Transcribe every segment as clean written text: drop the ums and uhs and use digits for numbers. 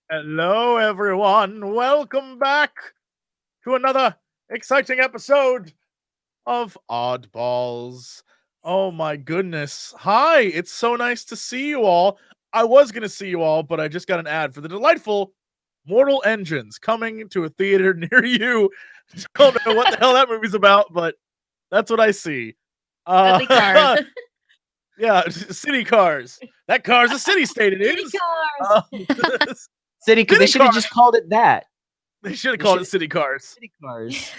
Hello, everyone. Welcome back to another exciting episode of Oddballs. Oh my goodness. Hi, it's so nice to see you all. I was going to see you all, but I just got an ad for the delightful Mortal Engines coming to a theater near you. Don't know what the hell that movie's about, but that's what I see. Ugly cars. Yeah, city cars. That car's a city state, it City is. cars. City. City They should have cars. just called it that. They should have They called it should- City Cars. City Cars.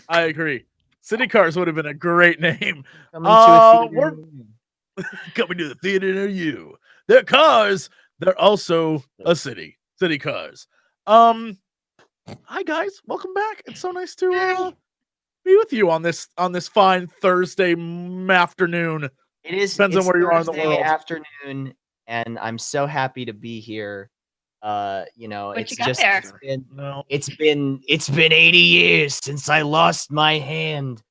I agree. City Cars would have been a great name. Coming to a theater. We're coming to the theater near you. They're cars. They're also a city. City Cars. Hi guys, welcome back. It's so nice to be with you on this fine Thursday afternoon. It is. Depends on where you are in the Thursday world. afternoon, and I'm so happy to be here. What it's you got just there? it's been 80 years since I lost my hand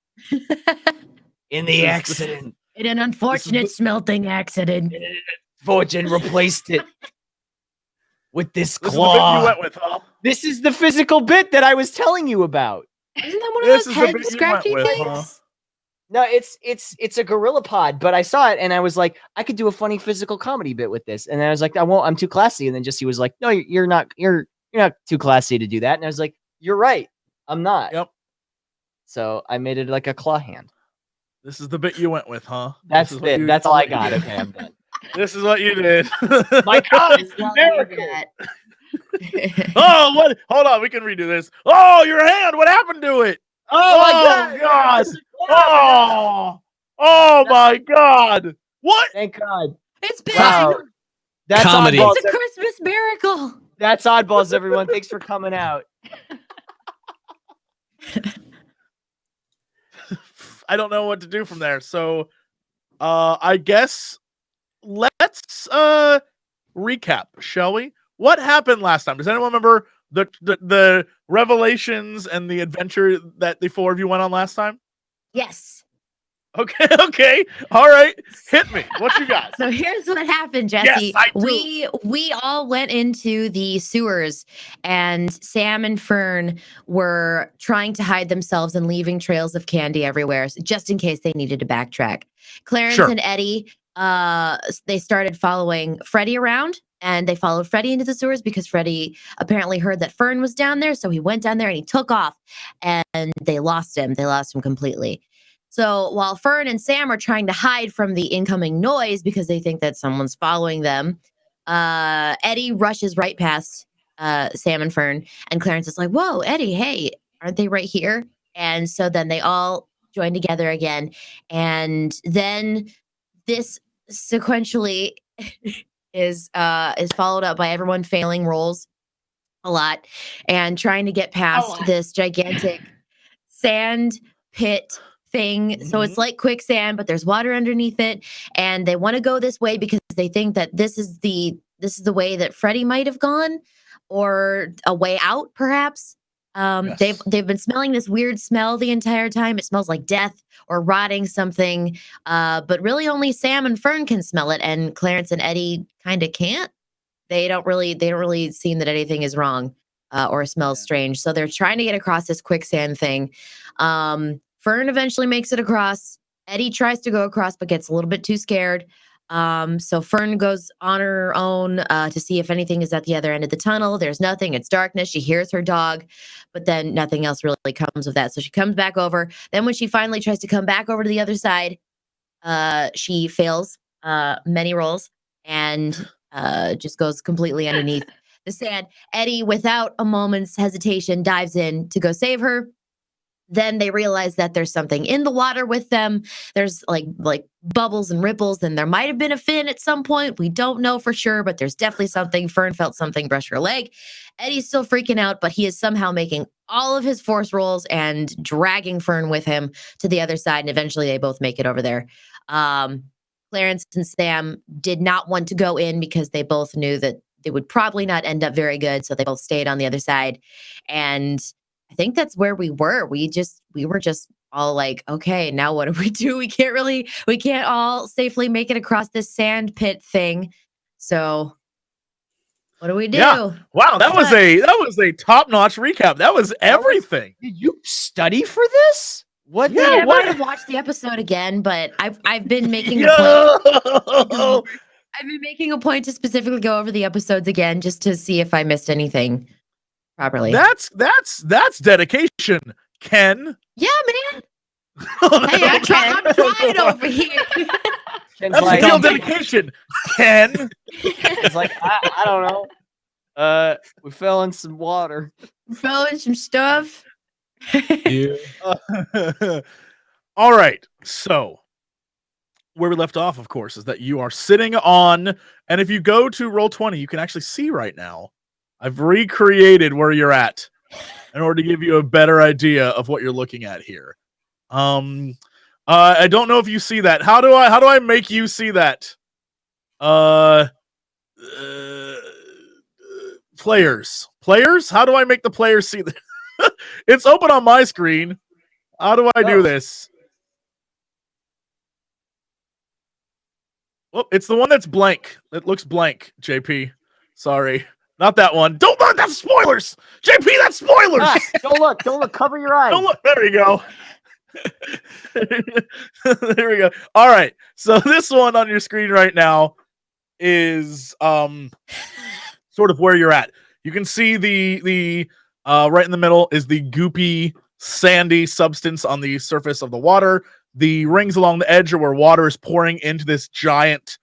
in the accident. In an unfortunate smelting accident. Fortune replaced it with this This is the bit claw. you went with, huh? This is the physical bit that I was telling you about. Isn't that one of This those is the head bit you scratchy went with, things? huh? No, it's a gorilla pod, but I saw it and I was like, I could do a funny physical comedy bit with this. And then I was like, I won't, I'm too classy. And then Jesse was like, no, you're not too classy to do that. And I was like, you're right. I'm not. Yep. So I made it like a claw hand. This is the bit you went with, huh? That's This is what it. you- That's all I got. Okay, I'm done. This is what you did. My God, it's Well, America. Oh, what? Hold on, we can redo this. Oh, your hand! What happened to it? Oh my God. Oh my God! What? Thank God. It's back. Wow. That's Comedy. oddballs. It's a Christmas miracle. That's oddballs, everyone. Thanks for coming out. I don't know what to do from there. So, I guess let's recap, shall we? What happened last time? Does anyone remember the revelations and the adventure that the four of you went on last time? Yes. Okay. All right. Hit me. What you got? So here's what happened, Jesse. Yes, I do. We all went into the sewers, and Sam and Fern were trying to hide themselves and leaving trails of candy everywhere, just in case they needed to backtrack. Clarence Sure. and Eddie, they started following Freddie around, and they followed Freddie into the sewers because Freddie apparently heard that Fern was down there, so he went down there and he took off, and they lost him. They lost him completely. So while Fern and Sam are trying to hide from the incoming noise because they think that someone's following them, Eddie rushes right past Sam and Fern, and Clarence is like, "Whoa, Eddie, hey, aren't they right here?" And so then they all join together again, and then this sequentially is followed up by everyone failing rolls a lot and trying to get past this gigantic sand pit thing. So it's like quicksand, but there's water underneath it, and they want to go this way because they think that this is the way that Freddie might have gone, or a way out, perhaps. Yes. They've been smelling this weird smell the entire time. It smells like death or rotting something, but really only Sam and Fern can smell it, and Clarence and Eddie kind of can't. They don't really seem that anything is wrong or smells strange. So they're trying to get across this quicksand thing. Fern eventually makes it across. Eddie tries to go across, but gets a little bit too scared. So Fern goes on her own to see if anything is at the other end of the tunnel. There's nothing. It's darkness. She hears her dog, but then nothing else really comes of that. So she comes back over. Then when she finally tries to come back over to the other side, she fails many rolls and just goes completely underneath the sand. Eddie, without a moment's hesitation, dives in to go save her. Then they realize that there's something in the water with them. There's like bubbles and ripples, and there might have been a fin at some point. We don't know for sure, but there's definitely something. Fern felt something brush her leg. Eddie's still freaking out, but he is somehow making all of his force rolls and dragging Fern with him to the other side, and eventually they both make it over there. Clarence and Sam did not want to go in because they both knew that they would probably not end up very good, so they both stayed on the other side. And I think that's where we were. We were just all like, okay, now what do we do? We can't all safely make it across this sand pit thing. So What do we do? Yeah. Wow, that was a top-notch recap. That was everything. Did you study for this? What? Yeah, I what? might have watched the episode again, but I've been making a point. Yo! I've been making a point to specifically go over the episodes again just to see if I missed anything properly. That's dedication, Ken. Yeah, man. Hey, I'm trying over here. Ken's That's like, real dedication, Ken. it's like I don't know. We fell in some water. Fell in some stuff. Yeah. All right. So where we left off, of course, is that you are sitting on, and if you go to Roll20, you can actually see right now. I've recreated where you're at in order to give you a better idea of what you're looking at here. I don't know if you see that. How do I make you see that? Players. How do I make the players see that? It's open on my screen. How do I do this? Well, it's the one that's blank. It looks blank, JP. Sorry. Not that one. Don't look, that's spoilers! JP, that's spoilers! Ah, don't look, cover your eyes. Don't look. There you go. There we go. All right. So this one on your screen right now is sort of where you're at. You can see the right in the middle is the goopy, sandy substance on the surface of the water. The rings along the edge are where water is pouring into this giant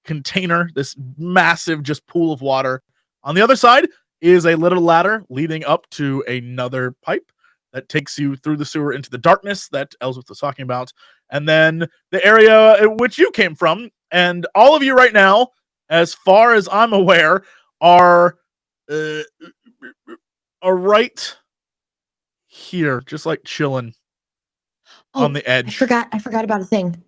container, this massive just pool of water. On the other side is a little ladder leading up to another pipe that takes you through the sewer into the darkness that Elspeth was talking about. And then the area in which you came from. And all of you right now, as far as I'm aware, are right here, just like chilling on the edge. I forgot about a thing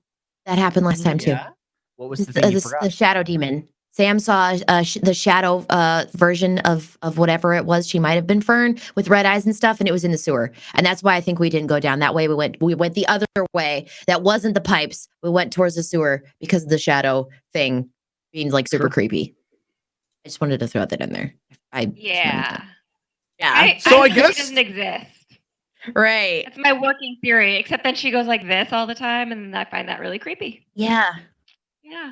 that happened last time too. Yeah? What was the thing you forgot? The shadow demon. Sam saw the shadow version of whatever it was. She might have been Fern with red eyes and stuff, and it was in the sewer. And that's why I think we didn't go down that way. We went the other way. That wasn't the pipes. We went towards the sewer because of the shadow thing being like super creepy. I just wanted to throw that in there. Yeah. I guess it doesn't exist. Right. That's my working theory. Except then she goes like this all the time, and I find that really creepy. Yeah. Yeah.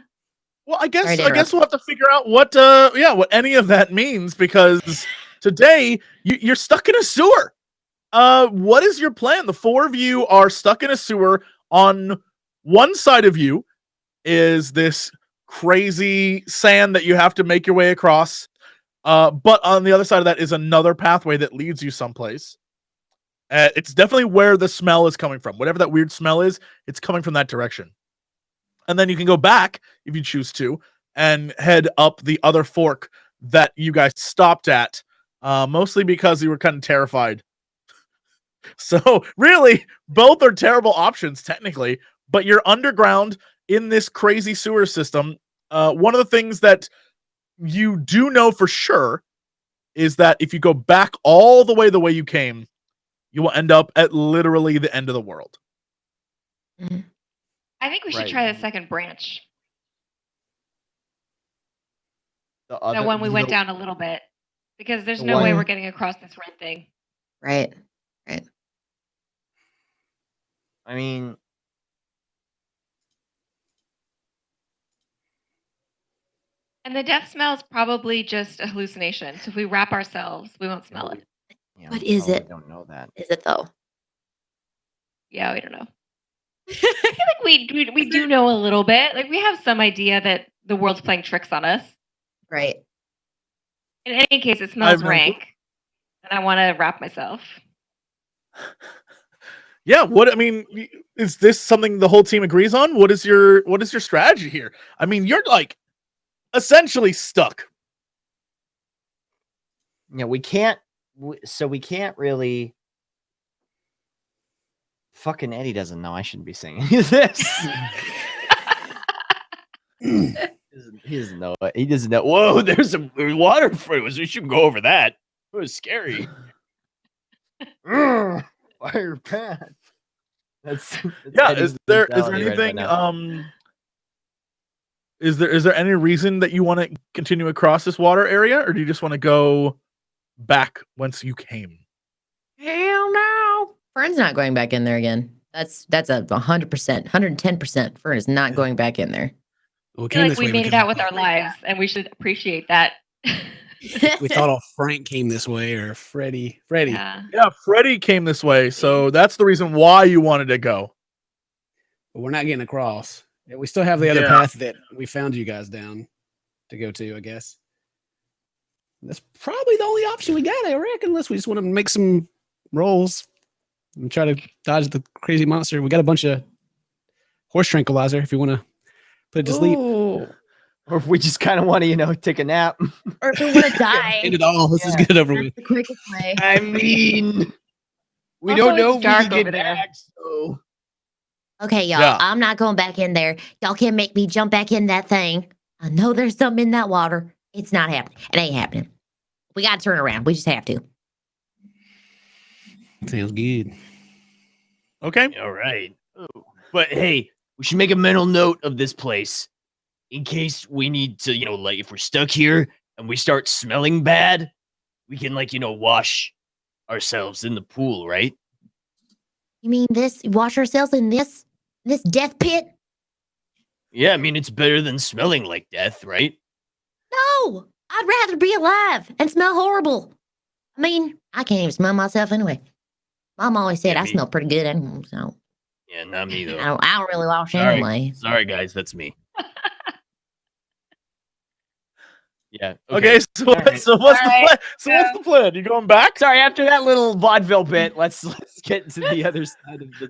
Well, I guess we'll have to figure out what any of that means, because today you're stuck in a sewer. What is your plan? The four of you are stuck in a sewer. On one side of you is this crazy sand that you have to make your way across. But on the other side of that is another pathway that leads you someplace. It's definitely where the smell is coming from. Whatever that weird smell is, it's coming from that direction. And then you can go back, if you choose to, and head up the other fork that you guys stopped at, mostly because you were kind of terrified. So, really, both are terrible options, technically, but you're underground in this crazy sewer system. One of the things that you do know for sure is that if you go back all the way you came, you will end up at literally the end of the world. Mm-hmm. I think we should try the second branch. The one we went down a little bit. Because there's no way we're getting across this red thing. Right. I mean, and the death smell is probably just a hallucination. So if we wrap ourselves, we won't smell it. yeah, What is it? I don't know that. Is it though? Yeah, we don't know. I feel like we do know a little bit. Like we have some idea that the world's playing tricks on us. Right. In any case, it smells rank, and I want to wrap myself. Yeah, is this something the whole team agrees on? What is your strategy here? I mean, you're like essentially stuck. Yeah, we can't really. Fucking Eddie doesn't know I shouldn't be singing this. He doesn't know it. He doesn't know. Whoa, there's some water in front of us. We shouldn't go over that. It was scary. Fire pants. That's Yeah, Eddie's is there mentality anything right now. is there any reason that you want to continue across this water area, or do you just want to go back whence you came? Hell no. Fern's not going back in there again. That's a 100%, 110%. Fern is not going back in there. Well, I feel like we made it out with our lives, and we should appreciate that. We thought all Frank came this way or Freddy. Yeah. Yeah, Freddy came this way, so that's the reason why you wanted to go. But we're not getting across. Yeah, we still have the other path that we found you guys down to go to, I guess. That's probably the only option we got, I reckon, unless we just want to make some rolls and try to dodge the crazy monster. We got a bunch of horse tranquilizer if you want to put it to sleep. Ooh. Or if we just kind of want to, take a nap. Or if we want to die. End it all. Let's just get it over That's with. the quickest way. I mean, we Also, don't know it's if we dark can get over there. back, so. Okay, y'all. Yeah. I'm not going back in there. Y'all can't make me jump back in that thing. I know there's something in that water. It's not happening. It ain't happening. We got to turn around. We just have to. Sounds good. Okay. All right. But hey, we should make a mental note of this place in case we need to, like if we're stuck here and we start smelling bad, we can wash ourselves in the pool, right? You mean this? Wash ourselves in this death pit? Yeah, I mean it's better than smelling like death, right? No, I'd rather be alive and smell horrible. I mean, I can't even smell myself anyway. Mom always said Yeah, I me- smell pretty good anyway, so Yeah, not me though. I don't really wash Sorry. anyway. Sorry guys, that's me. Yeah. Okay. So, All right. so what's the All plan? So what's the plan? You going back? Sorry, after that little vaudeville bit, let's get to the other side of the. We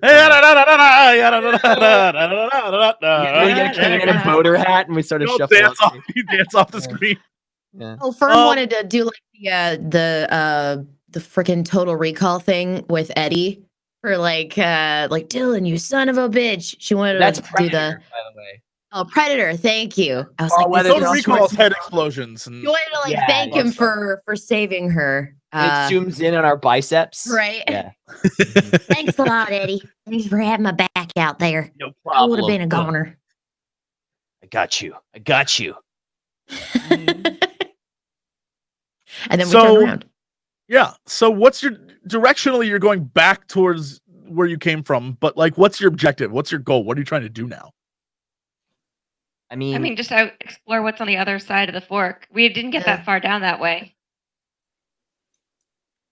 get a cane and a boater hat, and we sort of You'll shuffle. dance up. off. You dance off the Yeah. screen. Yeah. Oh, Fern Um, wanted to do like the freaking Total Recall thing with Eddie for like Dylan, you son of a bitch. She wanted That's to do Predator, the by the way. Predator. Thank you. I was Oh, like, whether this Total is- Recall's head explosions. And You wanted to like Yeah, thank him that's for saving her. And it zooms in on our biceps. Right. Yeah. Thanks a lot, Eddie. Thanks for having my back out there. No I problem. would have been a goner. I got you. And then we So- turned around. yeah. So what's your directionally? You're going back towards where you came from, but like, what's your objective? What's your goal? What are you trying to do now? I mean, I mean, just explore what's on the other side of the fork. We didn't get Yeah. that far down that way.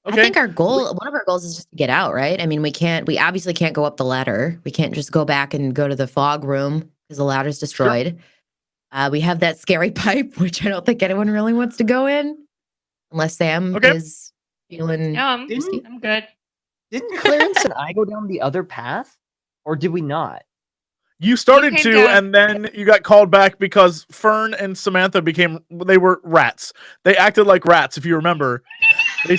Okay. I think one of our goals is just to get out, right? I mean, we obviously can't go up the ladder. We can't just go back and go to the fog room because the ladder's destroyed. We have that scary pipe, which I don't think anyone really wants to go in unless Sam Okay. is feeling. No, I'm Didn't- good. didn't Clarence and I go down the other path, or did we not? You started came to, down- and then you got called back because Fern and Samantha they were rats. They acted like rats, if you remember. They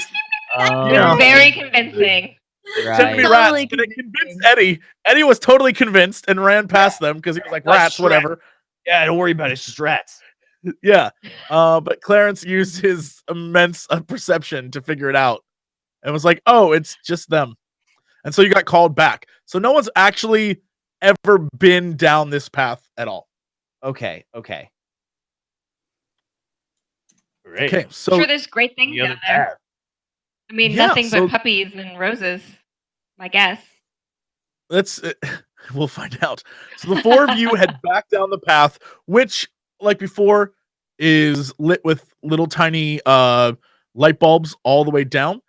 Yeah. Very convincing. pretended to be Right. rats, Totally and it convinced Eddie. Eddie was totally convinced and ran past them because he was like, That's rats, Shrek. whatever. Yeah, don't worry about it. It's just rats. Yeah. But Clarence used his immense perception to figure it out and was like, oh, it's just them. And so you got called back. So no one's actually ever been down this path at all. Okay. Great. Okay. I'm So sure there's great things The other down there. path. I mean, Yeah, nothing so- but puppies and roses, my guess. let's we'll find out. So the four of you head back down the path, which, like before, is lit with little tiny light bulbs all the way down.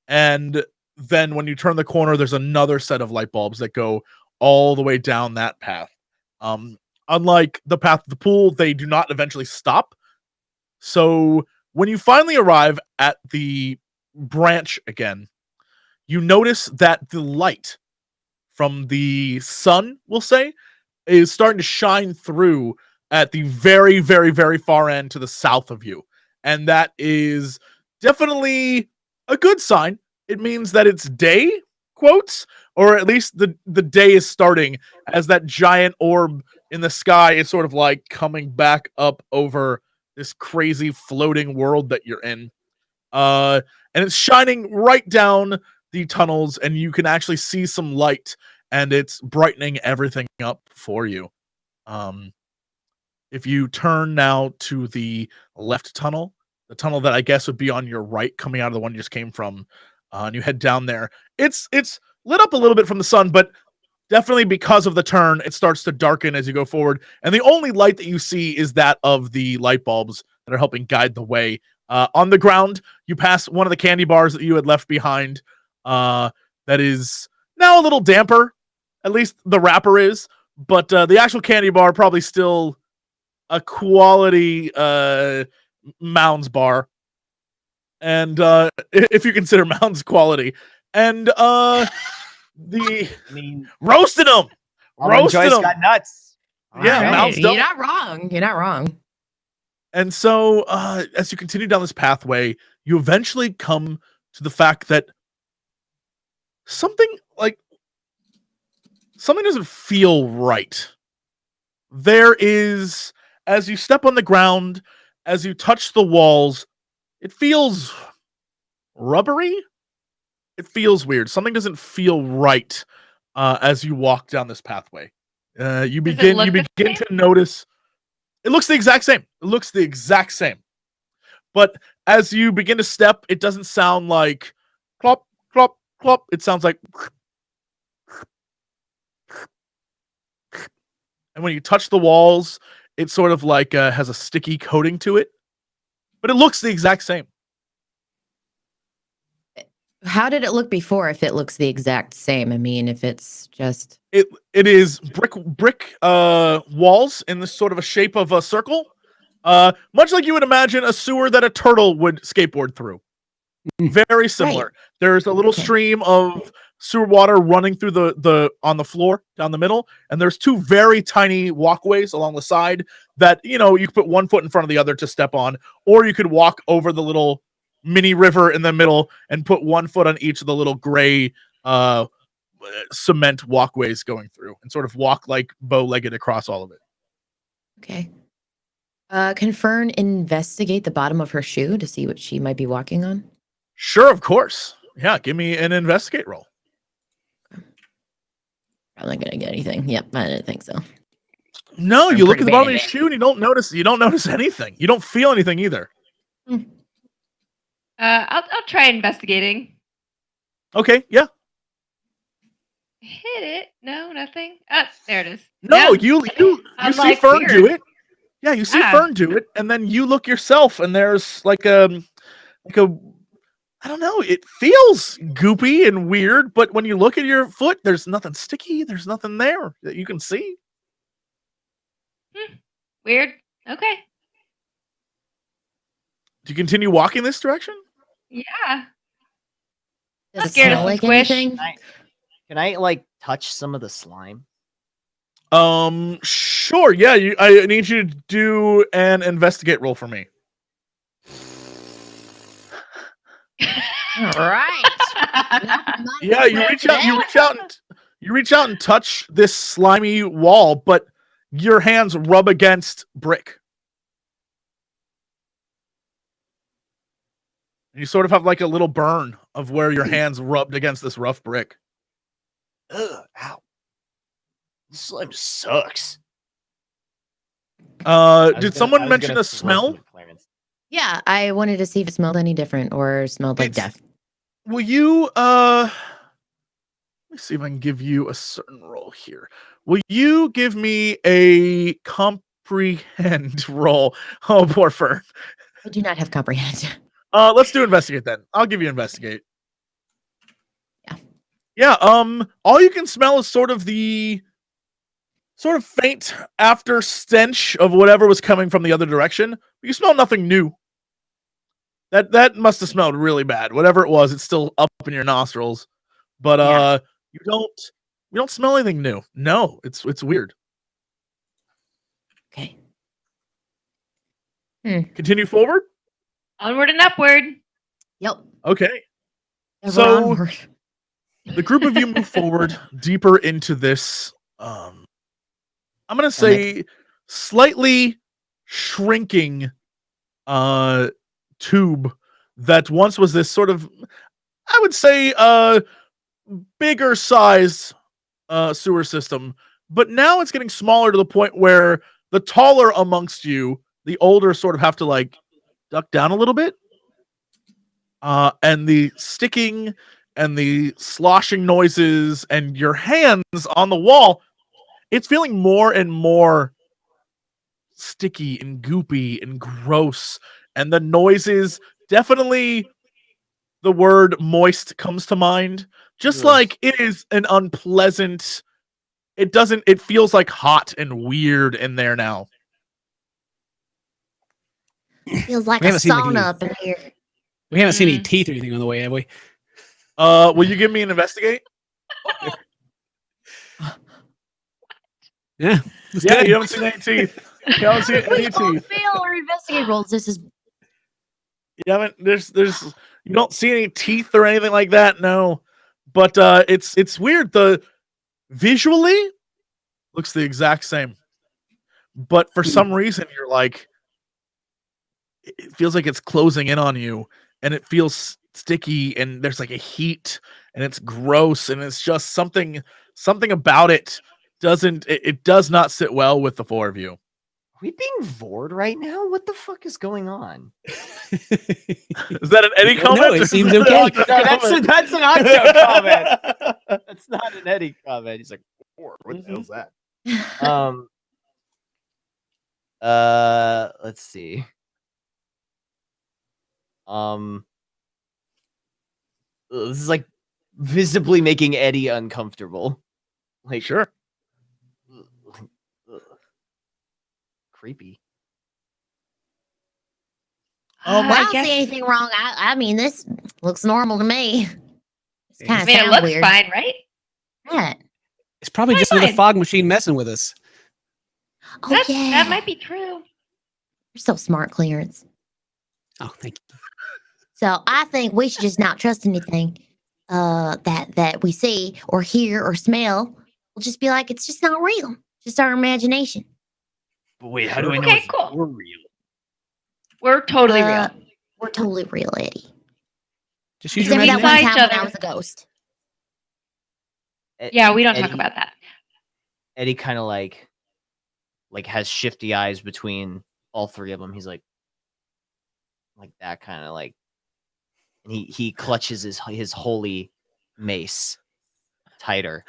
And then when you turn the corner, there's another set of light bulbs that go all the way down that path. Unlike the path to the pool, they do not eventually stop. So when you finally arrive at the branch again, you notice that the light from the sun, we'll say, is starting to shine through at the very, very, very far end to the south of you. And that is definitely a good sign. It means that it's day, quotes, or at least the day is starting as that giant orb in the sky is sort of like coming back up over this crazy floating world that you're in. And it's shining right down the tunnels, and you can actually see some light, and it's brightening everything up for you. If you turn now to the left tunnel, the tunnel that I guess would be on your right, coming out of the one you just came from, and you head down there, it's lit up a little bit from the sun, but definitely because of the turn, it starts to darken as you go forward. And the only light that you see is that of the light bulbs that are helping guide the way. On the ground, you pass one of the candy bars that you had left behind. That is now a little damper. At least the wrapper is. But the actual candy bar probably still a quality Mounds bar. And if you consider Mounds quality. And roasted them. Roasted them. Got nuts. Yeah, Right. Mounds You're don't. not wrong. You're not wrong. And so, as you continue down this pathway, you eventually come to the fact that something doesn't feel right. There is, as you step on the ground, as you touch the walls, it feels rubbery. It feels weird. Something doesn't feel right as you walk down this pathway. You begin to notice. It looks the exact same. It looks the exact same. But as you begin to step, it doesn't sound like clop, clop, clop. It sounds like. And when you touch the walls, it sort of like has a sticky coating to it. But it looks the exact same. How did it look before if it looks the exact same? I mean, if it's just It is brick walls in this sort of a shape of a circle. Much like you would imagine a sewer that a turtle would skateboard through. Very similar. Right. There's a little stream of sewer water running through the on the floor down the middle, and there's two very tiny walkways along the side that, you could put one foot in front of the other to step on, or you could walk over the little mini river in the middle and put one foot on each of the little gray cement walkways going through and sort of walk like bow-legged across all of it. okay. Can Fern investigate the bottom of her shoe to see what she might be walking on? Sure, of course. Yeah, give me an investigate roll. Probably not gonna get anything. Yep, I didn't think so. No, I'm you look pretty at the bottom of bad your at it. shoe and you don't notice anything. You don't feel anything either. I'll try investigating. Okay, yeah. Hit it. No, nothing. Oh, there it is. No, Yeah. you I'm see like, Fern do weird. it. Yeah, you see Yeah. Fern do it, and then you look yourself, and there's like a I don't know, it feels goopy and weird, but when you look at your foot, there's nothing sticky, there's nothing there that you can see. Weird. Okay. Do you continue walking this direction? Yeah. Does it scared of smell some like squish. anything? Can I like touch some of the slime? Sure, yeah, I need you to do an investigate roll for me. All right. Yeah, you reach out and touch this slimy wall, but your hands rub against brick. You sort of have like a little burn of where your hands rubbed against this rough brick. Ugh, ow. This slime sucks. Did someone mention a smell? Yeah, I wanted to see if it smelled any different or smelled like death. Will you let me see if I can give you a certain roll here. Will you give me a comprehend roll? Oh, poor Fern. I do not have comprehend. Let's do investigate then. I'll give you investigate. Yeah. Yeah, all you can smell is sort of faint after stench of whatever was coming from the other direction. You smell nothing new. That must have smelled really bad. Whatever it was, it's still up in your nostrils. But you don't smell anything new. No, it's weird. Okay. Continue forward. Onward and upward. Yep. Okay. Ever So onward. the group of you move forward deeper into this. I'm gonna say slightly shrinking tube that once was this sort of, I would say, bigger size sewer system, but now it's getting smaller to the point where the taller amongst you, the older sort of have to like duck down a little bit. And the sticking and the sloshing noises and your hands on the wall, it's feeling more and more sticky and goopy and gross. And the noises, definitely the word moist comes to mind. Just like it is an unpleasant, it feels like hot and weird in there now. Feels like We a haven't seen sauna any- up in here. We haven't seen any teeth or anything on the way, have we? Will you give me an investigate? Yeah. Yeah, you haven't seen any teeth. You haven't seen any We all teeth. fail our investigate rolls. This is You haven't. There's. You don't see any teeth or anything like that. No, but it's weird. The visually looks the exact same, but for some reason you're like, it feels like it's closing in on you, and it feels sticky, and there's like a heat, and it's gross, and it's just something about it doesn't. It does not sit well with the four of you. Are we being vored right now? What the fuck is going on? Is that an Eddie No, comment? it or is seems that an okay. Octo comment? That's an Octo comment. That's not an Eddie comment. He's like, "What the hell's that?" Let's see. This is like visibly making Eddie uncomfortable. Like, Sure. creepy. well, I I don't guess see anything wrong. I mean, this looks normal to me. It's kind I of mean, it sounds looks weird. fine, right? Right. It's probably Fine, just another fine. fog machine messing with us. Oh That's, yeah, That might be true. You're so smart, Clarence. Oh, thank you. So I think we should just not trust anything that we see or hear or smell. We'll just be like, it's just not real. Just our imagination. But wait, how do I know Okay, it's cool. more real? We're totally real. We're totally real, Eddie. Just use your Except for that Saw one imagination. each time when I other. was a ghost. Yeah, we don't talk Eddie- about that. Eddie kind of like has shifty eyes between all three of them. He's like that kind of like, and he clutches his holy mace tighter.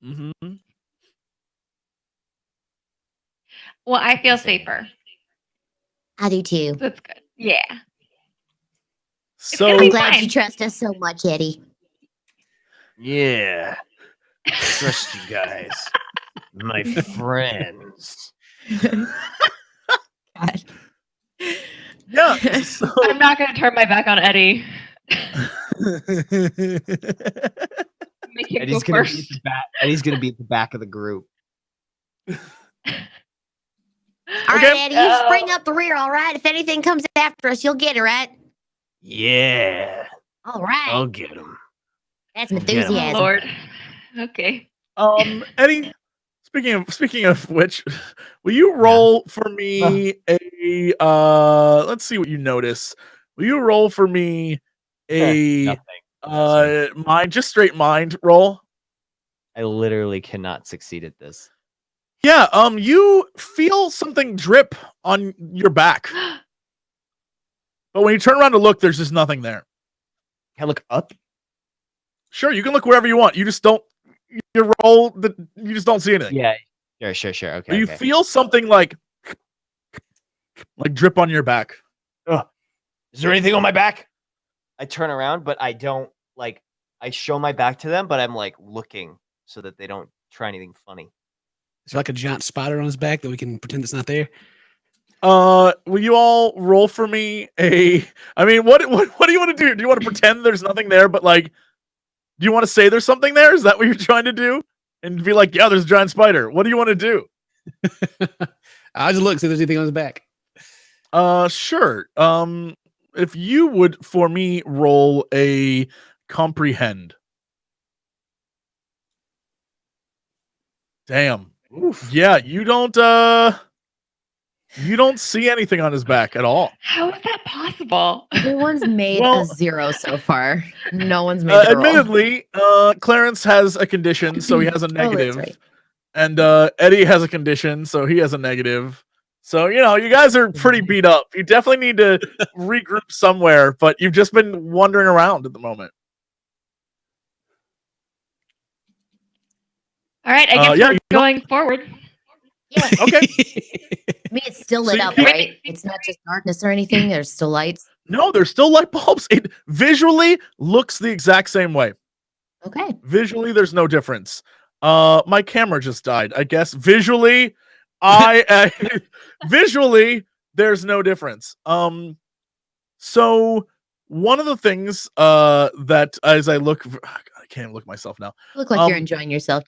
Mm-hmm. Well, I feel Insane. safer. I do too. So it's good. Yeah. So gonna I'm be glad fine. you trust us so much, Eddie. Yeah, trust you guys, my friends. God. yeah. So I'm not going to turn my back on Eddie. Make him Eddie's go gonna be at first. the back. Eddie's gonna be at the back of the group. All right, Okay. Eddie, you just bring up the rear, all right? If anything comes after us, you'll get it, right? Yeah, All right. I'll get him. That's I'll get 'em. Oh, enthusiasm. Lord. Okay. Eddie, speaking of which, will you roll for me a let's see what you notice. Will you roll for me a Nothing. just straight mind roll? I literally cannot succeed at this. Yeah, you feel something drip on your back. But when you turn around to look, there's just nothing there. Can I look up? Sure, you can look wherever you want. You just don't you just don't see anything. Yeah. Sure. Okay. But you okay. feel something like drip on your back. Is there anything on my back? I turn around, but I don't like. I show my back to them, but I'm like looking so that they don't try anything funny. Is there like a giant spider on his back that we can pretend it's not there? Will you all roll for me I mean, what do you want to do? Do you want to pretend there's nothing there, but like, do you want to say there's something there? Is that what you're trying to do? And be like, yeah, there's a giant spider. What do you want to do? I'll just look, see if there's anything on his back. Sure. If you would, for me, roll a comprehend. Damn. Oof. Yeah, you don't see anything on his back at all. How is that possible? Everyone's made Well- a 0 so far. No one's made a roll. Admittedly, Clarence has a condition, so he has a Oh, that's negative. right. And Eddie has a condition, so he has a negative. So, you guys are pretty beat up. You definitely need to regroup somewhere, but you've just been wandering around at the moment. All right, I guess we're going forward. Yeah. Okay. I mean, it's still lit up, right? It's not just darkness or anything. There's still lights. No, there's still light bulbs. It visually looks the exact same way. Okay. Visually, there's no difference. My camera just died. I guess visually, visually there's no difference. So one of the things that as I look, I can't even look at myself now. You look like you're enjoying yourself.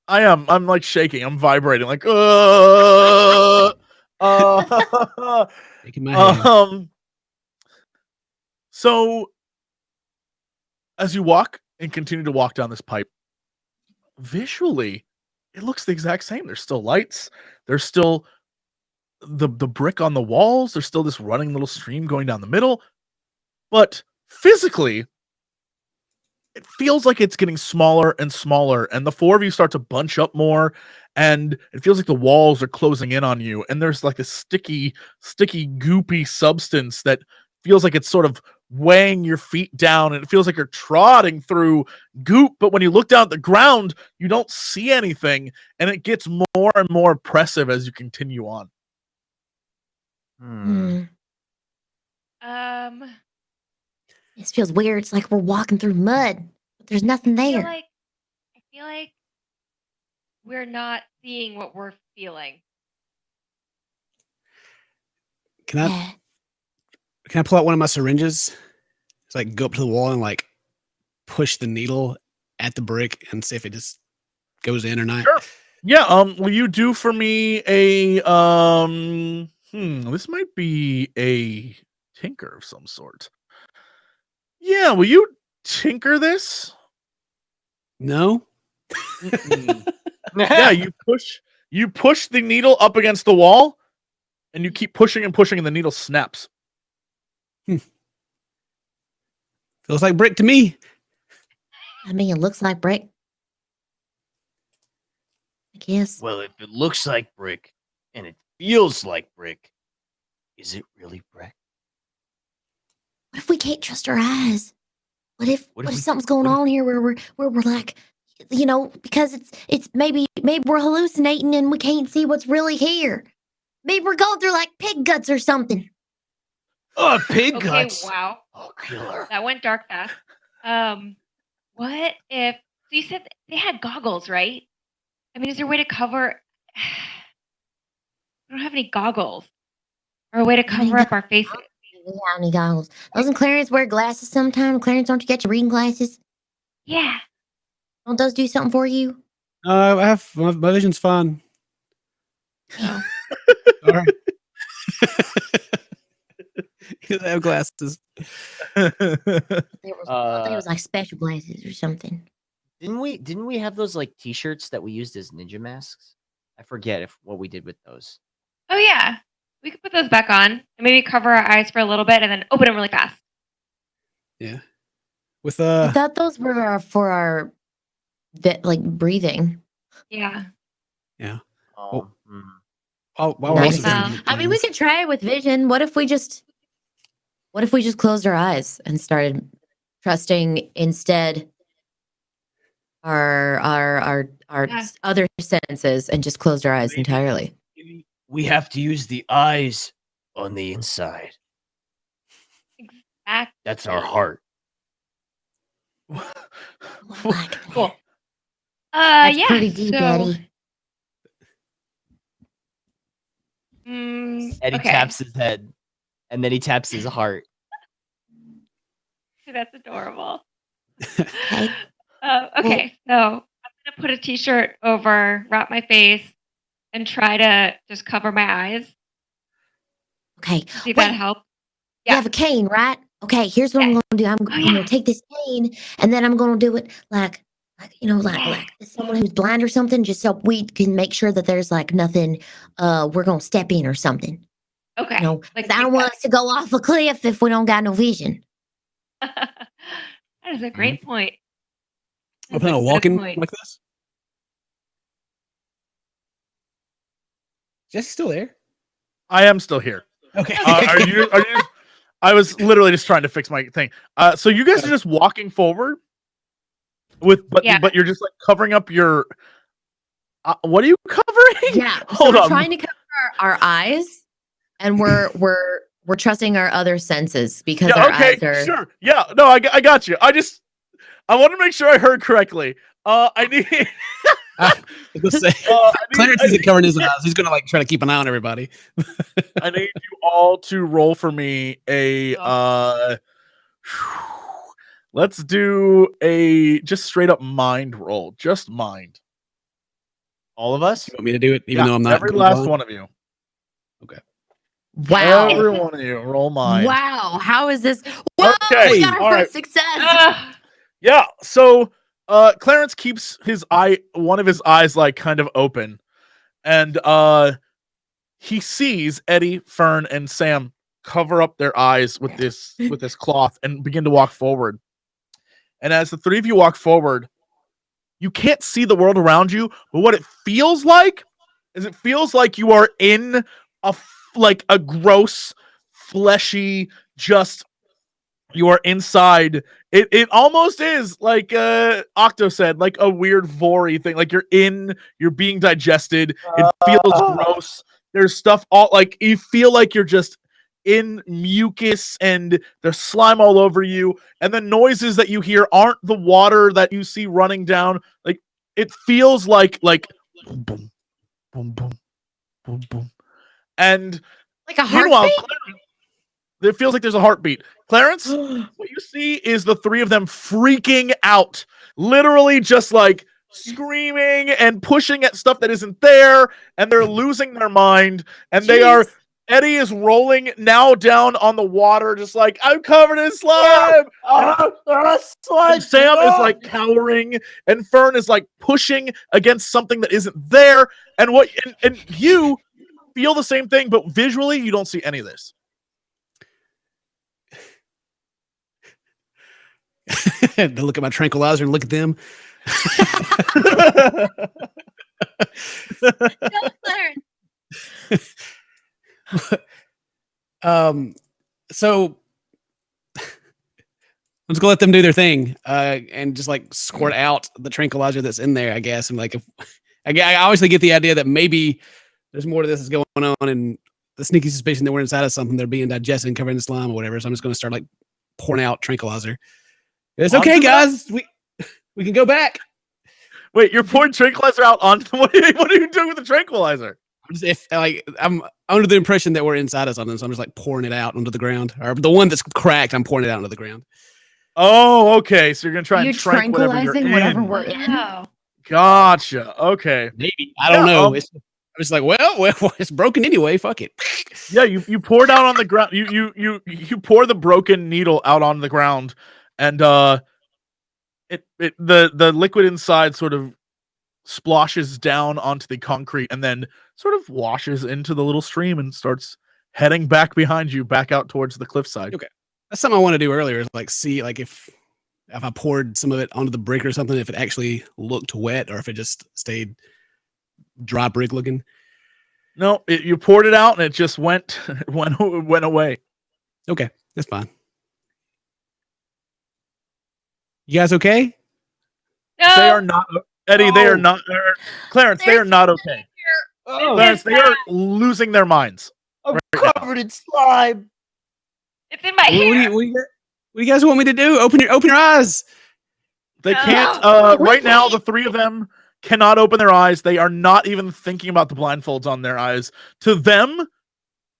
I am. I'm like shaking. I'm vibrating. Like, Shaking my head. So as you walk and continue to walk down this pipe, visually, it looks the exact same. There's still lights. There's still the brick on the walls. There's still this running little stream going down the middle. But physically, it feels like it's getting smaller and smaller, and the four of you start to bunch up more, and it feels like the walls are closing in on you, and there's like a sticky, goopy substance that feels like it's sort of weighing your feet down, and it feels like you're trotting through goop, but when you look down at the ground, you don't see anything, and it gets more and more oppressive as you continue on. This feels weird. It's like we're walking through mud, but there's nothing there. I feel like we're not seeing what we're feeling. Can I pull out one of my syringes? It's like go up to the wall and like push the needle at the brick and see if it just goes in or not. Sure. Yeah. Will you do for me a this might be a tinker of some sort. Yeah, will you tinker this? No. Yeah, you push the needle up against the wall, and you keep pushing and pushing, and the needle snaps. Feels like brick to me. I mean, it looks like brick. I guess. Well, if it looks like brick and it feels like brick, is it really brick? What if we can't trust our eyes? What if something's going on here where we're like, because it's maybe we're hallucinating and we can't see what's really here. Maybe we're going through like pig guts or something. Oh, pig guts! Wow. Oh, killer. That went dark fast. What if? So you said they had goggles, right? I mean, is there a way to cover? We don't have any goggles, or a way to cover up our faces. We don't have any goggles. Doesn't Clarence wear glasses sometimes? Clarence, don't you get your reading glasses? Yeah. Don't those do something for you? I have my vision's fine. Oh. All right. I have glasses. I thought it was like special glasses or something. Didn't we have those like t-shirts that we used as ninja masks? I forget what we did with those. Oh yeah. We could put those back on and maybe cover our eyes for a little bit and then open them really fast. Yeah. With I thought those were for our breathing. Yeah. Yeah. Oh. Nice. I mean, we could try it with vision. What if we just closed our eyes and started trusting instead our other senses and just closed our eyes entirely? We have to use the eyes on the inside. Exactly. That's our heart. Cool. That's yeah. pretty deep, Eddie. Eddie taps his head, and then he taps his heart. That's adorable. Okay. Okay, so I'm gonna put a t-shirt over, wrap my face, and try to just cover my eyes. Okay. See if that helps. You have a cane, right? Okay, here's what I'm going to do. I'm going to take this cane, and then I'm going to do it like someone who's blind or something, just so we can make sure that there's like nothing we're going to step in or something. Okay. I don't want us to go off a cliff if we don't got no vision. That is a great point. I'm kind of walking like this. Jesse's still there. I am still here. Okay. Are you? I was literally just trying to fix my thing. So you guys are just walking forward but you're just like covering up your. What are you covering? Yeah. Hold we're on. trying to cover our eyes, and we're trusting our other senses because our eyes are. Sure. Yeah. No, I got you. I want to make sure I heard correctly. I need. Clarence isn't covering his eyes. He's gonna like try to keep an eye on everybody. I need you all to roll for me a. Let's do a just straight up mind roll. Just mind. All of us? You want me to do it, even though I'm not? Every last one of you. Okay. Wow. Every one of you roll mind. Wow. How is this? Whoa, Okay, we got our all first success. Yeah. So, Clarence keeps one of his eyes like kind of open, and he sees Eddie, Fern, and Sam cover up their eyes with this cloth and begin to walk forward. And as the three of you walk forward, you can't see the world around you, but what it feels like is it feels like you are in a gross, fleshy, just you are inside. It almost is like Octo said, like a weird vory thing. Like you're being digested. It feels gross. There's stuff all like you feel like you're just in mucus and there's slime all over you, and the noises that you hear aren't the water that you see running down. Like it feels like boom boom boom boom boom boom, and Like a meanwhile, heartbeat? it feels like there's a heartbeat. Clarence, what you see is the three of them freaking out, literally just like screaming and pushing at stuff that isn't there, and they're losing their mind, and they are. Eddie is rolling now down on the water, just like, I'm covered in slime. And Sam is like cowering, and Fern is like pushing against something that isn't there. And you feel the same thing, but visually you don't see any of this. To look at my tranquilizer and look at them. So I'm just gonna let them do their thing, and just like squirt out the tranquilizer that's in there, I guess. And like, I obviously get the idea that maybe there's more to this that's going on, and the sneaky suspicion that we're inside of something, they're being digested and covered in slime or whatever. So I'm just gonna start like pouring out tranquilizer. It's okay, guys. We can go back. Wait, you're pouring tranquilizer out onto what are you doing with the tranquilizer? I'm under the impression that we're inside of something, so I'm just like pouring it out onto the ground, or the one that's cracked, I'm pouring it out onto the ground. Oh, okay. So you're gonna try and tranquilizing whatever we're in. Gotcha. Okay. Maybe I don't know. I'm just like, well, it's broken anyway. Fuck it. Yeah, you pour it out on the ground. You pour the broken needle out on the ground, and the liquid inside sort of splashes down onto the concrete and then sort of washes into the little stream and starts heading back behind you, back out towards the cliffside. Okay, that's something I want to do earlier. Is like see like if I poured some of it onto the brick or something, if it actually looked wet or if it just stayed dry brick looking. No, you poured it out and it just went away. Okay, that's fine. You guys okay? No. They are not, Eddie. They are not, Clarence. They are not okay. Clarence, they are losing their minds. I'm covered in slime. It's in my hair. What do you guys want me to do? Open your eyes. They can't. Right now, the three of them cannot open their eyes. They are not even thinking about the blindfolds on their eyes. To them,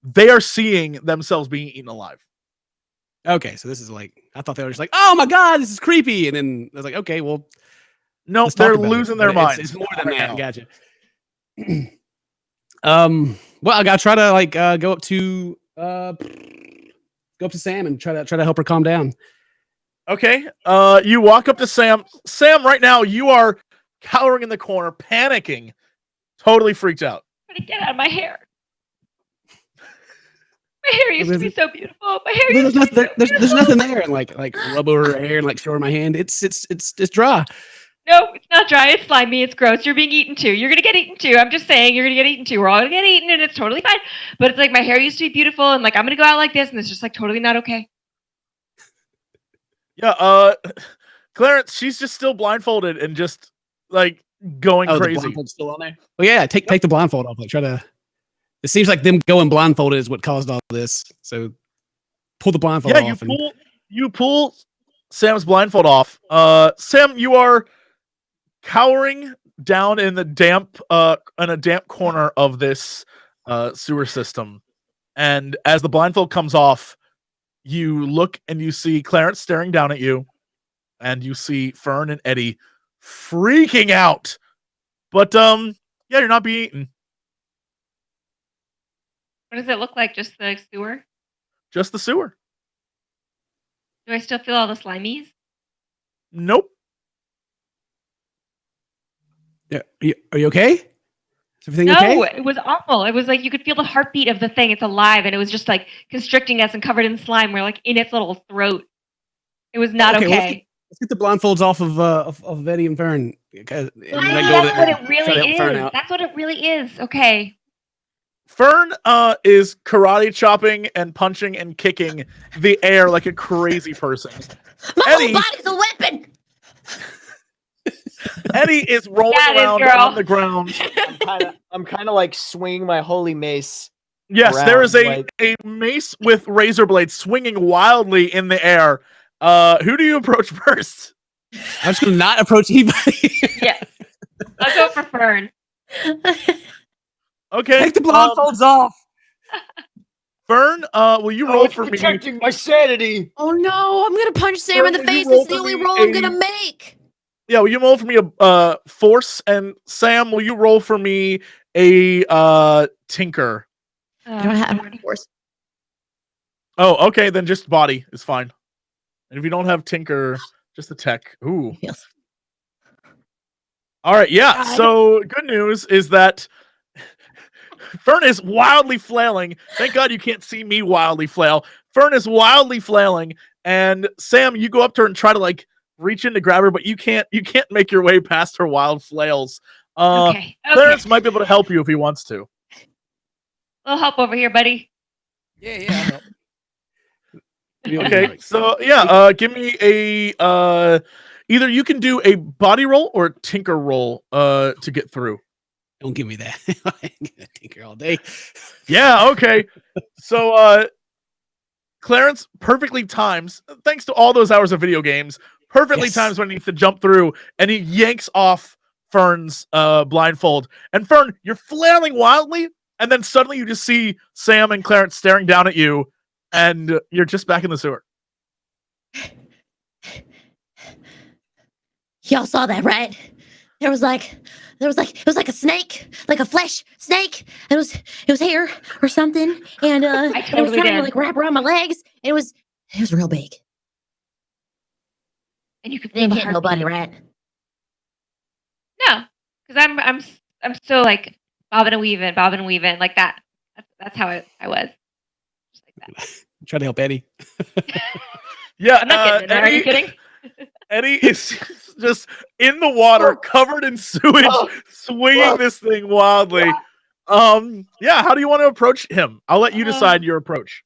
they are seeing themselves being eaten alive. Okay, so this is like, I thought they were just like, oh my God, this is creepy. And then I was like, okay, well. No, they're losing their minds. It's more than that. Gotcha. Well, I gotta try to like go up to Sam and try to help her calm down. Okay. You walk up to Sam. Sam, right now, you are cowering in the corner, panicking, totally freaked out. I'm gonna get out of my hair. My hair used to be so beautiful. My hair used there's nothing there, and like rub over her hair and like show her my hand. It's dry. No, it's not dry. It's slimy. It's gross. You're being eaten too. You're gonna get eaten too. I'm just saying, you're gonna get eaten too. We're all gonna get eaten, and it's totally fine. But it's like my hair used to be beautiful, and like I'm gonna go out like this, and it's just like totally not okay. Yeah, Clarence, she's just still blindfolded and just like going The crazy. blindfold's still on there. Well, yeah, take the blindfold off. Like, try to. It seems like them going blindfolded is what caused all this. So pull the blindfold Yeah, off. you pull Sam's blindfold off. Sam, you are cowering down in the damp corner of this sewer system. And as the blindfold comes off, you look and you see Clarence staring down at you, and you see Fern and Eddie freaking out. But yeah, you're not being eaten. What does it look like? Just the sewer? Just the sewer. Do I still feel all the slimies? Nope. Yeah, are you okay? Is everything No, okay? it was awful. It was like you could feel the heartbeat of the thing. It's alive, and it was just like constricting us and covered in slime. We're like in its little throat. It was not okay. Well, let's get the blindfolds off of Eddie and Fern. That's what it really is. That's what it really is. Okay. Fern is karate chopping and punching and kicking the air like a crazy person. My whole body's a weapon. Eddie is rolling around on the ground. I'm kind of like swinging my holy mace. Yes, around, there is a mace with razor blades swinging wildly in the air. Who do you approach first? I'm just going to not approach anybody. Yeah. I'll go for Fern. Okay. Take the blindfolds off. Fern, will you roll for me? Protecting my sanity. Oh no, I'm gonna punch Sam in the face. It's the only roll I'm gonna make. Yeah, will you roll for me a force? And Sam, will you roll for me a tinker? I don't have force. Oh, okay, then just body is fine. And if you don't have tinker, just the tech. Ooh. Yes. All right, yeah. God. So good news is that Fern is wildly flailing. Thank God you can't see me wildly flail. Fern is wildly flailing, and Sam, you go up to her and try to like reach in to grab her, but you can't make your way past her wild flails. Okay. Clarence might be able to help you if he wants to. A little help over here, buddy. Yeah. Okay, so yeah, give me a either you can do a body roll or a tinker roll to get through. Don't give me that. I'm gonna tinker all day. Yeah, okay. So Clarence perfectly times, thanks to all those hours of video games, perfectly times when he needs to jump through, and he yanks off Fern's blindfold. And Fern, you're flailing wildly, and then suddenly you just see Sam and Clarence staring down at you, and you're just back in the sewer. Y'all saw that, right? It was like a snake, like a flesh snake. It was hair or something, and it was trying to like wrap around my legs. It was real big. And you could didn't hit nobody, right? No, because I'm still like bobbing and weaving like that. That's how I was. Just like that. Try to help Eddie. Yeah, I'm not kidding. Are you kidding? Eddie is just in the water, covered in sewage, swinging this thing wildly. Yeah, how do you want to approach him? I'll let you decide your approach.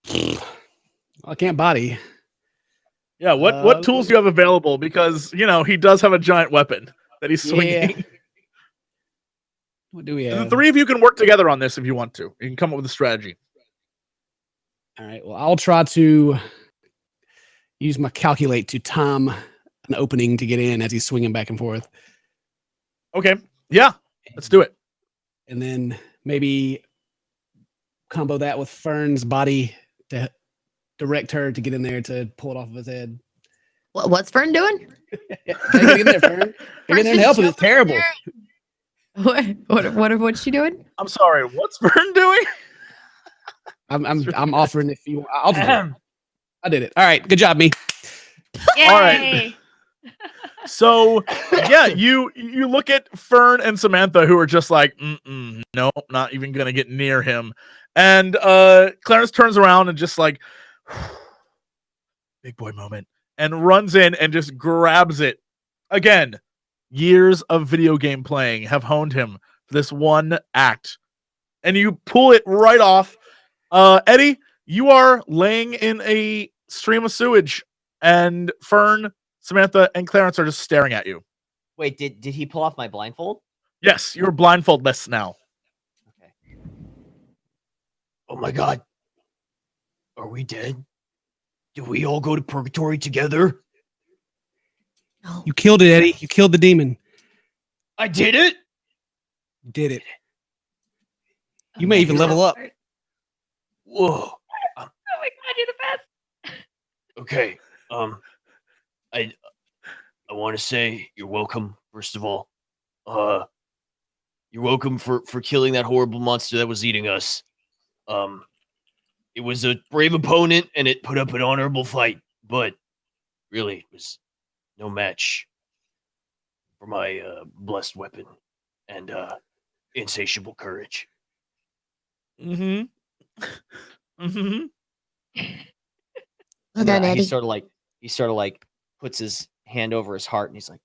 I can't body. Yeah, what tools do you have available? Because, he does have a giant weapon that he's swinging. Yeah. What do we have? And the three of you can work together on this if you want to. You can come up with a strategy. All right, well, I'll try to use my calculate to time an opening to get in as he's swinging back and forth. Okay, yeah, let's do it. And then maybe combo that with Fern's body to direct her to get in there to pull it off of his head. What's Fern doing? Get in there, Fern. Get in there and help it. It's terrible. What's she doing? I'm sorry, what's Fern doing? I'm offering if you. I'll do it. I did it. All right, good job, me. Yay! All right. So yeah, you look at Fern and Samantha, who are just like, no, not even gonna get near him. And Clarence turns around and just like, big boy moment, and runs in and just grabs it again. years of video game playing have honed him for this one act. And you pull it right off. Eddie, you are laying in a stream of sewage, and Fern, Samantha, and Clarence are just staring at you. Wait, did he pull off my blindfold? Yes, you're blindfoldless now. Okay. Oh my god. Are we dead? Did we all go to purgatory together? No. You killed it, Eddie. You killed the demon. I did it? You did it. You may even level up. Whoa. Oh my god, you're the best. Okay. I want to say you're welcome, first of all. You're welcome for killing that horrible monster that was eating us. It was a brave opponent, and it put up an honorable fight, but really, it was no match for my blessed weapon and insatiable courage. Mm-hmm. Mm-hmm. Well done, Eddie. He sort of like puts his hand over his heart, and he's like,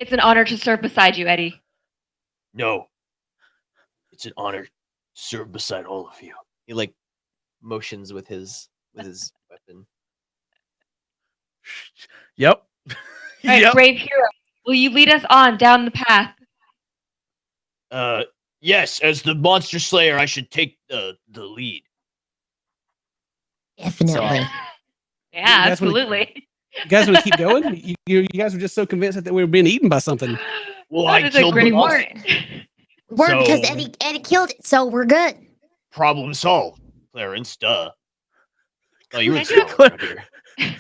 It's an honor to serve beside you, Eddie. "No, it's an honor to serve beside all of you." He like motions with his weapon. Yep. All right, Yep. brave hero. Will you lead us on down the path? Yes, as the monster slayer, I should take the lead. Definitely. So, Yeah, That's what it- absolutely. You guys want to keep going? You guys were just so convinced that we were being eaten by something. Well, That I is a killed the great monster. word. We're because So- Eddie killed it, so we're good. Problem solved, Clarence. Duh. Oh, you were Can I do strong around here.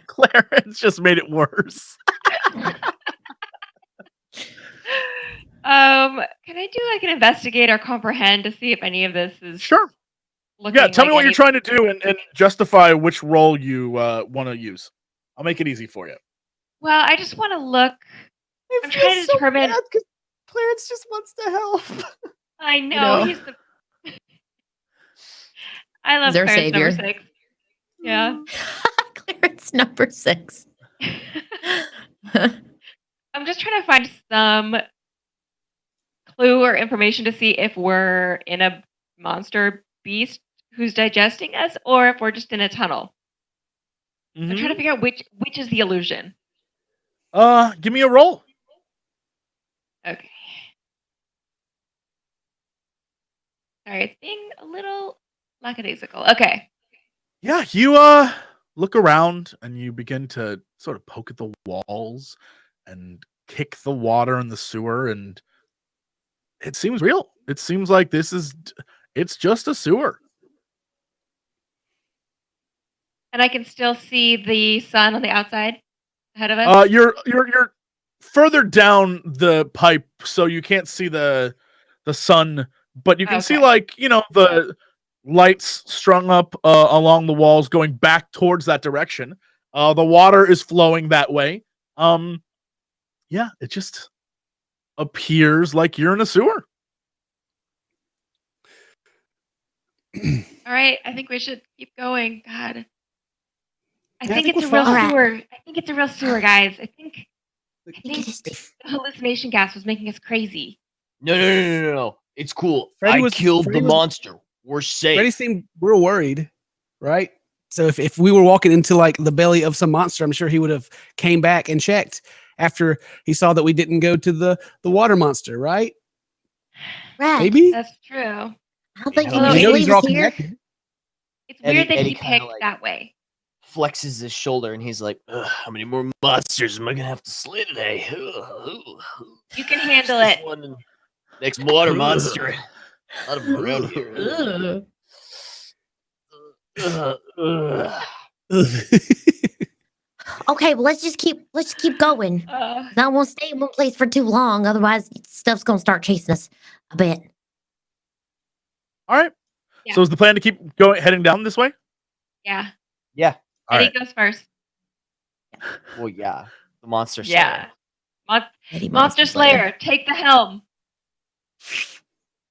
Clarence just made it worse. Can I do like an investigate or comprehend to see if any of this is Sure. looking Yeah, tell me like what you're any- trying to do and justify which role you want to use. I'll make it easy for you. Well, I just want to look. I'm trying to determine. because Clarence just wants to help. I know, know. he's the. I love He's our Clarence number savior. 6. Yeah. Clarence number 6. I'm just trying to find some clue or information to see if we're in a monster beast who's digesting us or if we're just in a tunnel. I'm trying to figure out which is the illusion. Give me a roll. Okay. Sorry, it's being a little lackadaisical. Okay. Yeah, you look around and you begin to sort of poke at the walls and kick the water in the sewer, and it seems real. It seems like it's just a sewer. And I can still see the sun on the outside ahead of us. You're further down the pipe, so you can't see the sun, but you can see, Okay. like, the lights strung up along the walls going back towards that direction. The water is flowing that way. Yeah, it just appears like you're in a sewer. All right, I think we should keep going. God. I Yeah, I think think it's a we're real fine. sewer. I think it's a real sewer, guys. I think I think it is. the hallucination gas was making us crazy. No. It's cool. Freddy I killed Freddy the was- monster. We're safe. Freddy seemed real worried, right? So if we were walking into like the belly of some monster, I'm sure he would have came back and checked after he saw that we didn't go to the water monster, right? Right. Maybe. That's true. I don't think You you know, can we just know leave these are us all here. connected. It's weird that Eddie he kinda picked like- that way. Flexes his shoulder, and he's like, "Ugh, how many more monsters am I gonna have to slay today? You can handle This it. one and next water monster. A lot of them around here. Ugh. Okay, well let's just keep going. I won't stay in one place for too long, otherwise stuff's gonna start chasing us a bit. All right. Yeah. So is the plan to keep heading down this way? Yeah. Yeah. All Eddie right. goes first. Well, yeah. The monster. Yeah. Eddie Monster Slayer, take the helm.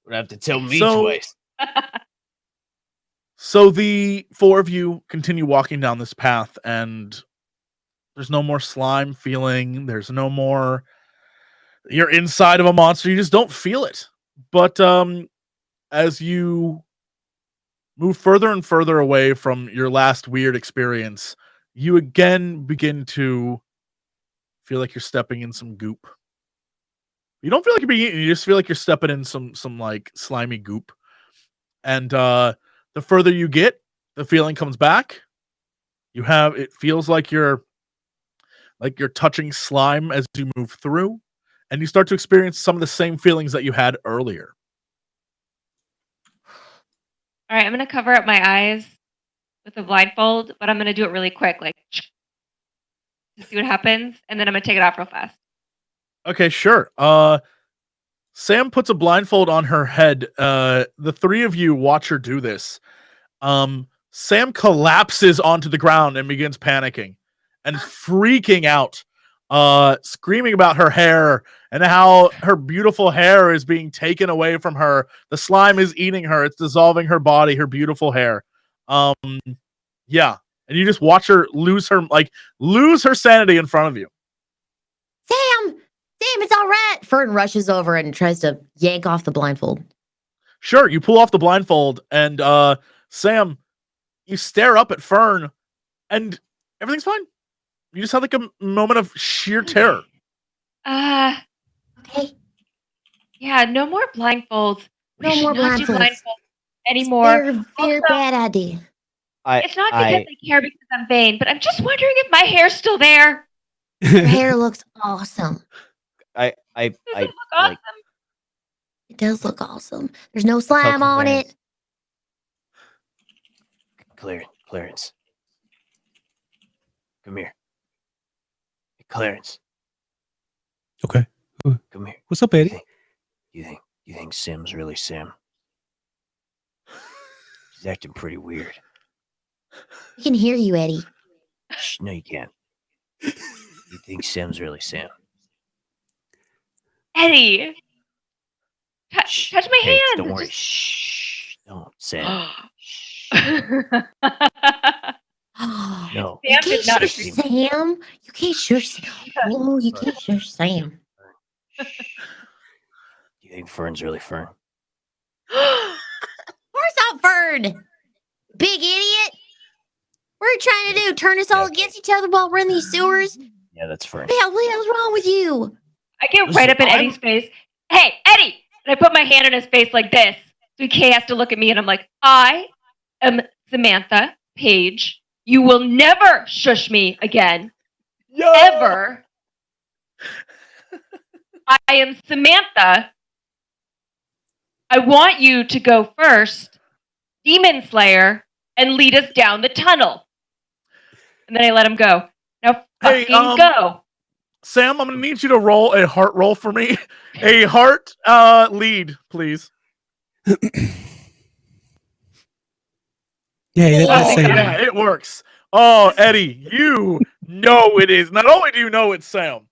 Would have to tell me So- twice. So the four of you continue walking down this path, and There's no more slime feeling. There's no more you're inside of a monster. You just don't feel it. But as you move further and further away from your last weird experience, you again begin to feel like you're stepping in some goop. You don't feel like you're being eaten. You just feel like you're stepping in some like slimy goop. And the further you get, the feeling comes back. It feels like you're touching slime as you move through, and you start to experience some of the same feelings that you had earlier. All right, I'm going to cover up my eyes with a blindfold, but I'm going to do it really quick, like to see what happens, and then I'm going to take it off real fast. Okay, sure. Sam puts a blindfold on her head. The three of you watch her do this. Sam collapses onto the ground and begins panicking and freaking out, screaming about her hair and how her beautiful hair is being taken away from her. The slime is eating her. It's dissolving her body, her beautiful hair. Yeah. And you just watch her lose her sanity in front of you. Sam, it's all right. Fern rushes over and tries to yank off the blindfold. Sure, you pull off the blindfold, and Sam, you stare up at Fern, and everything's fine. You just have like a moment of sheer terror. Okay. Yeah, no more blindfolds. We No should more not do blindfolds. blindfolds anymore. Very Also, bad idea. It's not because I care because I'm vain, but I'm just wondering if my hair's still there. Your hair looks awesome. I Does it look awesome? It does look awesome. There's no slime on it. Clarence. Come here. Hey, Clarence. Okay. Come here. What's up, Eddie? You think Sam's really Sam? She's acting pretty weird. We can hear you, Eddie. Shh, no, you can't. You think Sam's really Sam? Eddie, touch my Hey, hand. don't worry. Shh. No, Sam. No. You Sam can't did not shush agree. Sam. You can't shush Sam. Oh, you can't shush Sam. You think Fern's really Fern? Of course not Fern. Big idiot. What are you trying to do? Turn us all against each other while we're in these sewers? Yeah, that's Fern. What the hell's wrong with you? I get right up in Eddie's face. Hey, Eddie! And I put my hand in his face like this. So he has to look at me and I'm like, I am Samantha Page. You will never shush me again. Ever. I am Samantha. I want you to go first, Demon Slayer, and lead us down the tunnel. And then I let him go. Now fucking go. Sam, I'm going to need you to roll a heart roll for me. A heart lead, please. Yeah, it works. Oh, Eddie, you know it is. Not only do you know it's Sam,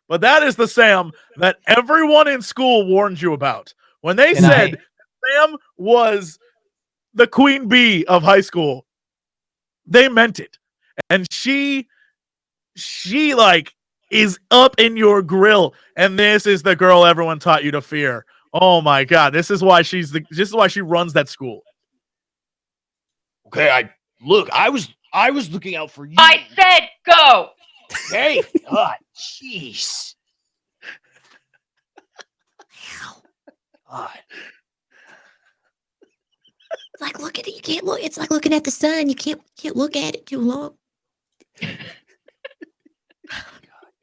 but that is the Sam that everyone in school warned you about. When they said Sam was the queen bee of high school, they meant it. And she like is up in your grill, and this is the girl everyone taught you to fear. Oh my god, this is why she runs that school. Okay, I was looking out for you. I said go. Hey, God, jeez. God. It's like looking at you can't look. It's like looking at the sun. You can't look at it too long.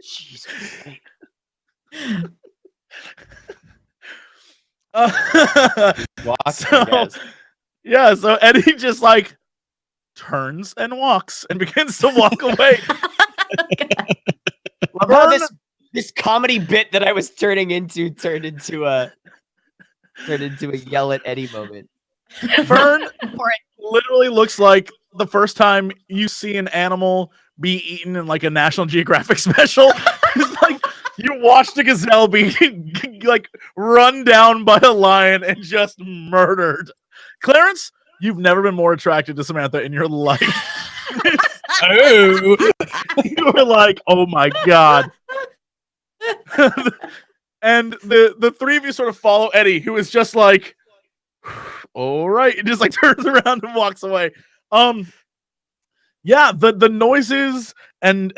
Jesus. So Eddie just like turns and walks and begins to walk away. Well, this comedy bit that I was turning into turned into a yell at Eddie moment. Fern literally looks like the first time you see an animal be eaten in like a National Geographic special. It's like you watched a gazelle be like run down by a lion and just murdered. Clarence, you've never been more attracted to Samantha in your life. Oh, you were like, oh my god. And the three of you sort of follow Eddie, who is just like, all right, and just like turns around and walks away. Yeah, the noises and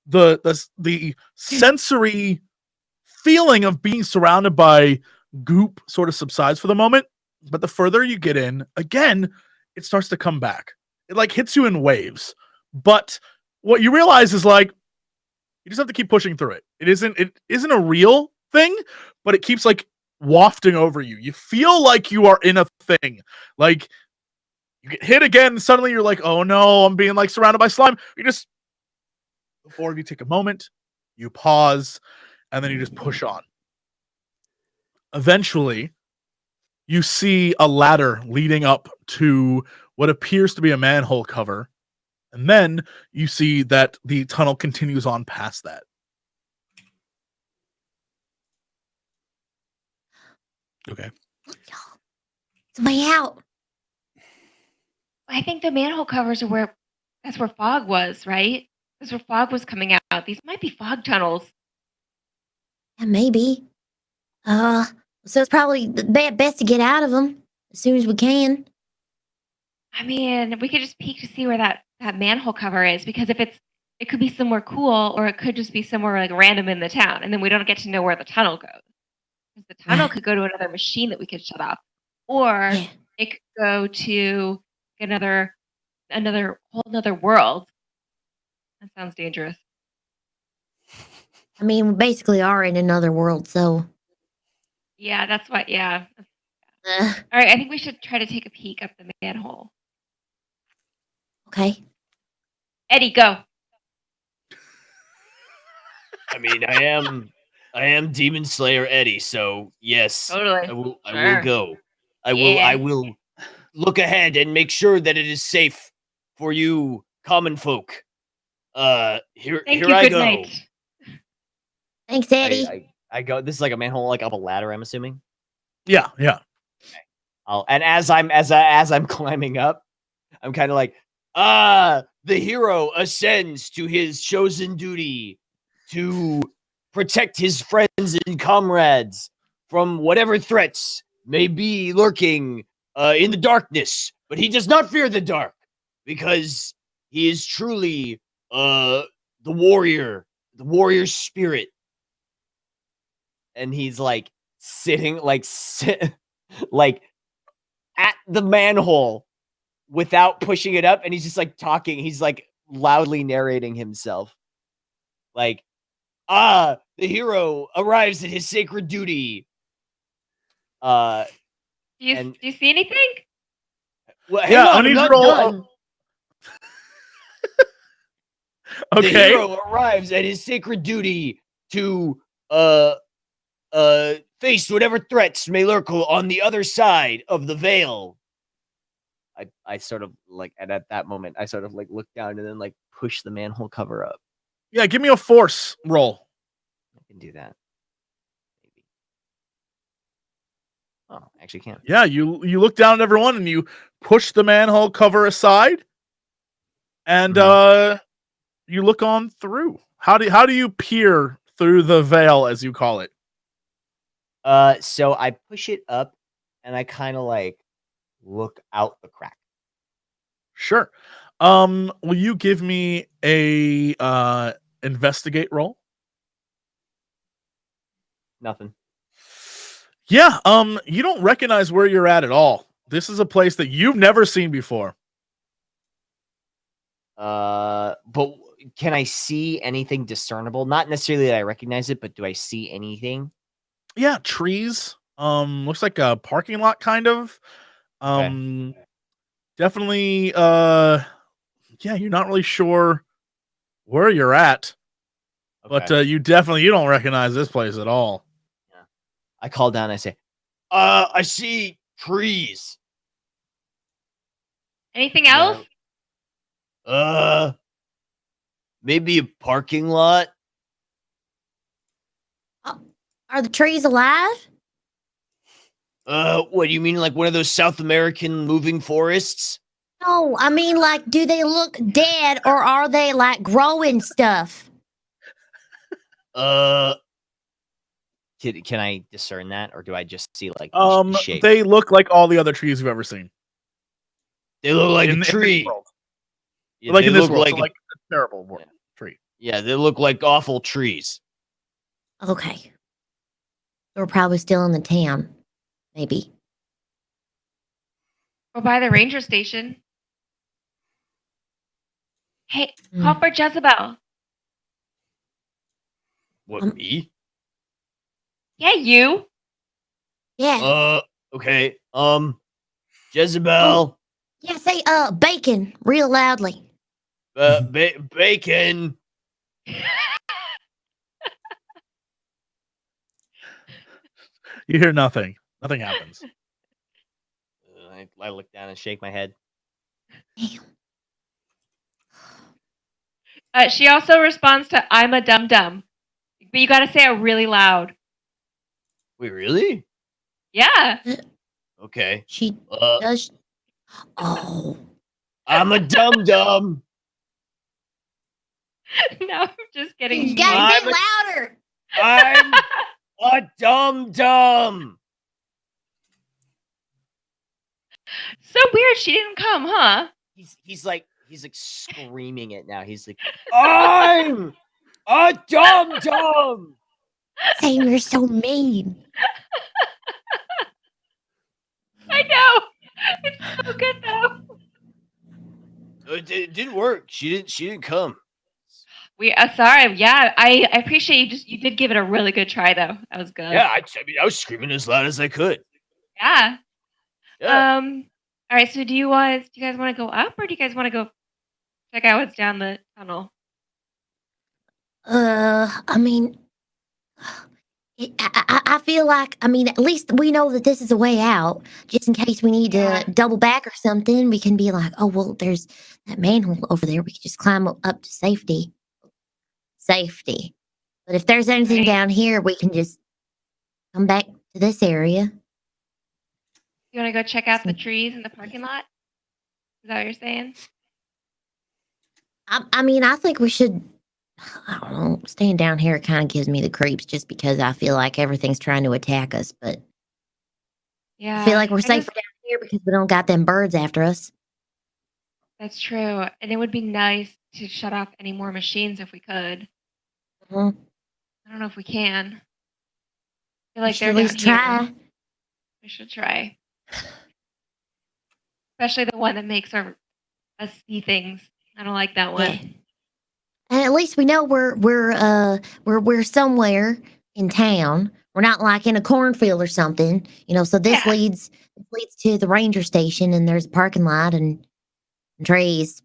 the sensory feeling of being surrounded by goop sort of subsides for the moment, but the further you get in, again, it starts to come back. It like hits you in waves. But what you realize is like you just have to keep pushing through it. It isn't a real thing, but it keeps like wafting over you. You feel like you are in a thing. Like you get hit again, and suddenly you're like, oh no, I'm being like surrounded by slime. You just before you take a moment, you pause, and then you just push on. Eventually, you see a ladder leading up to what appears to be a manhole cover. And then you see that the tunnel continues on past that. Okay. Look, y'all. It's a way out. I think the manhole covers are that's where fog was, right? That's where fog was coming out. These might be fog tunnels. Yeah, maybe. So it's probably best to get out of them as soon as we can. I mean, we could just peek to see where that manhole cover is, because if it could be somewhere cool, or it could just be somewhere like random in the town, and then we don't get to know where the tunnel goes. 'Cause the tunnel could go to another machine that we could shut off, or Yeah. it could go to another whole another world. That sounds dangerous. I mean, we basically are in another world, so. Yeah, that's what. Yeah. Uh, All right, I think we should try to take a peek up the manhole. okay. Eddie, go. I mean, I am Demon Slayer Eddie, so yes, Totally. I will Sure. go. I Yeah. will look ahead and make sure that it is safe for you common folk. Thank Here you. I Good go. night. Thanks, Eddie. I go. This is like a manhole, like up a ladder. I'm assuming. Yeah. And as I'm climbing up, I'm kind of like, The hero ascends to his chosen duty to protect his friends and comrades from whatever threats may be lurking in the darkness. But he does not fear the dark because he is truly the warrior spirit. and he's like sitting, like like at the manhole without pushing it up, and he's just like talking. He's like loudly narrating himself, like, The hero arrives at his sacred duty. Do you And- see anything? Well, hang Yeah, I on, need I'm you not to roll- done. The Okay. hero arrives at his sacred duty to face whatever threats may lurk on the other side of the veil. I sort of like, and at that moment, I sort of like look down and then like push the manhole cover up. Yeah, give me a force roll. I can do that. Maybe. Oh, I actually can't. Yeah, you look down at everyone and you push the manhole cover aside, and you look on through. How do you peer through the veil, as you call it? So I push it up, and I kind of like look out the crack. Sure. Will you give me a investigate roll? Nothing. Yeah. You don't recognize where you're at all. This is a place that you've never seen before. But can I see anything discernible? Not necessarily that I recognize it, but do I see anything? Yeah, trees. Looks like a parking lot, kind of. Definitely. Yeah, you're not really sure where you're at, but you don't recognize this place at all. I call down. I say, I see trees. Anything else? Maybe a parking lot. Are the trees alive? What do you mean, like one of those South American moving forests? No, I mean, like, do they look dead or are they like growing stuff? Can I discern that, or do I just see like the shape? They look like all the other trees you've ever seen. They look like in a tree. this world. Yeah, Like they in this look world, like so like a terrible world. Tree. Yeah, they look like awful trees. Okay. We're probably still in the town. Maybe. Or by the ranger station. Hey, call for Jezebel. What, me? Yeah, you. Yeah. Okay. Jezebel. Yeah, say bacon real loudly. Bacon. You hear nothing. Nothing happens. I look down and shake my head. She also responds to "I'm a dum dum," but you gotta say it really loud. Wait, really? Yeah. Okay. She does. Oh. I'm a dum dum. No, I'm just getting. You gotta say it louder. I'm a dum dum. So weird. She didn't come, huh? He's like screaming it now. He's like, I'm a dum dum. Sam, you're so mean. I know. It's so good though. It didn't work. She didn't come. We sorry. Yeah, I appreciate you did give it a really good try though. That was good. Yeah, I mean, I was screaming as loud as I could. Yeah. Yeah. All right. So do you guys want to go up, or do you guys want to go check out what's down the tunnel? I mean, I feel like, I mean, at least we know that this is a way out. Just in case we need to double back or something, we can be like, oh, well, there's that manhole over there. We can just climb up to safety. But if there's anything down here, we can just come back to this area. You want to go check out the trees in the parking lot? Is that what you're saying? I mean, I think we should. I don't know. Staying down here kind of gives me the creeps just because I feel like everything's trying to attack us. But yeah, I feel like we're safer down here because we don't got them birds after us. That's true. And it would be nice to shut off any more machines if we could. Mm-hmm. I don't know if we can. I feel like they're down here. We should try. Especially the one that makes us see things. I don't like that one. Yeah. And at least we know we're somewhere in town. We're not like in a cornfield or something, So this leads to the ranger station, and there's a parking lot and trees.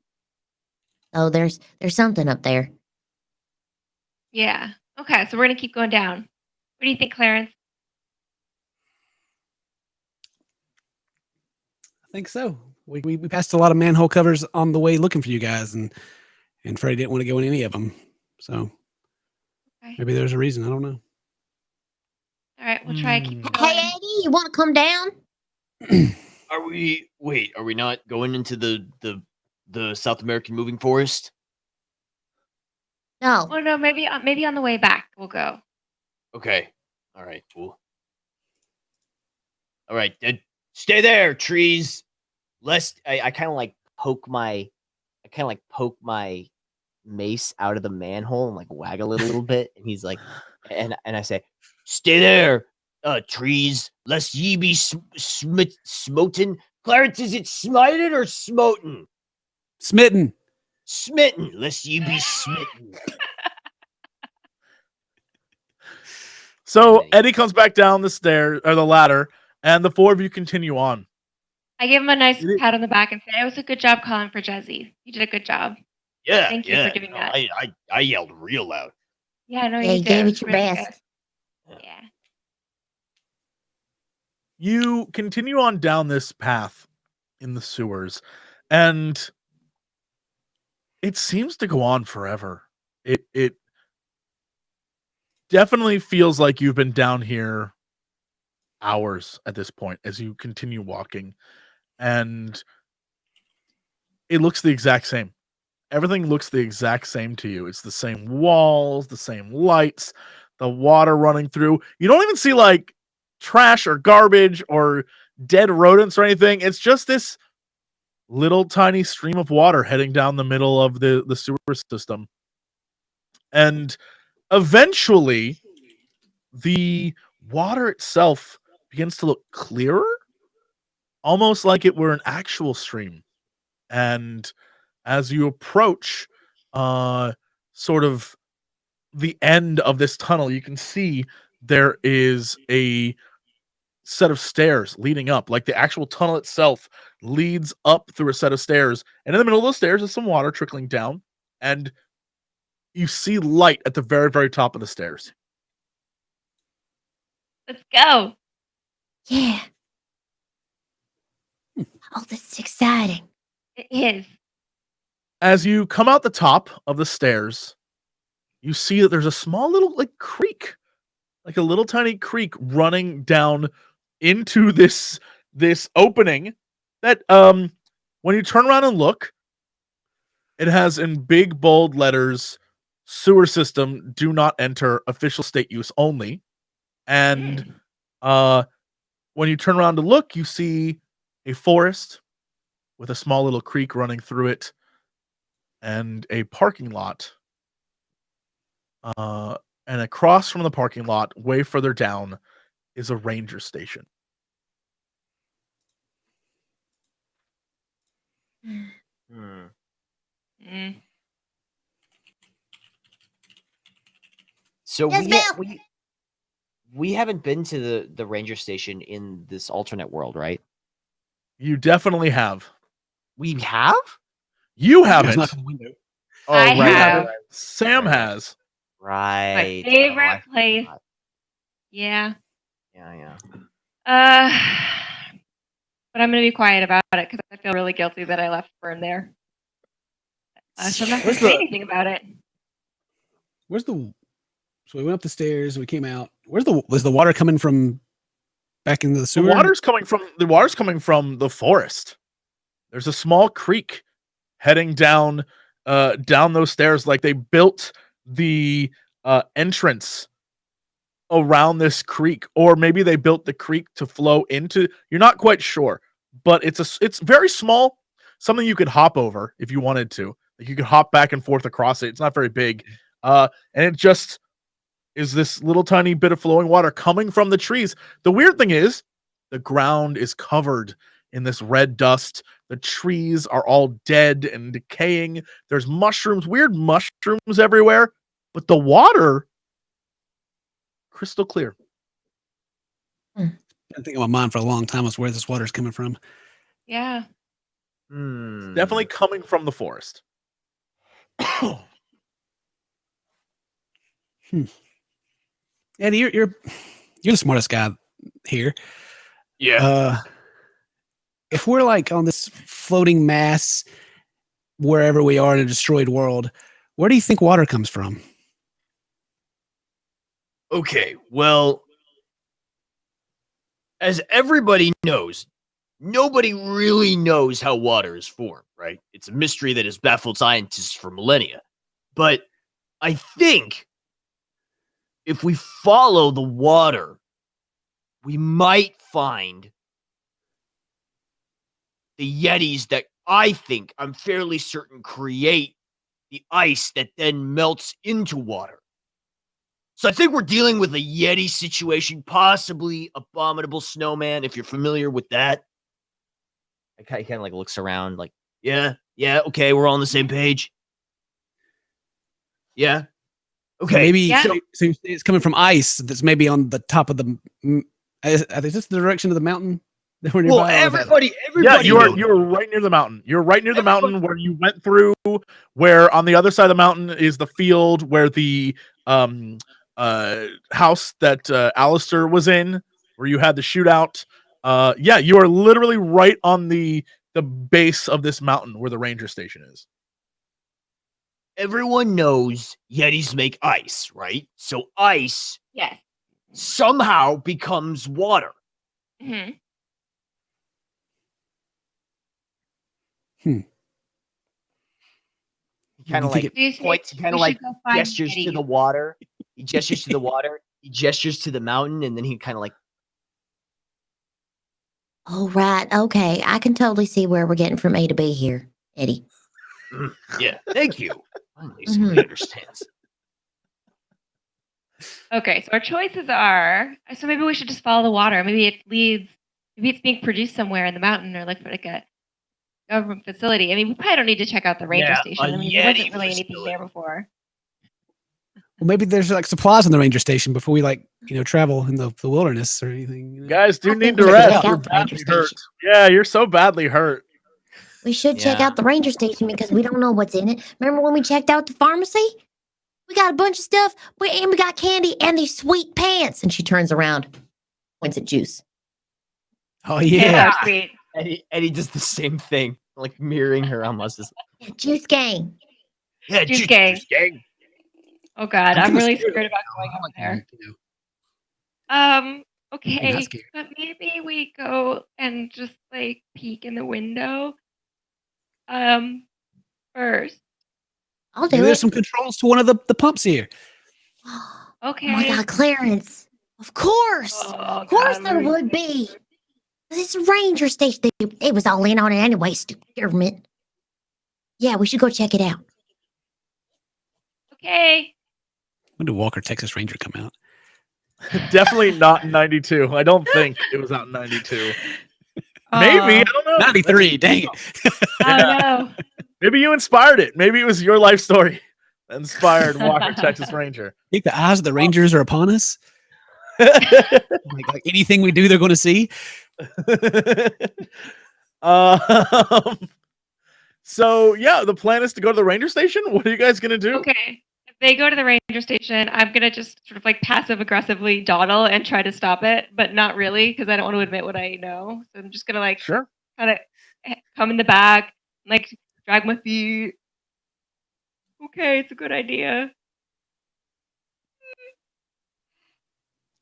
Oh, there's something up there. Yeah. Okay, so we're gonna keep going down. What do you think, Clarence? I think so. We passed a lot of manhole covers on the way looking for you guys, and Freddie didn't want to go in any of them. So maybe there's a reason. I don't know. All right, we'll try to keep going. Hey, Eddie, you want to come down? Are we not going into the South American moving forest? No. Well, no, maybe on the way back we'll go. Okay. All right, cool. All right, stay there, trees. Lest I kind of like poke my mace out of the manhole and like waggle it a little bit, and he's like, and I say, stay there, trees, lest ye be smoten. Clarence, is it smited or smoten? Smitten. Smitten, lest ye be smitten. So Eddie comes back down the stairs or the ladder, and the four of you continue on. I give him a nice pat on the back and say, "It was a good job calling for Jesse. You did a good job." Yeah, Thank you for doing that. I yelled real loud. Yeah, no, you did. gave it your best. Yeah. You continue on down this path in the sewers, and it seems to go on forever. It definitely feels like you've been down here hours at this point as you continue walking, and it looks the exact same. Everything looks the exact same to you. It's the same walls, the same lights, the water running through. You don't even see like trash or garbage or dead rodents or anything. It's just this little tiny stream of water heading down the middle of the sewer system. And eventually, the water itself begins to look clearer, almost like it were an actual stream. And as you approach sort of the end of this tunnel, you can see there is a set of stairs leading up. Like the actual tunnel itself leads up through a set of stairs. And in the middle of those stairs is some water trickling down. And you see light at the very, very top of the stairs. Let's go. Yeah. Oh, this is exciting. It is. As you come out the top of the stairs, you see that there's a small little like creek, like a little tiny creek running down into this opening that when you turn around and look, it has in big bold letters, sewer system, do not enter, official state use only. And when you turn around to look, you see a forest with a small little creek running through it and a parking lot. And across from the parking lot, way further down, is a ranger station. Hmm. Mm. So Yes, Bill. we haven't been to the ranger station in this alternate world, right? You definitely have. We have? You Guys, haven't. knock on the window. Oh, I You have. haven't. Sam Right. has. Right. My favorite I place. forgot. Yeah. Yeah. But I'm going to be quiet about it because I feel really guilty that I left Fern there. So I'm not going Where's to say the- anything about it. Where's the? So we went up the stairs. We came out. Was the water coming from back into the The sewer? water's coming from the forest. There's a small creek heading down those stairs. Like they built the entrance around this creek, or maybe they built the creek to flow into. You're not quite sure, but it's very small. Something you could hop over if you wanted to. Like you could hop back and forth across it. It's not very big, and it just is this little tiny bit of flowing water coming from the trees. The weird thing is, the ground is covered in this red dust. The trees are all dead and decaying. There's mushrooms, weird mushrooms everywhere, but the water crystal clear. Been thinking on my mind for a long time was where this water's coming from. Yeah. Hmm. Definitely coming from the forest. Eddie, you're the smartest guy here. Yeah. If we're like on this floating mass wherever we are in a destroyed world, where do you think water comes from? Okay, well, as everybody knows, nobody really knows how water is formed, right? It's a mystery that has baffled scientists for millennia. But I think if we follow the water, we might find the Yetis that I'm fairly certain create the ice that then melts into water. So I think we're dealing with a Yeti situation, possibly abominable snowman, if you're familiar with that. He kind of like looks around like, yeah, okay, we're all on the same page. Yeah. Okay. So maybe Yeah. so it's coming from ice that's maybe on the top of the. Is this the direction of the mountain that we're nearby? Well, or is that- everybody Yeah, you knows. are right near the mountain. You're right near the Everybody- mountain where you went through, where on the other side of the mountain is the field where the house that Alistair was in, where you had the shootout. Yeah, you are literally right on the base of this mountain where the ranger station is. Everyone knows Yetis make ice, right? So ice Yes. somehow becomes water. Hmm. He kind of like Do you think points. He kind we of like should go find gestures to Eddie? the water. He gestures to the water. He gestures to the mountain, and then he kind of like. Oh, right. Okay. I can totally see where we're getting from A to B here, Eddie. Yeah, thank you. Finally, Mhm. somebody understands. Okay, so our choices are. So maybe we should just follow the water. Maybe it leads. Maybe it's being produced somewhere in the mountain or like a government facility. I mean, we probably don't need to check out the ranger Yeah, station. a I mean, there wasn't Yeti really anything facility. there before. Well, maybe there's like supplies in the ranger station before we travel in the wilderness or anything. You know? Guys do I need think to we should rest. check You're out the ranger badly hurt. station. Yeah, you're so badly hurt. We should check Yeah. out the ranger station because we don't know what's in it. Remember when we checked out the pharmacy? We got a bunch of stuff, and we got candy and these sweet pants. And she turns around, points at Juice. Oh Yeah, yeah. sweet. Eddie does the same thing, like mirroring her almost. Juice gang. Yeah, Juice gang. Juice gang. Oh God, I'm kinda really scared scared of about it. going I over like there. that, You're not Okay, scared. but maybe we go and just like peek in the window. First. I'll do Maybe there's it. some controls to one of the pumps here. Oh Okay. my God, Clarence. Of course. Oh, Of course God, there Marie. would be. This ranger station, they was all in on it anyway, stupid government. Yeah, we should go check it out. Okay. When did Walker Texas Ranger come out? Definitely not in 92. I don't think it was out in 92. Maybe. I don't know. 93. Dang it. Oh no. Maybe you inspired it. Maybe it was your life story that inspired Walker, Texas Ranger. I think the eyes of the Rangers are upon us. Like anything we do, they're going to see. So yeah, the plan is to go to the ranger station. What are you guys gonna do? Okay. If they go to the ranger station, I'm gonna just sort of like passive aggressively dawdle and try to stop it, but not really because I don't want to admit what I know. So I'm just gonna like Sure. kind of come in the back, like drag my feet. Okay, it's a good idea.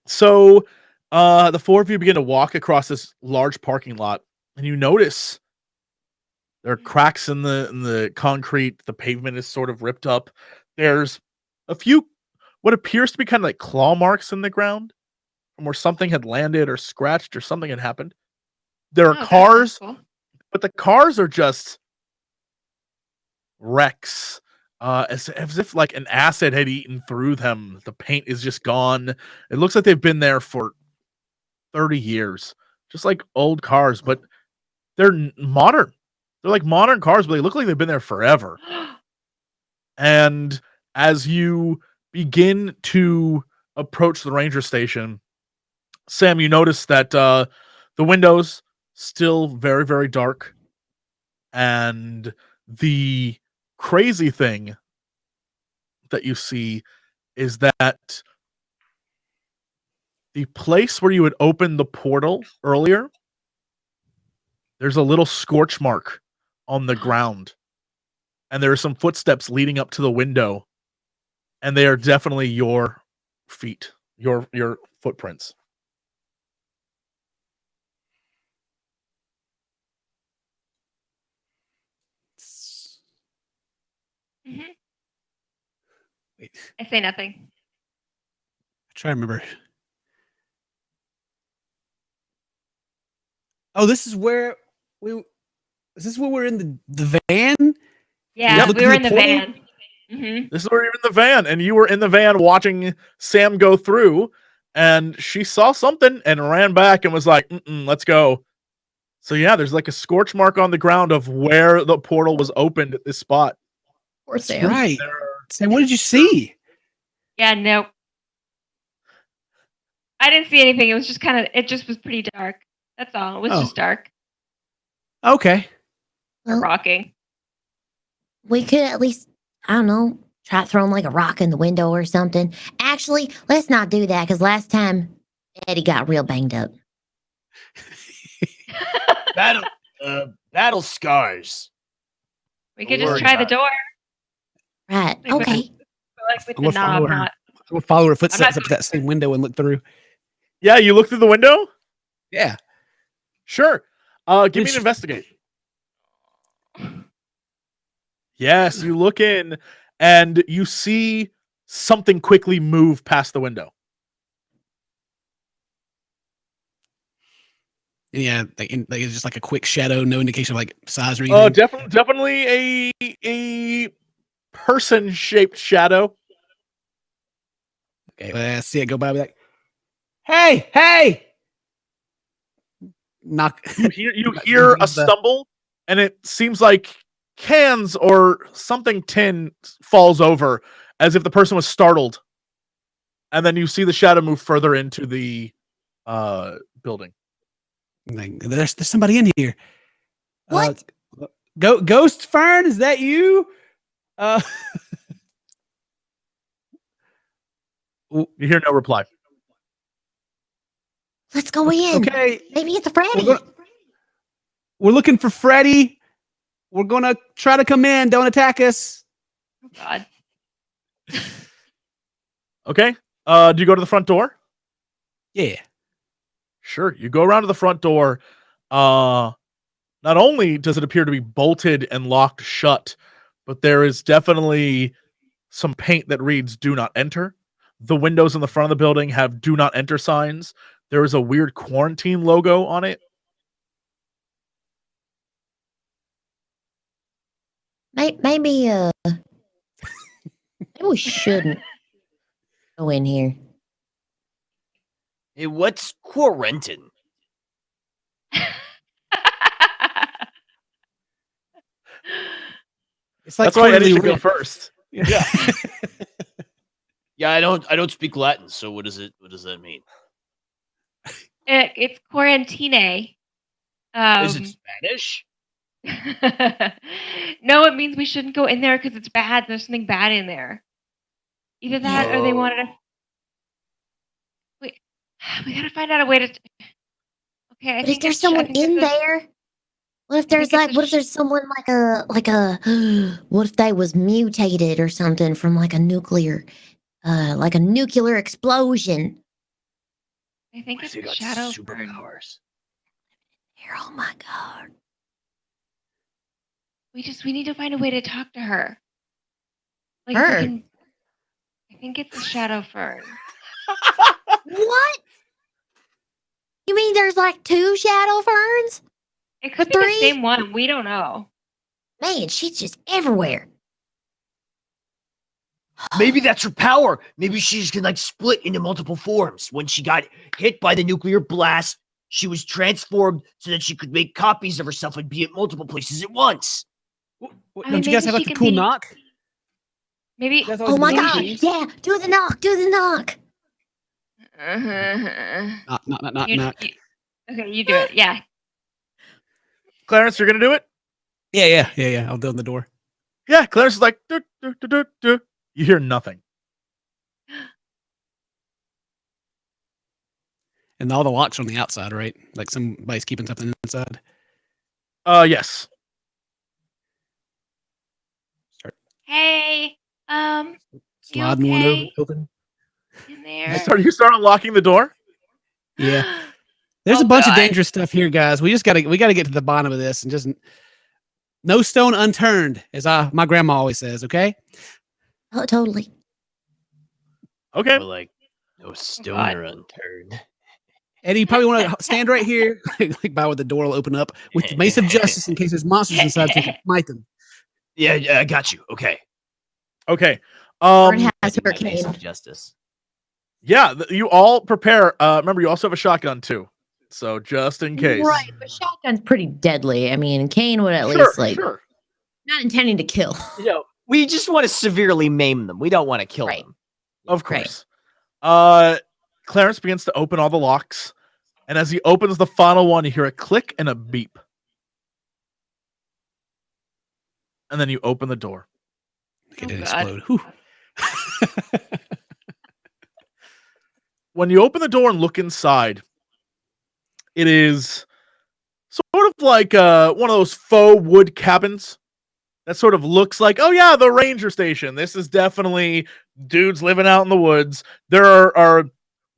So the four of you begin to walk across this large parking lot, and you notice there are cracks in the concrete. The pavement is sort of ripped up. There's a few what appears to be kind of like claw marks in the ground from where something had landed or scratched or something had happened. There are Oh, that sounds cars, cool. but the cars are just wrecks. As if like an acid had eaten through them. The paint is just gone. It looks like they've been there for 30 years. Just like old cars, but they're modern. They're like modern cars, but they look like they've been there forever. And as you begin to approach the ranger station, Sam, you notice that the windows still very, very dark. And the crazy thing that you see is that the place where you had opened the portal earlier, there's a little scorch mark on the ground. And there are some footsteps leading up to the window. And they are definitely your feet, your footprints. Mhm. Wait, I say nothing. I try to remember. Oh, this is where we. Is this where we're in the van? Yeah, look we were through in the the portal? van. Mm-hmm. This is where you're in the van, and you were in the van watching Sam go through, and she saw something and ran back and was like, let's go. So yeah, there's like a scorch mark on the ground of where the portal was opened at this spot. Poor That's Sam. right. Sam, what did you see? Yeah, no. I didn't see anything. It was just it just was pretty dark. That's all. It was Oh. just dark. Okay. Well, Rocking. we could at least, I don't know, try throwing like a rock in the window or something. Actually, let's not do that because last time Eddie got real banged up. Battle scars. We could Don't just worry try the about it. door. Right. Like with Okay. Like with I'm the gonna follow knob, her. not. I'm gonna follow her footsteps not up to that same window and look through. Yeah, you look through the window? Yeah. Sure. Give me Did an she- investigate. Yes, you look in and you see something quickly move past the window. Yeah, like it's just like a quick shadow, no indication of like size or anything. Definitely a person-shaped shadow. Okay, well, I see it go by. Be like, hey! Knock. You hear a stumble, and it seems like cans or something tin falls over as if the person was startled. And then you see the shadow move further into the building. Like, there's somebody in here. What? Ghost Fern, is that you? You hear no reply. Let's go in. Okay. Maybe it's a Freddy. We're looking for Freddy. We're gonna try to come in. Don't attack us. Oh, God. Okay. Do you go to the front door? Yeah. Sure. You go around to the front door. Not only does it appear to be bolted and locked shut, but there is definitely some paint that reads "Do not enter." The windows in the front of the building have "Do not enter" signs. There is a weird quarantine logo on it. Maybe we shouldn't go in here. Hey, what's quarantine? It's like That's why Eddie clearly should go red. first. Yeah. Yeah, I don't speak Latin, so what does that mean? It's quarantine. Is it Spanish? No, it means we shouldn't go in there because it's bad. There's something bad in there. Either that or they wanted to. We gotta find out a way to. Okay, But if there's someone in there, what if there's someone like a what if they was mutated or something from like a nuclear explosion? I think What it's if they got shadow. superpowers? Here, oh my god. We need to find a way to talk to her. Like Her? I think it's a shadow fern. What? You mean there's like 2 shadow ferns? It could Or be the 3? same one. We don't know. Man, she's just everywhere. Maybe that's her power. Maybe she just can like split into multiple forms. When she got hit by the nuclear blast, she was transformed so that she could make copies of herself and be at multiple places at once. Don't you guys have maybe like she a can cool be- knock? Maybe. That's always Oh my been god. things. Yeah, do the knock. Knock. Okay, you do it. Yeah. Clarence, you're gonna do it? Yeah. I'll open the door. Yeah, Clarence is like, "Do, do, do, do, do." You hear nothing. And all the locks are on the outside, right? Like somebody's keeping something inside. Yes. Hey. You Sliding one okay? open. In there. You start unlocking the door? Yeah. There's Oh, a bunch of God. dangerous stuff here, guys. We gotta get to the bottom of this and just no stone unturned, as my grandma always says, okay? Oh, totally. Okay. Or like, no stone God. are unturned. Eddie, you probably want to stand right here, like by where the door will open up with the mace of justice in case there's monsters inside so you can smite them. Yeah, I got you. Okay. Okay. Lauren has I need her my mace cane. of justice. Yeah, you all prepare. Remember, you also have a shotgun too. So just in case. Right, but shotgun's pretty deadly. I mean, Kane would at Sure, least sure. not intending to kill. You know, we just want to severely maim them. We don't want to kill Right. them. Of Right. course. Clarence begins to open all the locks, and as he opens the final one, you hear a click and a beep. And then you open the door. It didn't God. explode. Whew. When you open the door and look inside, it is sort of like one of those faux wood cabins that sort of looks like, oh yeah, the ranger station. This is definitely dudes living out in the woods. There are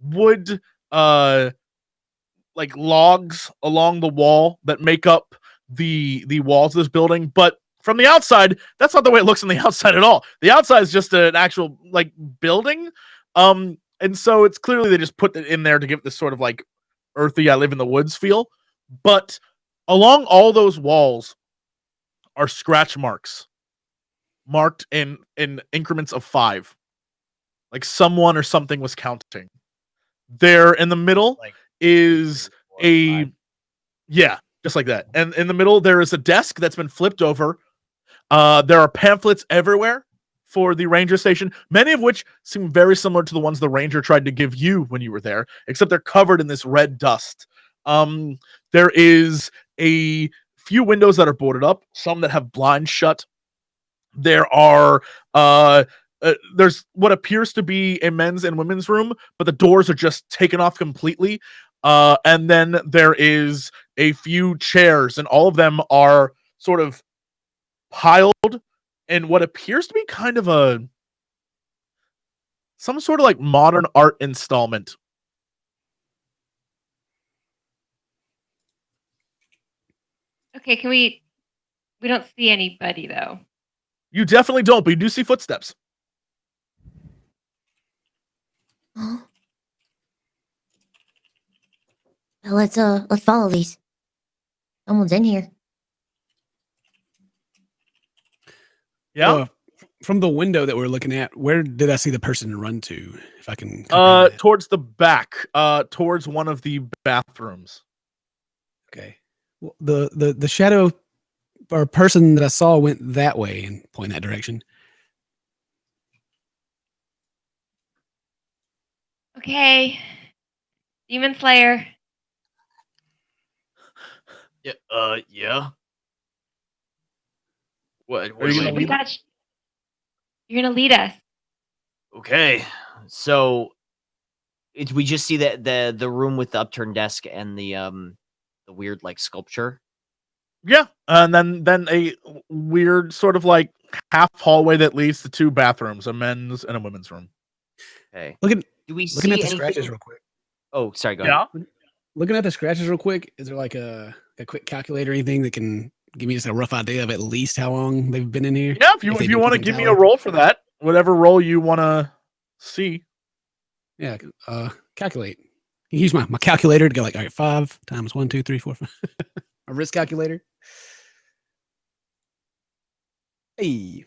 wood like logs along the wall that make up the walls of this building, but from the outside, that's not the way it looks on the outside at all. The outside is just an actual like building. And so it's clearly they just put it in there to give it this sort of like earthy, I live in the woods feel. But along all those walls are scratch marks marked in increments of 5. Like someone or something was counting. There in the middle Like is 3, 4, 5. yeah, just like that. And in the middle there is a desk that's been flipped over. There are pamphlets everywhere for the ranger station, many of which seem very similar to the ones the ranger tried to give you when you were there, except they're covered in this red dust. There is a few windows that are boarded up, some that have blinds shut. There are there's what appears to be a men's and women's room, but the doors are just taken off completely. And then there is a few chairs, and all of them are sort of piled in what appears to be kind of some sort of like modern art installment. Okay, we don't see anybody though. You definitely don't, but you do see footsteps. Well, let's follow these. Someone's in here. Yeah. From the window that we're looking at, where did I see the person run to? If I can. comprehend that. Towards the back, towards one of the bathrooms. Okay. Well, the shadow or person that I saw went that way and point that direction. Okay. Demon Slayer. Yeah. Yeah. What? Are you gonna do lead mean? You're gonna lead us. Okay. So we just see that the room with the upturned desk and the weird like sculpture. Yeah, and then a weird sort of like half hallway that leads to 2 bathrooms, a men's and a women's room. Okay. Looking Do we see at the anything? scratches real quick. Oh, sorry. Go ahead. Looking at the scratches real quick, is there like a quick calculator or anything that can give me just a rough idea of at least how long they've been in here? Yeah, if they you do want to keep give me tally. a roll for that, whatever roll you want to see. Yeah, calculate. You use my calculator to go like, all right, 5 times 1, 2, 3, 4, 5. A wrist calculator. Hey.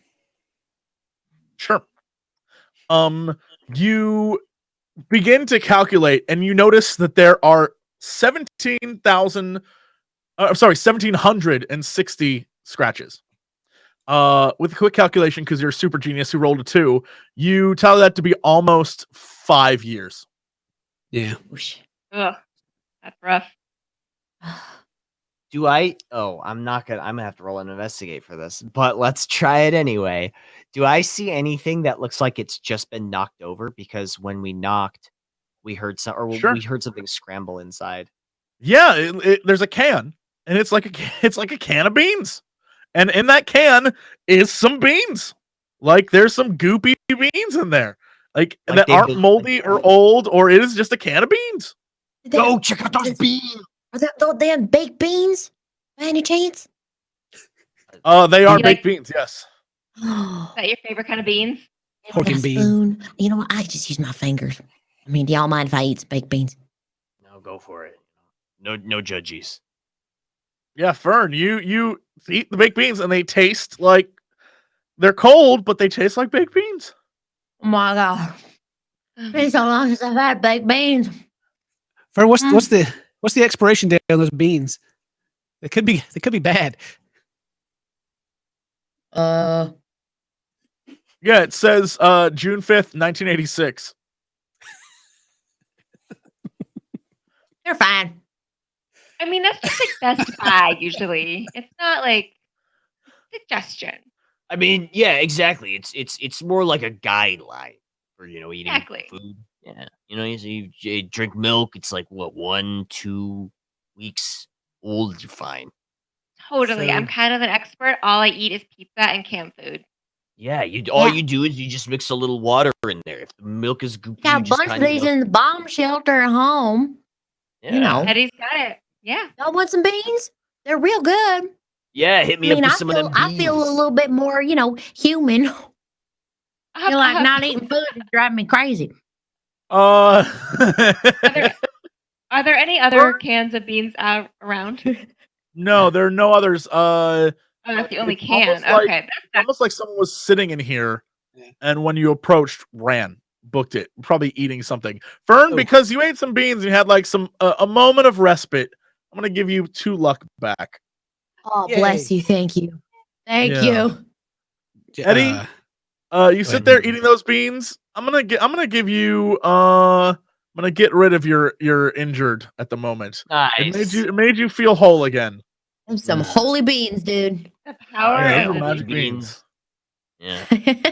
Sure. You begin to calculate, and you notice that there are 1,760 scratches. With a quick calculation, because you're a super genius who rolled a 2, you tally that to be almost 5 years. Yeah. Whoosh. Ugh. That's rough. Do I? Oh, I'm gonna have to roll and investigate for this, but let's try it anyway. Do I see anything that looks like it's just been knocked over? Because when we knocked, we heard Sure. we heard something scramble inside. Yeah, there's a can, and it's like a can of beans, and in that can is some beans. Like there's some goopy beans in there, like Like that they've aren't been- moldy or old, or it is just a can of beans. Go check out those beans. Are that those damn baked beans? By any chance? They are You baked like- beans, yes. Is that your favorite kind of beans? Pork and a bean. spoon. You know what? I just use my fingers. I mean, do y'all mind if I eat some baked beans? No, go for it. No judges. Yeah, Fern, you eat the baked beans, and they taste like they're cold, but they taste like baked beans. Oh my god. It's been so long since I've had baked beans. For what's the expiration date on those beans? They could be bad. Yeah, it says June 5th, 1986. They're fine. I mean, that's just like Best Buy usually. It's not like suggestion. I mean, yeah, exactly. It's more like a guideline for eating Exactly. food. Yeah, you drink milk. It's like what 1-2 weeks old. You're fine. Totally. I'm So- kind of an expert. All I eat is pizza and canned food. Yeah, all Yeah. you do is you just mix a little water in there. If the milk is goopy, Got you a just bunch of kind these in the bomb shelter at home. yeah. you know. Eddie's got it. Yeah. Y'all want some beans? They're real good. Yeah, hit me I mean, up with I some feel, of them I feel a beans. little bit more, human. I You're like have- not eating food is driving me crazy. Are there any other cans of beans out around? No, there are no others. Oh, that's the only It's can. almost like- Okay, Almost like someone was sitting in here, Yeah. and when you approached, ran, booked it, probably eating something. Fern, Oh. because you ate some beans, and you had like some a moment of respite. I'm gonna give you 2 luck back. Oh, bless Yay. you. Thank you. Thank Yeah. you. Eddie? You sit ahead. there eating those beans. I'm gonna give you I'm gonna get rid of your injured at the moment. Nice. It made you feel whole again. Them some Mm. holy beans, dude. the power Yeah, Yeah, those are of holy magic beans. beans. Yeah.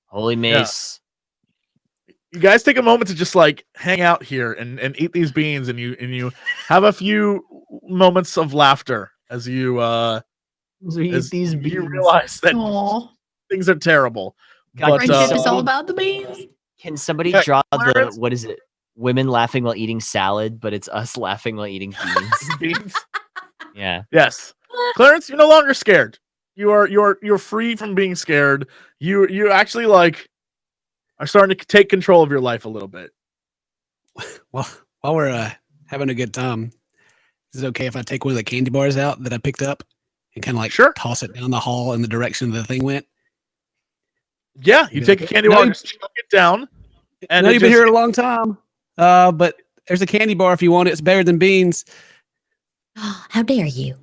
Holy mace. You guys take a moment to just like hang out here and eat these beans, and you have a few moments of laughter as you So we eat these you beans. realize that Aw. things are terrible. God, But Friendship is so- all about the beans. Can somebody Yeah, draw the Clarence- what is it? Women laughing while eating salad, but it's us laughing while eating beans. beans. Yeah. Yes. Clarence, you're no longer scared. You're free from being scared. You actually like are starting to take control of your life a little bit. Well, while we're having a good time, is it okay if I take one of the candy bars out that I picked up and kind of like Sure. toss it down the hall in the direction the thing went? Yeah, you Be take like, a candy "No, bar, you- just chuck it down, I and know it you've been just- here a long time, but there's a candy bar if you want it. It's better than beans. How dare you?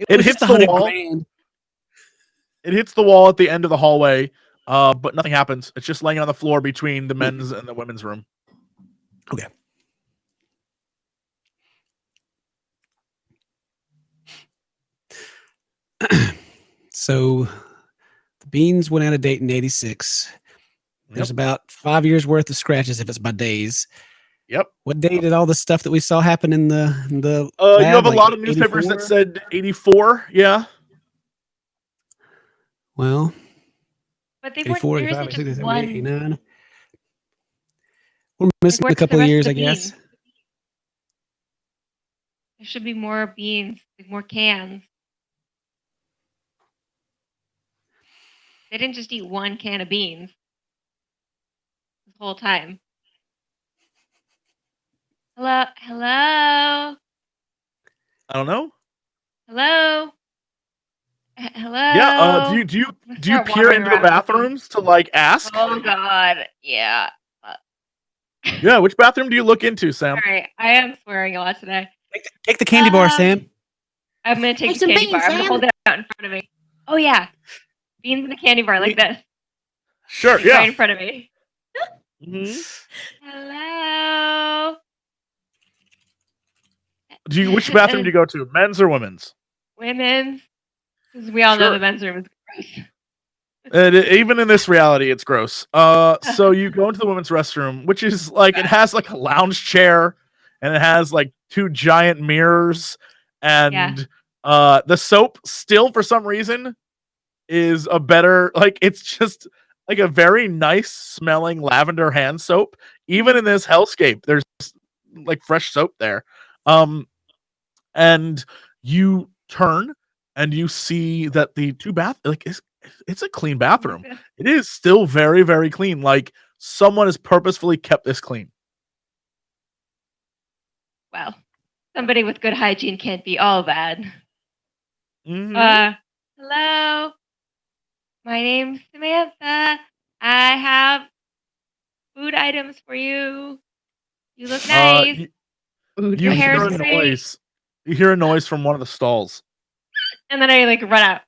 It was hits just the $100 wall. grand. It hits the wall at the end of the hallway, but nothing happens. It's just laying on the floor between the men's and the women's room. Okay. So the beans went out of date in 86. There's about 5 years worth of scratches if it's by days. Yep. What day did all the stuff that we saw happen in the You lab, have a like lot of newspapers that 84? said 84. Yeah. Well, But they weren't. 84, There 85, isn't 86, just 87, one. 89. We're missing what's a the couple of rest of years, the I guess. beans? There should be more beans, like more cans. They didn't just eat one can of beans this whole time. Hello, hello, I don't know. hello, hello. Yeah. Do you I'm gonna do you start peer wandering into the around looking. bathrooms to like ask? Oh God, yeah. Yeah. Which bathroom do you look into, Sam? Sorry, I am swearing a lot today. Take the candy bar, Um, Sam. I'm gonna take Take the some candy beans, bar. I'm gonna Sam. hold it out in front of me. Oh yeah, beans in the candy bar like this, Sure. like, Yeah. right in front of me. Mhm. Hello. Which bathroom do you go to? Men's or women's? Women's, because we all know Sure. the men's room is gross. Even in this reality, it's gross. So you go into the women's restroom, which is like it has like a lounge chair, and it has like 2 giant mirrors, and the soap still for some reason is a better like it's just like a very nice smelling lavender hand soap. Even in this hellscape, there's like fresh soap there. And you turn and you see that the 2 bath like it's a clean bathroom. It is still very, very clean. Like someone has purposefully kept this clean. Well, somebody with good hygiene can't be all bad. Mhm. Hello. My name's Samantha. I have food items for you. You look nice. You Your hair hear is a great. noise. You hear a noise from one of the stalls. And then I like run out.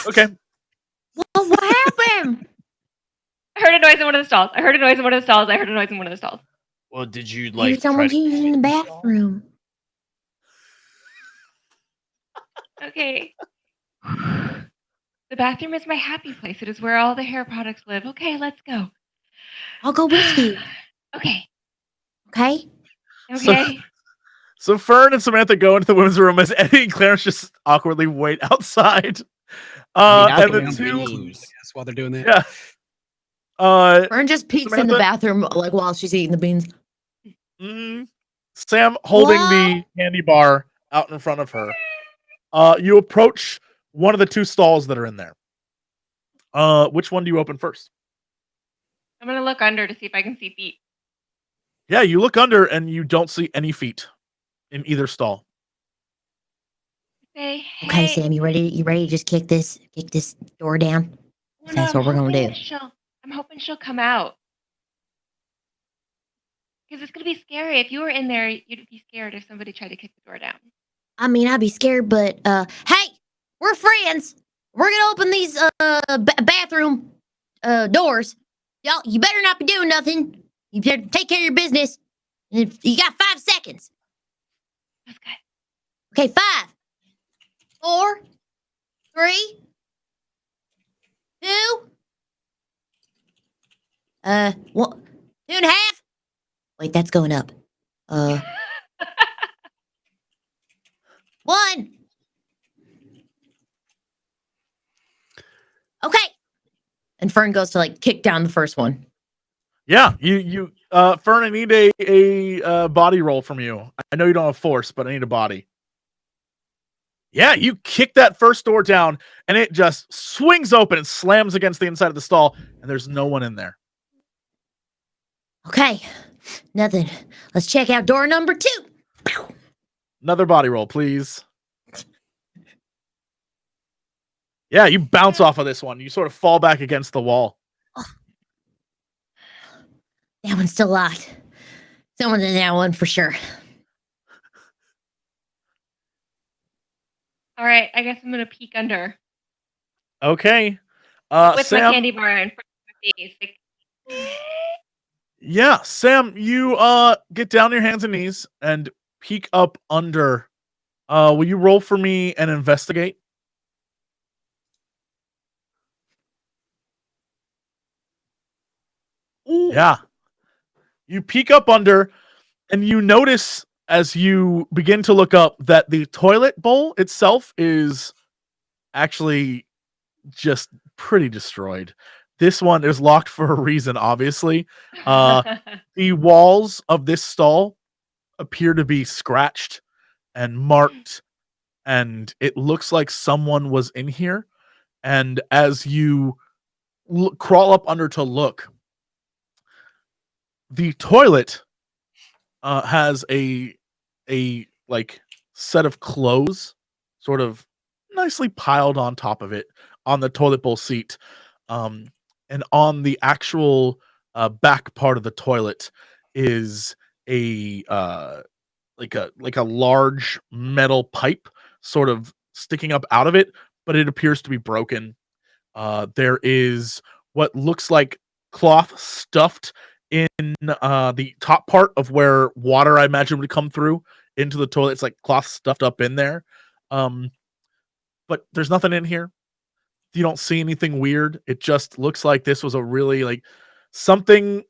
Okay. Well, what happened? I heard a noise in one of the stalls. I heard a noise in one of the stalls. I heard a noise in one of the stalls. Well, did you Maybe like try someone's to using the bathroom. Okay. The bathroom is my happy place. It is where all the hair products live. Okay, let's go. I'll go with you. Okay. Okay. Okay. So Fern and Samantha go into the women's room as Eddie and Clarence just awkwardly wait outside. I mean, I'll And go the down two, beans. Yes, while they're doing that. yeah. Fern just peeks in Samantha? the bathroom like while she's eating the beans. Sam holding What? the candy bar out in front of her. You approach one of the two stalls that are in there. Which one do you open first? I'm gonna look under to see if I can see feet. Yeah, you look under and you don't see any feet in either stall. Say, Okay, hey. Sam, you ready? You ready to just kick this door down? Well, That's what we're gonna do. I'm hoping she'll come out. Because it's gonna be scary. If you were in there, you'd be scared if somebody tried to kick the door down. I mean, I'd be scared, but hey, we're friends. We're gonna open these bathroom doors. Y'all, you better not be doing nothing. You better take care of your business. And if you got 5 seconds. That's good. Okay, 5, 4, 3, 2, 1, 2.5. Wait, that's going up. 1. Okay. And Fern goes to like kick down the first one. Yeah, you Fern, I need a body roll from you. I know you don't have force, but I need a body. Yeah, you kick that first door down, and it just swings open and slams against the inside of the stall, and there's no one in there. Okay, nothing. Let's check out door number 2. Another body roll, please. Yeah, you bounce off of this one. You sort of fall back against the wall. That one's still locked. Someone's in that one for sure. All right, I guess I'm gonna peek under Okay. with Sam, my candy bar in front of my face. Like, yeah, Sam, you get down on your hands and knees and peek up under. Will you roll for me and investigate? Ooh. Yeah. You peek up under, and you notice as you begin to look up that the toilet bowl itself is actually just pretty destroyed. This one is locked for a reason, obviously. The walls of this stall appear to be scratched and marked, and it looks like someone was in here. And as you crawl up under to look, the toilet has a like set of clothes sort of nicely piled on top of it on the toilet bowl seat, and on the actual back part of the toilet is a like a large metal pipe sort of sticking up out of it, but it appears to be broken. There is what looks like cloth stuffed in the top part of where water, I imagine, would come through into the toilet. It's like cloth stuffed up in there. But there's nothing in here. You don't see anything weird. It just looks like this was a really like something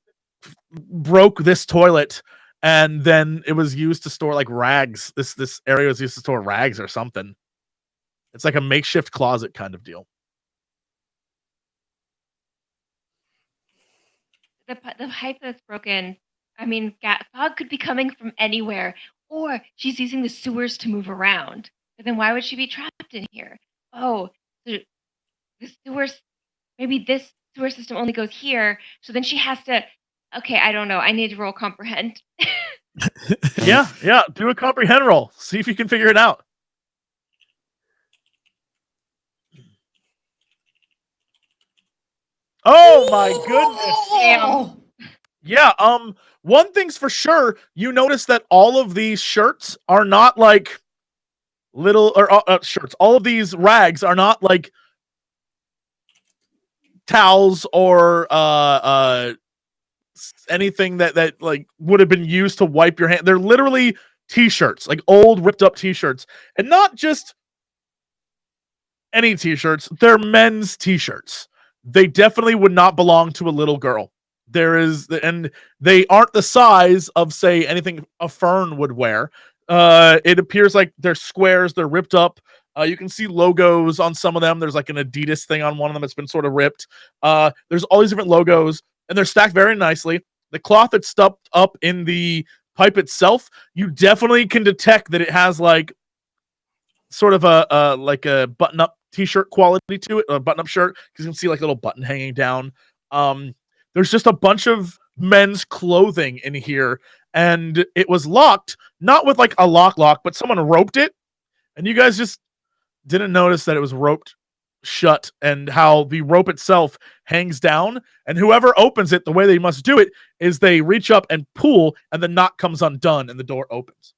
broke this toilet, and then it was used to store like rags. This area was used to store rags or something. It's like a makeshift closet kind of deal. the pipe that's broken. I mean, fog could be coming from anywhere, or she's using the sewers to move around. But then why would she be trapped in here? Oh, the sewers. Maybe this sewer system only goes here, so then she has to. Okay, I don't know. I need to roll comprehend. Yeah. Do a comprehend roll. See if you can figure it out. Oh my goodness. Yeah, one thing's for sure, you notice that all of these shirts are not like little or shirts. All of these rags are not like towels or anything that like would have been used to wipe your hand. They're literally t-shirts, like old ripped up t-shirts, and not just any t-shirts. They're men's t-shirts. They definitely would not belong to a little girl. And they aren't the size of, say, anything a Fern would wear. It appears like they're squares. They're ripped up. You can see logos on some of them. There's like an Adidas thing on one of them that's been sort of ripped. There's all these different logos, and they're stacked very nicely. The cloth that's stuffed up in the pipe itself, you definitely can detect that it has like sort of a like a button-up t-shirt quality to it, a button-up shirt. You can see like a little button hanging down. There's just a bunch of men's clothing in here, and it was locked, not with like a lock, but someone roped it, and you guys just didn't notice that it was roped shut and how the rope itself hangs down, and whoever opens it, the way they must do it is they reach up and pull, and the knot comes undone and the door opens.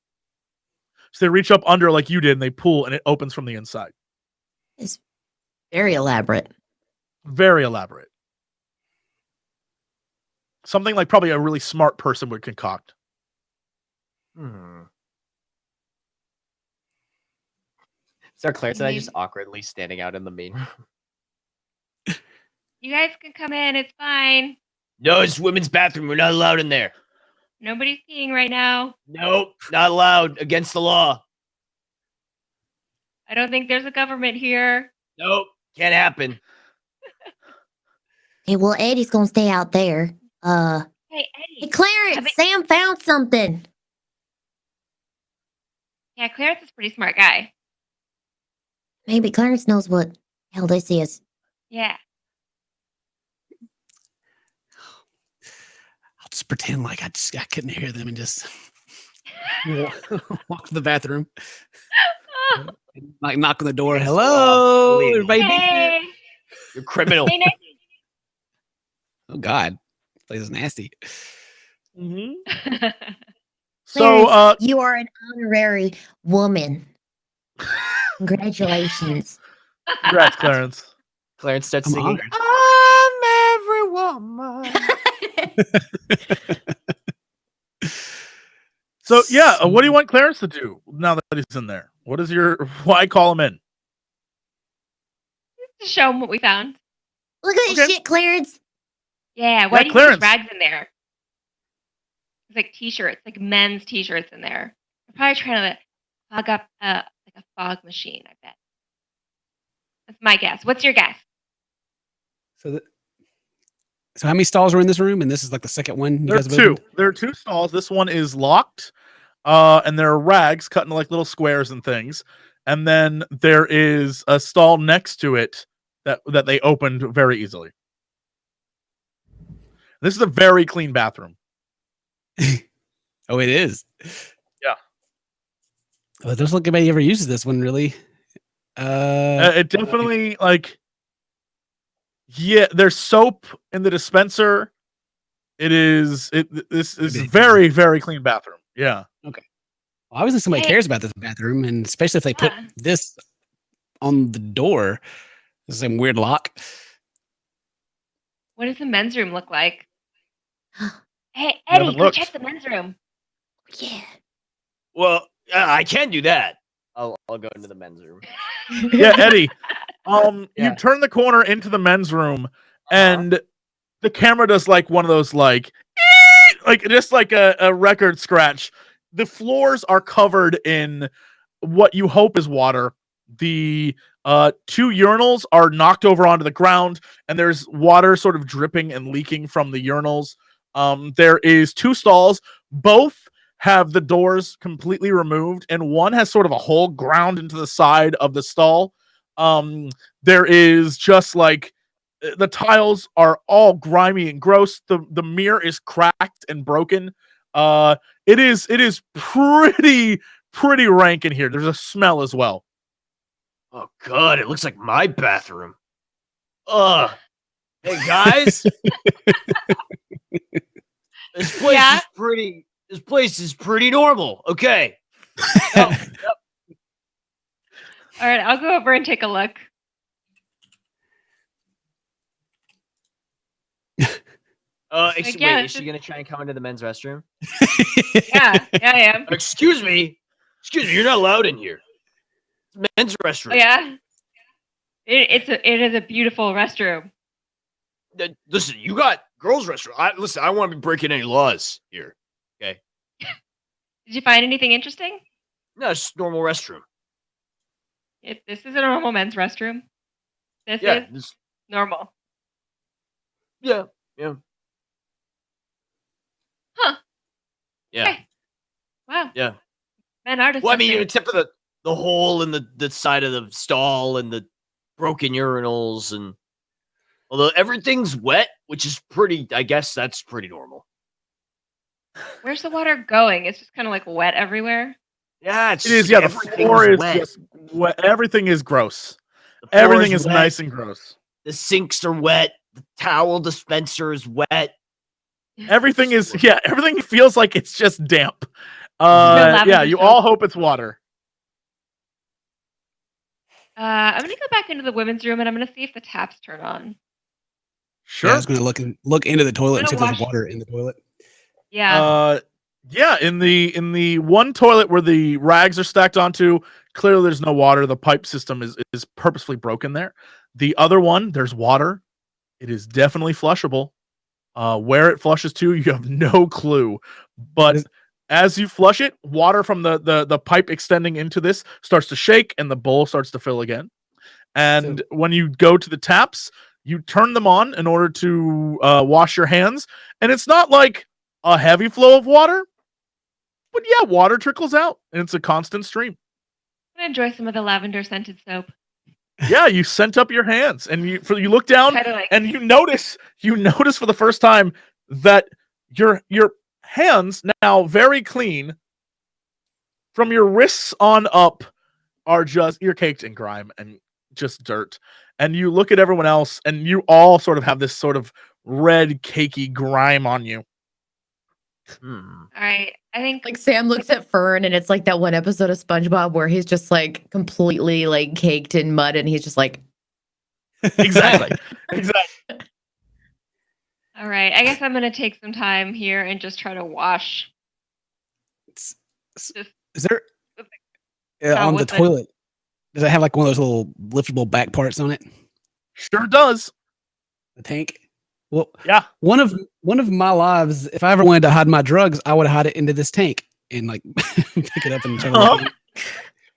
So they reach up under like you did and they pull and it opens from the inside. It's very elaborate. Very elaborate. Something like probably a really smart person would concoct. So Clarence and I Maybe- just awkwardly standing out in the main room. You guys can come in. It's fine. No, it's women's bathroom. We're not allowed in there. Nobody's peeing right now. Nope, not allowed. Against the law. I don't think there's a government here. Nope, can't happen. Hey, well, Eddie's gonna stay out there. Hey, Hey, Eddie. Clarence, Have it- Sam found something. Yeah, Clarence is a pretty smart guy. Maybe Clarence knows what hell this is. Yeah. I'll just pretend like I couldn't hear them and just walk to the bathroom, like knock on the door. Hello, Believe me. everybody. Hey. You're criminal. Hey, Nick. Oh God, this place is nasty. So Clarence, you are an honorary woman. Congratulations. congrats, Clarence. Clarence starts I'm singing. honored. I'm every woman. So yeah, what do you want Clarence to do now that he's in there? What is your why call him in? Just show him what we found. Look at this Okay. shit, Clarence. Yeah, why Yeah, do you think there's Clarence. rags in there? It's like t-shirts, like men's t-shirts in there. They're probably trying to fog up like a fog machine, I bet. That's my guess. What's your guess? So, so how many stalls are in this room? And this is like the second one. You There are guys have two. opened? There are two stalls. This one is locked, and there are rags cut into like little squares and things. And then there is a stall next to it that they opened very easily. This is a very clean bathroom. Oh, it is. Yeah. Well, it doesn't look like anybody ever uses this one, really. It definitely like, yeah. There's soap in the dispenser. This is Big. very very clean bathroom. Yeah. Obviously, somebody Hey. cares about this bathroom, and especially if they put Yeah. this on the door. This is some weird lock. What does the men's room look like? Hey, haven't Eddie, go looked. check the men's room. Yeah. Well, I can do that. I'll go into the men's room. Yeah, Eddie. You Yeah. turn the corner into the men's room, and the camera does like one of those like just like a record scratch. The floors are covered in what you hope is water. The two urinals are knocked over onto the ground, and there's water sort of dripping and leaking from the urinals. There is two stalls. Both have the doors completely removed, and one has sort of a hole ground into the side of the stall. There is just like the tiles are all grimy and gross. The mirror is cracked and broken. It is pretty rank in here. There's a smell as well. Oh God, it looks like my bathroom. Ugh. Hey guys, this place Yeah? is pretty. This place is pretty normal. Okay. All right, I'll go over and take a look. Yeah, Wait, is she gonna try and come into the men's restroom? Yeah, I am. Excuse me. You're not allowed in here. It's men's restroom. Oh yeah. It is a beautiful restroom. Listen, you got girls' restroom. I don't want to be breaking any laws here. Did you find anything interesting? No, it's just a normal restroom. This is a normal men's restroom. This Yeah. is normal. Yeah. Huh. Yeah. Okay. Wow. Yeah. Men are Well, I mean, disgusting. except the hole in the side of the stall and the broken urinals, and although everything's wet, which is I guess that's pretty normal. Where's the water going? It's just kind of like wet everywhere. Yeah, It is. Yeah, the floor is just wet. Everything is gross. Everything is wet. nice and gross. The sinks are wet. The towel dispenser is wet. Everything is. Yeah, everything feels like it's just damp. lavender Yeah, you soap. all hope it's water. I'm gonna go back into the women's room and I'm gonna see if the taps turn on. Sure. Yeah, I was going to look into the toilet and see if there's wash- water in the toilet. Yeah. Yeah, in the one toilet where the rags are stacked onto, clearly there's no water. The pipe system is purposefully broken there. The other one, there's water. It is definitely flushable. Where it flushes to, you have no clue. But as you flush it, water from the pipe extending into this starts to shake and the bowl starts to fill again. And when you go to the taps, you turn them on in order to wash your hands. And it's not like a heavy flow of water, but yeah, water trickles out and it's a constant stream. I'm gonna enjoy some of the lavender scented soap. Yeah, you scent up your hands and you look down and you notice for the first time that your hands, now very clean, from your wrists on up, you're caked in grime and just dirt. And you look at everyone else and you all sort of have this sort of red cakey grime on you. All right, I think Like Sam looks at Fern and it's like that one episode of SpongeBob where he's just like completely like caked in mud and he's just like Exactly. all right. I guess I'm gonna take some time here and just try to wash. Is there on the with the- toilet? Does it have like one of those little liftable back parts on it? Sure does. The tank. Well, yeah. One of my lives, if I ever wanted to hide my drugs, I would hide it into this tank and like pick it up and turn it on.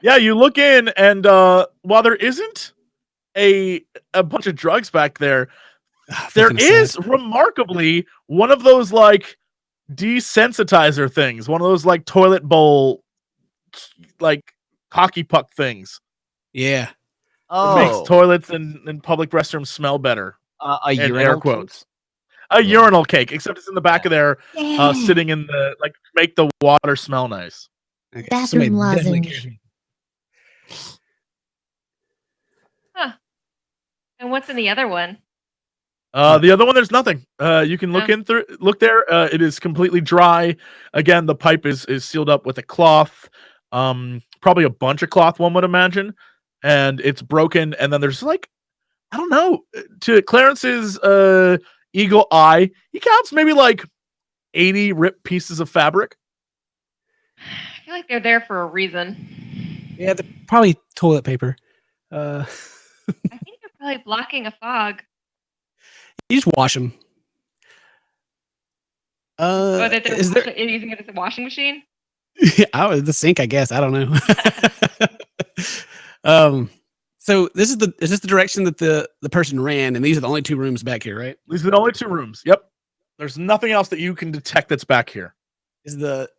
Yeah, you look in, and while there isn't a bunch of drugs back there, there is remarkably one of those like desensitizer things, one of those like toilet bowl, like hockey puck things. Yeah. It makes toilets and public restrooms smell better. A in urinal air quotes. A urinal cake, except it's in the back of there, sitting in the like make the water smell nice. Okay, bathroom lozenge. Huh. And what's in the other one? The other one, there's nothing. You can look there. It is completely dry. Again, the pipe is sealed up with a cloth, probably a bunch of cloth, one would imagine, and it's broken. And then there's like, I don't know, to Clarence's eagle eye, he counts maybe like 80 ripped pieces of fabric. I feel like they're there for a reason. Yeah, probably toilet paper. I think they're probably blocking a fog. You just wash them. They're Is there using it as a washing machine? the sink? I guess I don't know. So is this the direction that the person ran, and these are the only two rooms back here, right? These are the only two rooms. Yep. There's nothing else that you can detect that's back here. Look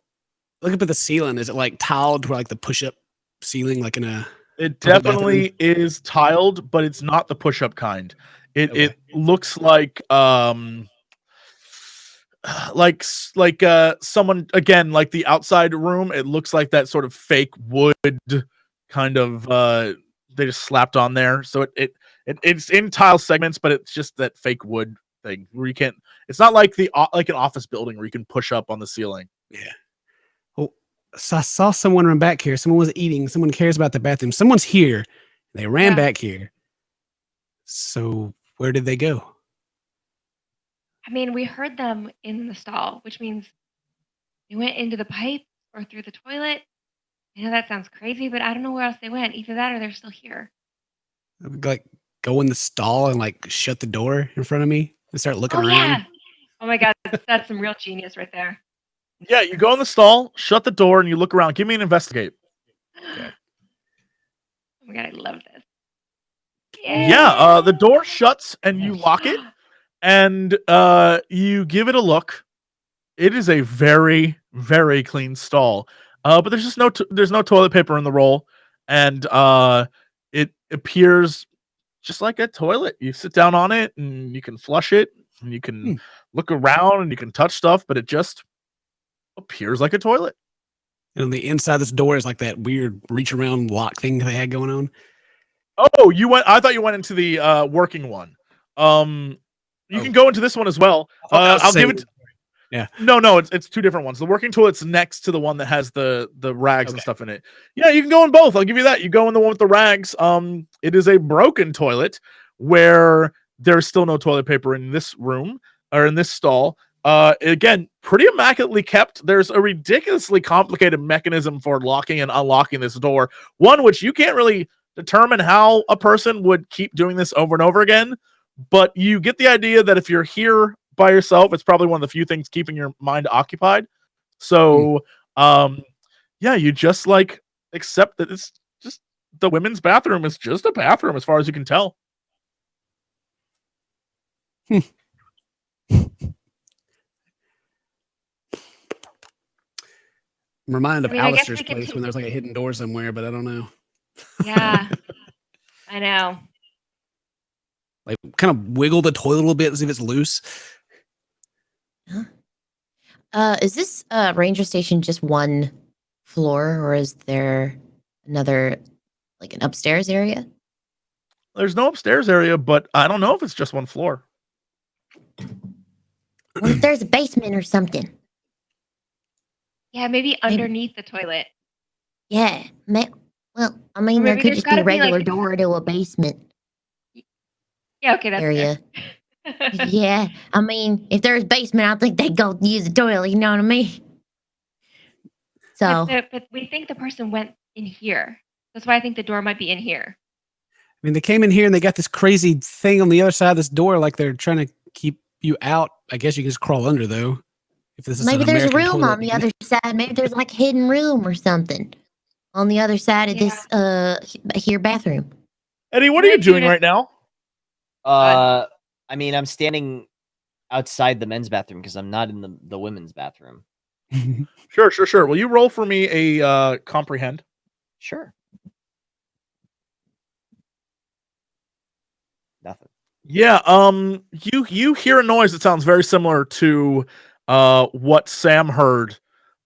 up at the ceiling. Is it like tiled to like the push-up ceiling, like in a? It definitely is tiled, but it's not the push-up kind. It looks like someone, again, like the outside room. It looks like that sort of fake wood kind of they just slapped on there. So it's in tile segments, but it's just that fake wood thing where you can't. It's not like like an office building where you can push up on the ceiling. Yeah. Oh, so I saw someone run back here. Someone was eating. Someone cares about the bathroom. Someone's here. They ran back here. So where did they go? I mean, we heard them in the stall, which means they went into the pipe or through the toilet. I know that sounds crazy, but I don't know where else they went. Either that or they're still here. Like go in the stall and like shut the door in front of me and start looking around. Yeah. Oh my god, that's some real genius right there. Yeah, you go in the stall, shut the door, and you look around. Give me an investigate. Okay. Oh my god, I love this. Yeah, the door shuts and you lock it, and you give it a look. It is a very, very clean stall. But there's just no toilet paper in the roll. and it appears just like a toilet. You sit down on it and you can flush it and you can look around and you can touch stuff, but it just appears like a toilet. And on the inside of this door is like that weird reach around lock thing they had going on. Oh, I thought you went into the working one. You can go into this one as well. I'll give it. Yeah. No, it's two different ones. The working toilet's next to the one that has the rags and stuff in it. Yeah, you can go in both. I'll give you that. You go in the one with the rags. It is a broken toilet where there's still no toilet paper in this room or in this stall. Again, pretty immaculately kept. There's a ridiculously complicated mechanism for locking and unlocking this door. One which you can't really determine how a person would keep doing this over and over again, but you get the idea that if you're here by yourself, it's probably one of the few things keeping your mind occupied. So, yeah, you just like accept that it's just the women's bathroom is just a bathroom as far as you can tell. I'm reminded of I mean, I guess Alistair's we could place when there's like a hidden door somewhere, but I don't know. Yeah, I know. Like kind of wiggle the toilet a little bit as if it's loose. Is this ranger station just one floor, or is there another, like an upstairs area? There's no upstairs area, but I don't know if it's just one floor. What if there's a basement or something? Yeah, maybe underneath the toilet. Yeah. Well, I mean, Or there maybe could there's just be a gotta be, regular like- door to a basement Yeah, okay, that's area. fair. Yeah. I mean, if there's a basement, I think they'd go use the toilet. You know what I mean? So, But we think the person went in here. That's why I think the door might be in here. I mean, they came in here and they got this crazy thing on the other side of this door, like they're trying to keep you out. I guess you can just crawl under, though. If this is maybe an there's American a room toilet. on the other side. Maybe there's like a hidden room or something on the other side of this here bathroom. Eddie, what are you doing right now? I mean, I'm standing outside the men's bathroom because I'm not in the women's bathroom. Sure. Will you roll for me a comprehend? Sure. Nothing. Yeah, you hear a noise that sounds very similar to what Sam heard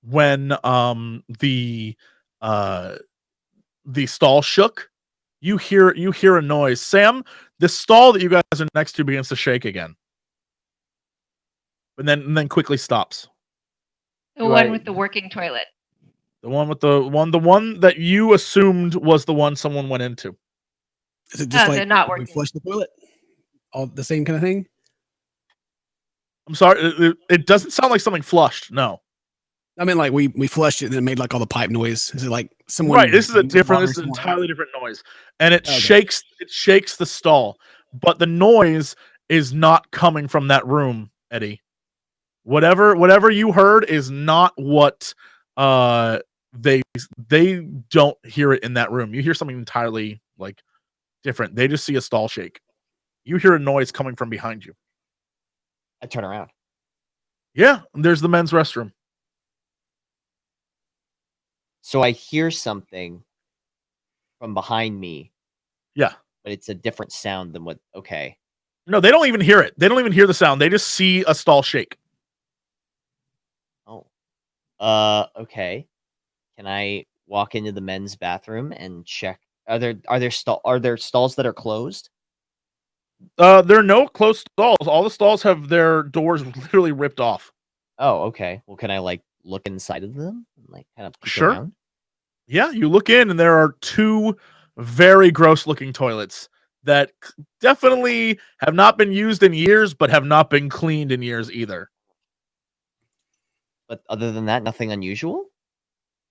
when the stall shook. You hear a noise. Sam, the stall that you guys are next to begins to shake again. And then quickly stops. The one with the working toilet. The one that you assumed was the one someone went into. Is it just they're like not we working. flush the toilet? All the same kind of thing? I'm sorry, it doesn't sound like something flushed. No. I mean, like we flushed it and it made like all the pipe noise. Is it like someone? Right. This is water an someone entirely different noise, and it Okay. shakes the stall. But the noise is not coming from that room, Eddie. Whatever you heard is not what they don't hear it in that room. You hear something entirely like different. They just see a stall shake. You hear a noise coming from behind you. I turn around. Yeah, there's the men's restroom. So I hear something from behind me. Yeah. But it's a different sound than what. Okay. No, they don't even hear it. They don't even hear the sound. They just see a stall shake. Oh. Okay. Can I walk into the men's bathroom and check? Are there stalls that are closed? There are no closed stalls. All the stalls have their doors literally ripped off. Oh, okay. Well, can I like look inside of them? Like kind of peek Sure. around? Yeah, you look in and there are two very gross looking toilets that definitely have not been used in years, but have not been cleaned in years either. But other than that, nothing unusual?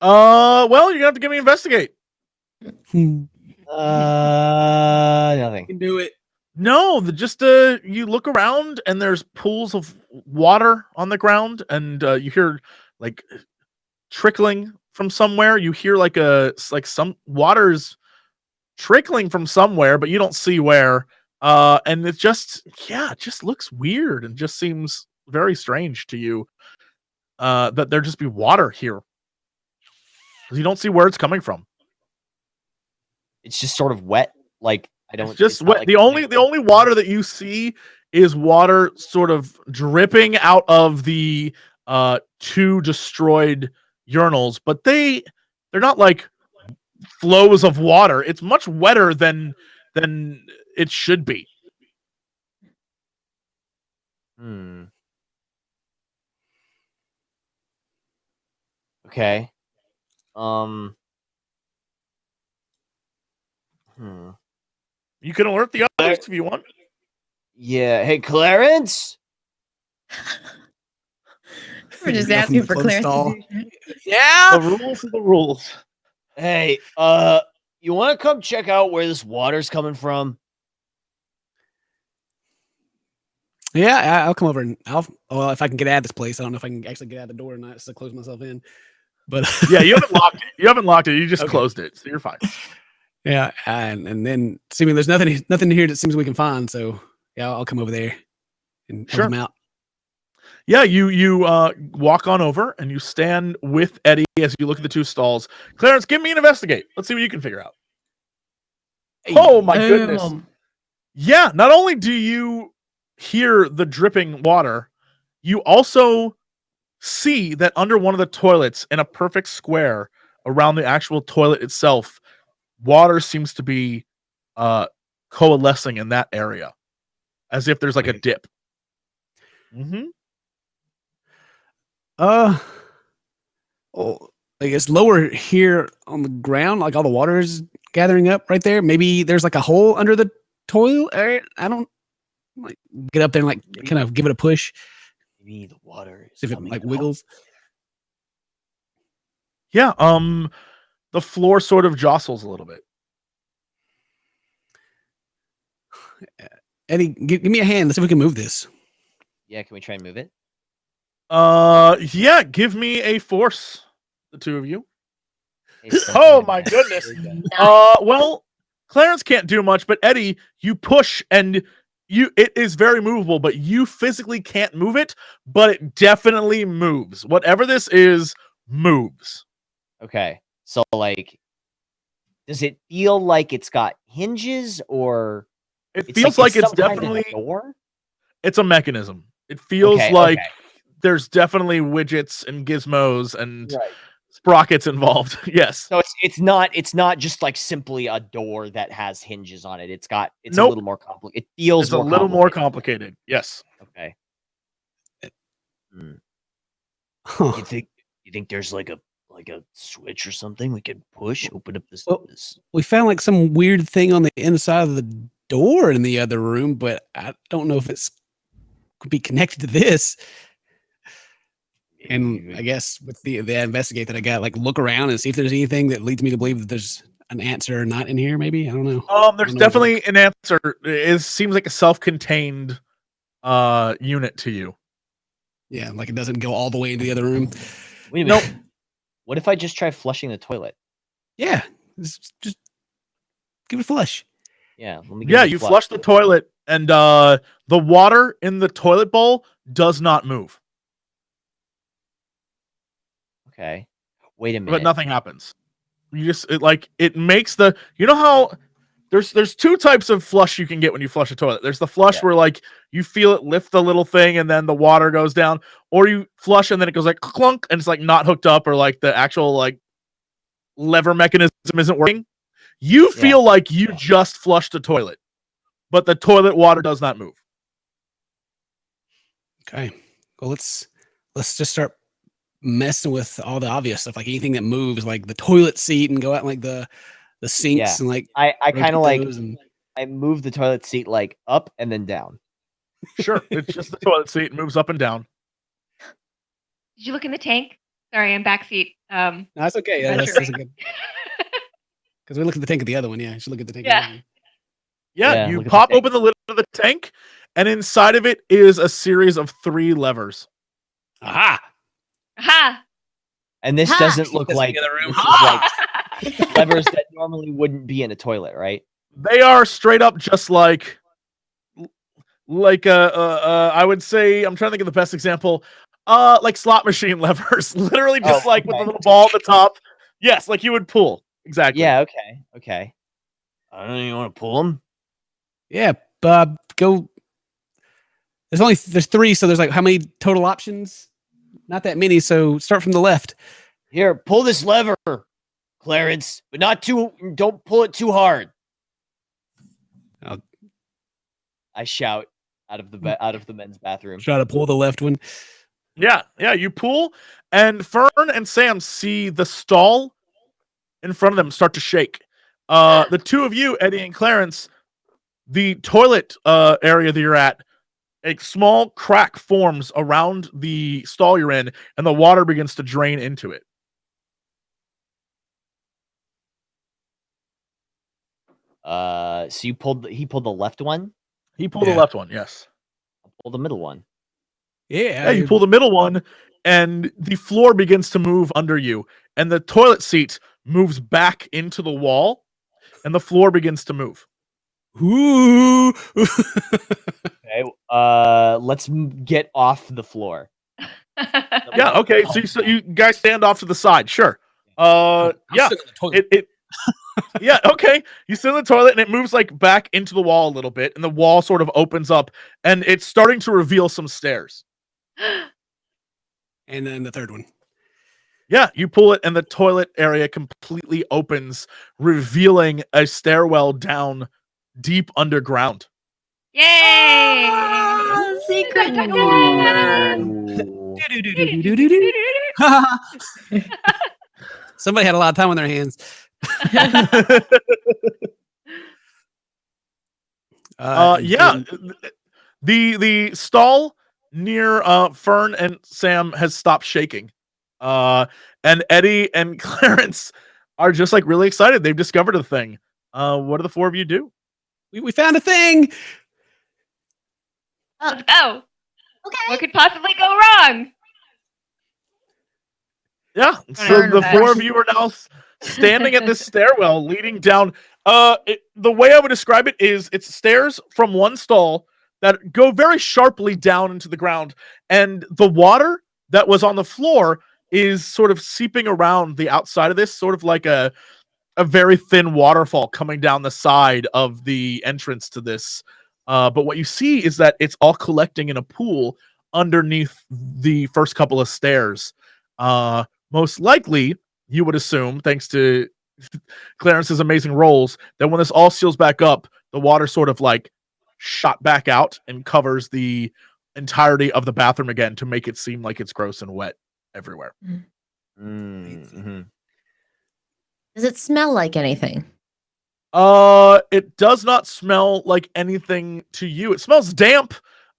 Well, you're gonna have to give me investigate. Nothing. You can do it. No, you look around and there's pools of water on the ground, and you hear like trickling from somewhere. You hear like some water's trickling from somewhere, but you don't see where. And it just looks weird and just seems very strange to you. That there just be water here. You don't see where it's coming from. It's just sort of wet. Like I don't. It's just not wet. like The only water that you see is water sort of dripping out of the 2 destroyed urinals, but they're not like flows of water. It's much wetter than it should be. Okay. You can alert the others if you want. Yeah. Hey, Clarence. We're just Go from asking the for closed Clarence. stall. to do that. Yeah. The rules are the rules. Hey, you want to come check out where this water's coming from? Yeah, I'll come over and well, if I can get out of this place. I don't know if I can actually get out the door or not, so close myself in. But Yeah, you haven't locked it. You haven't locked it. You just Okay. closed it, so you're fine. yeah, and then seeming there's nothing here that seems we can find. So yeah, I'll come over there and help Sure. them out. Yeah, you walk on over and you stand with Eddie as you look at the 2 stalls. Clarence, give me an investigate. Let's see what you can figure out. Oh my goodness. Boom. Yeah, not only do you hear the dripping water, you also see that under one of the toilets in a perfect square around the actual toilet itself, water seems to be coalescing in that area as if there's like a Okay. dip. Mm-hmm. Well, like it's lower here on the ground, like all the water is gathering up right there. Maybe there's like a hole under the toilet. I don't like get up there and like kind of give it a push, Maybe the water is see if it coming like out. wiggles. Yeah, the floor sort of jostles a little bit. Eddie, give me a hand. Let's see if we can move this. Yeah, can we try and move it? Yeah, give me a force, the 2 of you. Hey, Oh Spencer. my goodness. Very good. Well, Clarence can't do much, but Eddie, you push and it is very movable, but you physically can't move it, but it definitely moves. Whatever this is, moves. Okay, so like, does it feel like it's got hinges or It feels like it's some kind of definitely door? it's a mechanism. It feels Okay, like okay. there's definitely widgets and gizmos and Right. sprockets involved. Yes. So it's not just like simply a door that has hinges on it. It's a Nope. little more complicated. It feels It's a little more complicated. Yes. Okay. Huh. You think there's like a switch or something we could push, open up this? Well, we found like some weird thing on the inside of the door in the other room, but I don't know if it's could be connected to this. And I guess with the investigate that I got, like look around and see if there's anything that leads me to believe that there's an answer or not in here. Maybe I don't know. There's I don't know. definitely an answer. It seems like a self-contained unit to you. Yeah, like it doesn't go all the way into the other room. Wait a minute. What if I just try flushing the toilet? Yeah, just give it a flush. Yeah, let me. Yeah, you flush the toilet, and the water in the toilet bowl does not move, Okay. Wait a minute. but nothing happens. You just it makes the how there's 2 types of flush you can get when you flush a toilet. There's the flush where like you feel it lift the little thing and then the water goes down, or you flush and then it goes like clunk and it's like not hooked up, or like the actual like lever mechanism isn't working. You feel like you just flushed a toilet, but the toilet water does not move. Okay. Well, let's just start messing with all the obvious stuff, like anything that moves, like the toilet seat, and go out in, like the sinks and like I kind of like and I move the toilet seat like up and then down. Sure, it's just the toilet seat. It moves up and down. Did you look in the tank? Sorry, I'm backseat. no, that's okay. Yeah, that's good. Because we looked at the tank of the other one. Yeah, you should look at the tank. Of the other one. Yeah, Look you at the pop tank. open the lid of the tank, and inside of it is a series of 3 levers. Aha! Aha! And this Ha! doesn't look That's like the other room. this is like levers that normally wouldn't be in a toilet, right? They are straight up just like I would say, I'm trying to think of the best example. Like slot machine levers, literally just Oh, like with a okay. little ball at the top. Yes, like you would pull. Exactly. Yeah. Okay. I don't know. You want to pull them? Yeah, go. There's 3, so there's like how many total options? Not that many. So start from the left. Here, pull this lever, Clarence, but not too. Don't pull it too hard. I shout out of the men's bathroom. Try to pull the left one. Yeah, you pull, and Fern and Sam see the stall in front of them start to shake. The two of you, Eddie and Clarence, the toilet area that you're at, a small crack forms around the stall you're in, and the water begins to drain into it. So he pulled the left one? He pulled the left one, yes. I'll pull the middle one. Yeah, you pull the middle one, and the floor begins to move under you, and the toilet seat moves back into the wall, and the floor begins to move. Ooh. Okay, let's get off the floor. Yeah, okay, so you guys stand off to the side, sure. Yeah, yeah, okay. You sit in the toilet and it moves like back into the wall a little bit, and the wall sort of opens up, and it's starting to reveal some stairs. And then the third one. Yeah, you pull it, and the toilet area completely opens, revealing a stairwell down deep underground. Yay! Secret Dun, dun, door. Somebody had a lot of time on their hands. Yeah, the stall near Fern and Sam has stopped shaking, and Eddie and Clarence are just like really excited. They've discovered a thing. What do the 4 of you do? We found a thing. Let's go. Okay. What could possibly go wrong? Yeah, so the 4 of you are now standing at this stairwell leading down. The way I would describe it is it's stairs from one stall that go very sharply down into the ground, and the water that was on the floor is sort of seeping around the outside of this, sort of like a very thin waterfall coming down the side of the entrance to this. But what you see is that it's all collecting in a pool underneath the first couple of stairs. Most likely, you would assume, thanks to Clarence's amazing rolls, that when this all seals back up, the water sort of like shot back out and covers the entirety of the bathroom again to make it seem like it's gross and wet everywhere. Mm-hmm. Does it smell like anything? It does not smell like anything to you. It smells damp.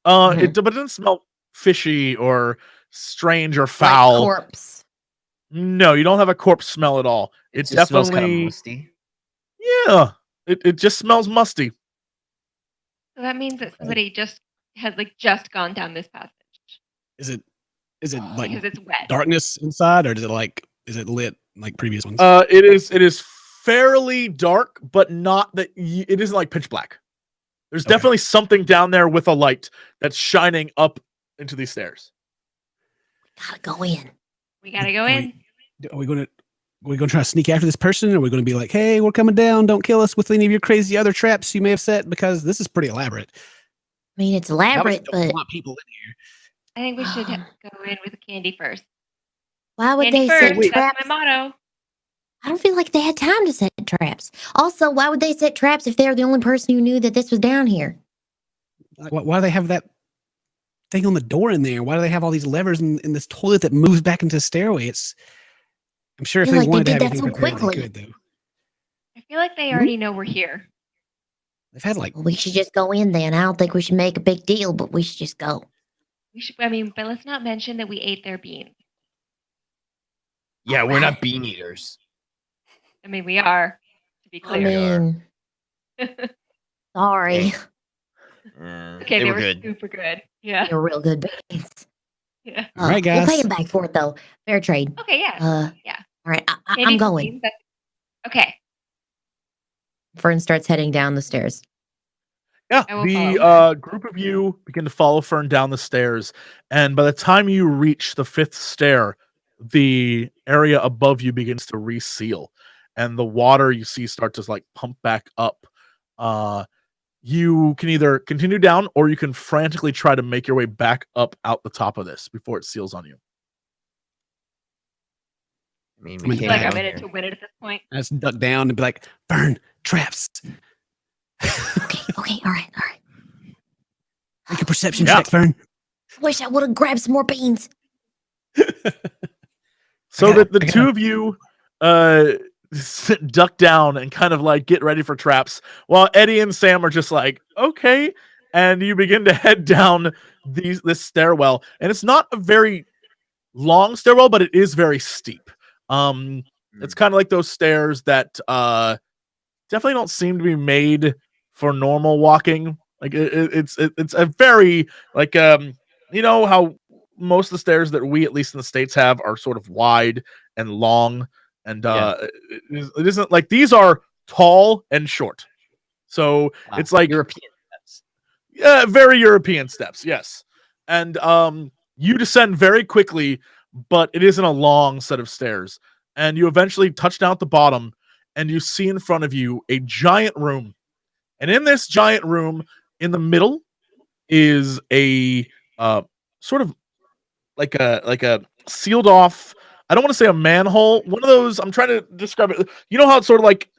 But it doesn't smell fishy or strange or foul. Like corpse. No, you don't have a corpse smell at all. It just definitely smells kind of musty. Yeah. It just smells musty. So that means that somebody just has just gone down this passage. Is it like because it's wet. darkness inside, or is it lit like previous ones? It is fairly dark, but not that it isn't like pitch black. There's definitely something down there with a light that's shining up into these stairs. Gotta go in. We gotta go in. Are we gonna try to sneak after this person, or are we gonna be like, hey, we're coming down, don't kill us with any of your crazy other traps you may have set, because this is pretty elaborate. I mean, it's elaborate, Don't but want people in here. I think we should go in with the candy first. why would Candy they first. set traps? That's my motto. I don't feel like they had time to set traps. Also, why would they set traps if they're the only person who knew that this was down here? Why do they have that thing on the door in there? Why do they have all these levers in this toilet that moves back into the stairway? I'm sure if feel they like they wanted to did have that anything so prepared, they quickly. could, though. I feel like they already know we're here. They've had like Well, we should just go in then. I don't think we should make a big deal, but we should just go. We should. I mean, but let's not mention that we ate their beans. Yeah, we're not bean eaters. I mean, we are. To be I clear. mean, sorry. Okay, they they were good. super good. Yeah. They're real good beans. Yeah. All right, We'll guys. pay him back for it, though. Fair trade. Okay. Yeah. Yeah. All right, Candy I'm for going. beans, okay. Fern starts heading down the stairs. Yeah, I will the follow. group of you begin to follow Fern down the stairs, and by the time you reach the 5th stair, the area above you begins to reseal, and the water you see start to like pump back up. You can either continue down or you can frantically try to make your way back up out the top of this before it seals on you. I mean, I we mean, I can't feel like I'm go in it there. to win it at this point. I just duck down and be like, Fern, traps. Okay, all right. Make a perception Yeah. check, Fern. Wish I would have grabbed some more beans. So got- that the I got- two of you duck down and kind of like get ready for traps, while Eddie and Sam are just like, okay, and you begin to head down this stairwell, and it's not a very long stairwell, but it is very steep. It's kind of like those stairs that definitely don't seem to be made for normal walking. Like it's a very like you know how most of the stairs that we, at least in the States, have are sort of wide and long, and it isn't like these are tall and short. So it's like European steps. yeah, very European steps, yes. And you descend very quickly, but it isn't a long set of stairs. And you eventually touch down at the bottom, and you see in front of you a giant room. And in this giant room, in the middle, is a sort of like a sealed off. I don't want to say a manhole. One of those. I'm trying to describe it. You know how it's sort of like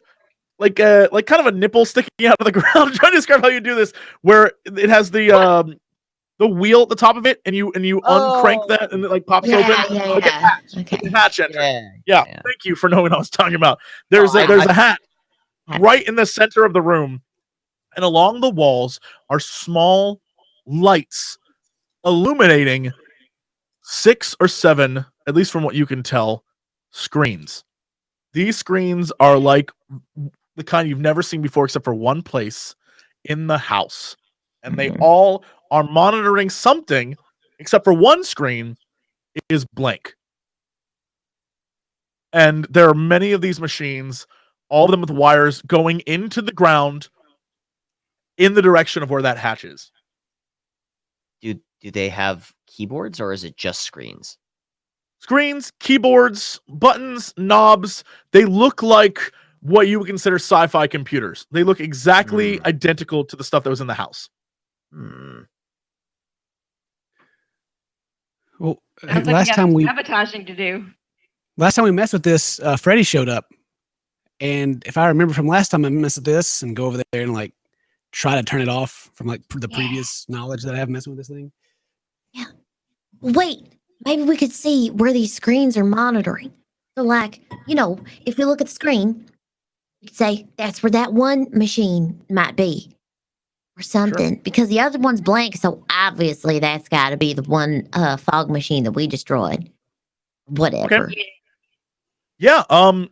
kind of a nipple sticking out of the ground. I'm trying to describe how you do this, where it has the wheel at the top of it, and you uncrank that, and it like pops open. Like a hatch. Okay. Like a hatch entrance. Yeah. Yeah, thank you for knowing what I was talking about. There's Oh, a hat right in the center of the room, and along the walls are small lights illuminating 6 or 7, at least from what you can tell, screens. These screens are like the kind you've never seen before, except for one place in the house, and they all are monitoring something, except for one screen is blank. And there are many of these machines, all of them with wires going into the ground in the direction of where that hatch is. Do they have keyboards or is it just screens? Screens, keyboards, buttons, knobs, they look like what you would consider sci-fi computers. They look exactly identical to the stuff that was in the house. Well, Sounds like last time we sabotaging to do. messed with this, Freddie showed up, and if I remember from last time I messed with this and go over there and like try to turn it off from like the previous knowledge that I have messing with this thing. Yeah. Wait, maybe we could see where these screens are monitoring. So, like, if we look at the screen, we could say that's where that one machine might be, or something. Because the other one's blank, so obviously that's got to be the one fog machine that we destroyed. Whatever. Okay. Yeah,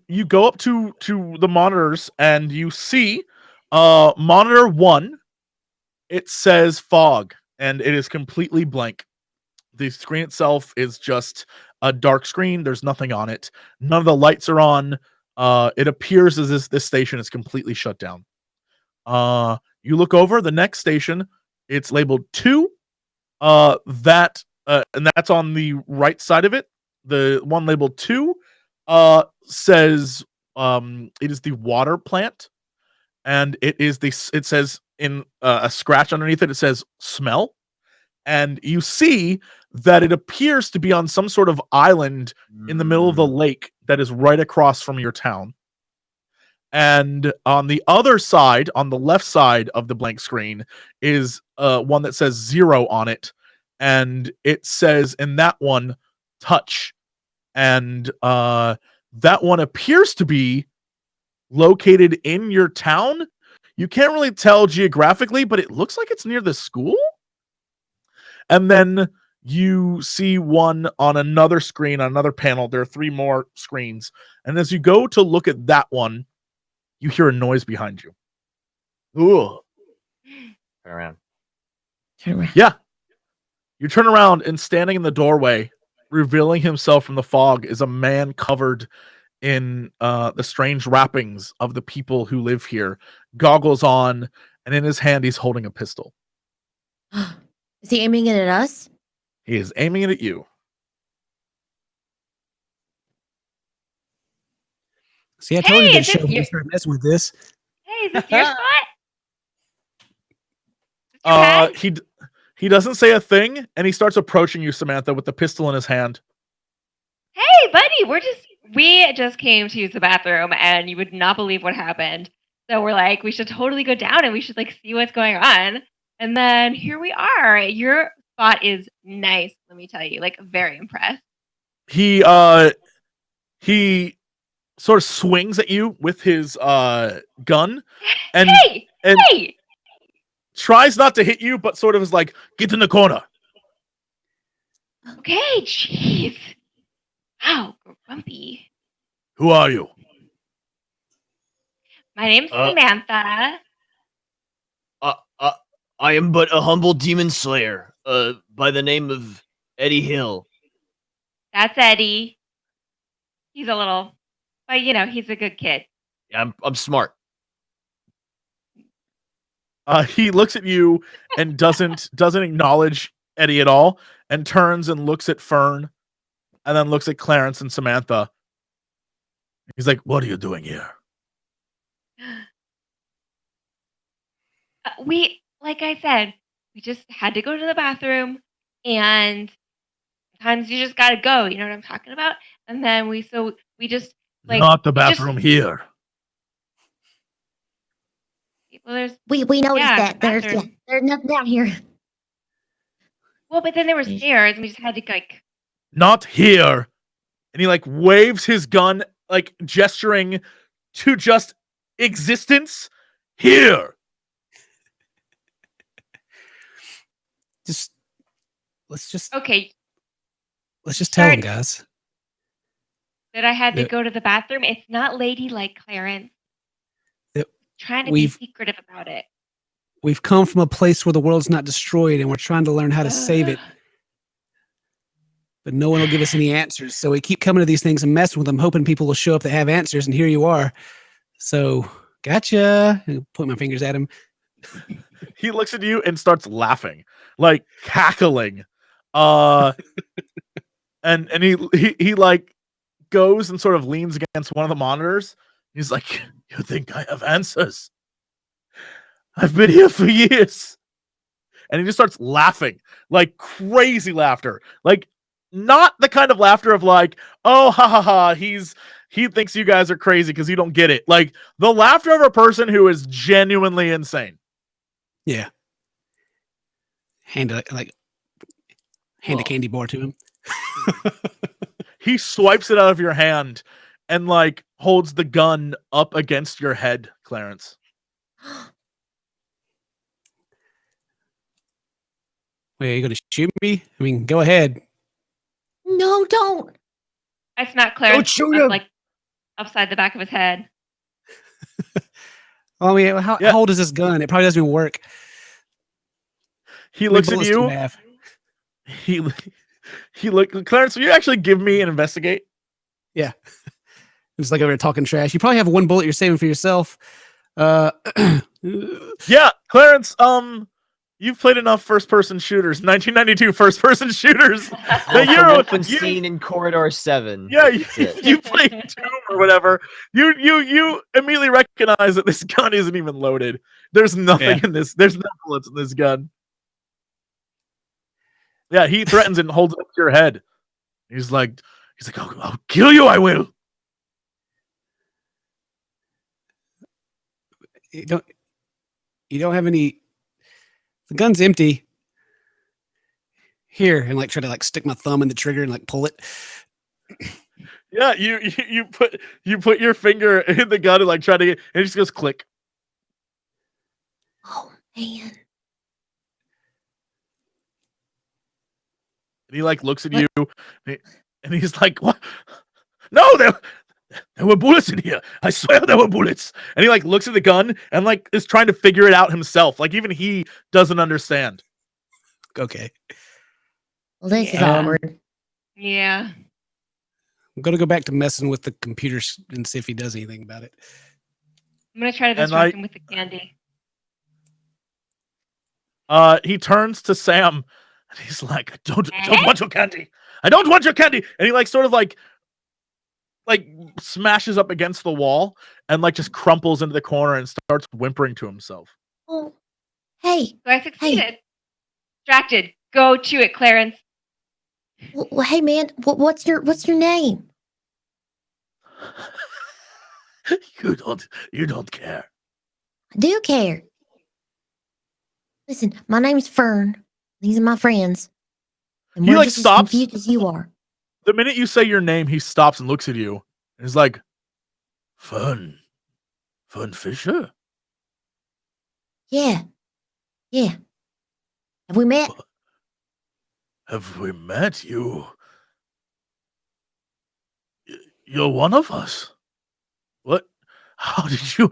you go up to the monitors and you see monitor 1, it says fog, and it is completely blank. The screen itself is just a dark screen. There's nothing on it. None of the lights are on. It appears as this station is completely shut down. You look over the next station. It's labeled 2. And that's on the right side of it. The one labeled 2 says it is the water plant, and it says in a scratch underneath it, it says smell. And you see that it appears to be on some sort of island in the middle of the lake that is right across from your town. And on the other side, on the left side of the blank screen, is one that says 0 on it. And it says in that one, touch. And that one appears to be located in your town. You can't really tell geographically, but it looks like it's near the school. And then you see one on another screen, on another panel. There are 3 more screens. And as you go to look at that one, you hear a noise behind you. Ooh. Turn around. Yeah. You turn around, and standing in the doorway, revealing himself from the fog, is a man covered in the strange wrappings of the people who live here, goggles on, and in his hand he's holding a pistol. Is he aiming it at us? He is aiming it at you. See, I told you Hey, to is show this up your- and start messing with this. Hey, is this your spot? Is this your pad? He doesn't say a thing, and he starts approaching you, Samantha, with the pistol in his hand. Hey, buddy, we just came to use the bathroom, and you would not believe what happened. So we're like, we should totally go down, and we should like see what's going on. And then here we are. Your spot is nice, let me tell you. Like, very impressed. He sort of swings at you with his gun, and Hey, and hey! tries not to hit you, but sort of is like, get in the corner. Okay, jeez. Wow, grumpy. Who are you? My name's Samantha. I am but a humble demon slayer, by the name of Eddie Hill. That's Eddie. He's a little, but he's a good kid. Yeah, I'm smart. He looks at you and doesn't acknowledge Eddie at all, and turns and looks at Fern, and then looks at Clarence and Samantha. He's like, "What are you doing here?" Like I said, we just had to go to the bathroom, and sometimes you just gotta go. You know what I'm talking about? And then we just like Not the we just- bathroom here. well, there's We noticed Yeah, that. the bathroom. There's nothing down here. well, but then there were stairs, and we just had to like. Not here. And he like waves his gun, like gesturing to just existence here. Let's just Okay, tell them, Start- guys. that I had to Yeah. go to the bathroom. It's not ladylike, Clarence. That Trying to be we've- secretive about it. We've come from a place where the world's not destroyed, and we're trying to learn how to save it. But no one will give us any answers. So we keep coming to these things and messing with them, hoping people will show up that have answers. And here you are. So, gotcha. And point my fingers at him. He looks at you and starts laughing, like cackling. And he like goes and sort of leans against one of the monitors. He's like, "You think I have answers? I've been here for years." And he just starts laughing, like crazy laughter, like not the kind of laughter of like, "Oh, ha ha ha." He thinks you guys are crazy because you don't get it. Like the laughter of a person who is genuinely insane. Yeah. Hand a candy bar to him. He swipes it out of your hand and like holds the gun up against your head, Clarence. Wait, are you going to shoot me? I mean, go ahead. No, don't. I smacked Clarence shoot him! like upside the back of his head. Well, I mean, how old is this gun? It probably doesn't even work. He How many looks at bullets do you. have? He Clarence, will you actually give me an investigate? Yeah. It's like over there talking trash. You probably have one bullet you're saving for yourself. Yeah, Clarence, you've played enough first-person shooters, 1992 first-person shooters. The open scene in Corridor 7. Yeah, That's it. you played Doom or whatever. You immediately recognize that this gun isn't even loaded. There's nothing in this. There's no bullets in this gun. Yeah, he threatens and holds it up to your head. He's like, I'll kill you. I will. You don't have any. The gun's empty. Here, and like try to like stick my thumb in the trigger and like pull it. Yeah, you put your finger in the gun and like try to get, and it just goes click. Oh man. And he like looks at you, and he's like, "What? No, there were bullets in here. I swear there were bullets." And he like looks at the gun and like is trying to figure it out himself. Like even he doesn't understand. Okay. Well, this is Yeah. awkward. Yeah. I'm gonna go back to messing with the computer and see if he does anything about it. I'm gonna try to And distract him with the candy. He turns to Sam and he's like, I don't want your candy. I don't want your candy. And he like sort of like like smashes up against the wall and like just crumples into the corner and starts whimpering to himself. Oh, hey, So I succeeded. Distracted. Go to it, Clarence. hey, man, what's your name? You don't care. I do care. Listen, my name's Fern. These are my friends. And He, we're like, just as stops. confused as you are. The minute you say your name, he stops and looks at you and is like, Fern Fisher? Yeah. Have we met? Have we met? You're one of us. What? How did you?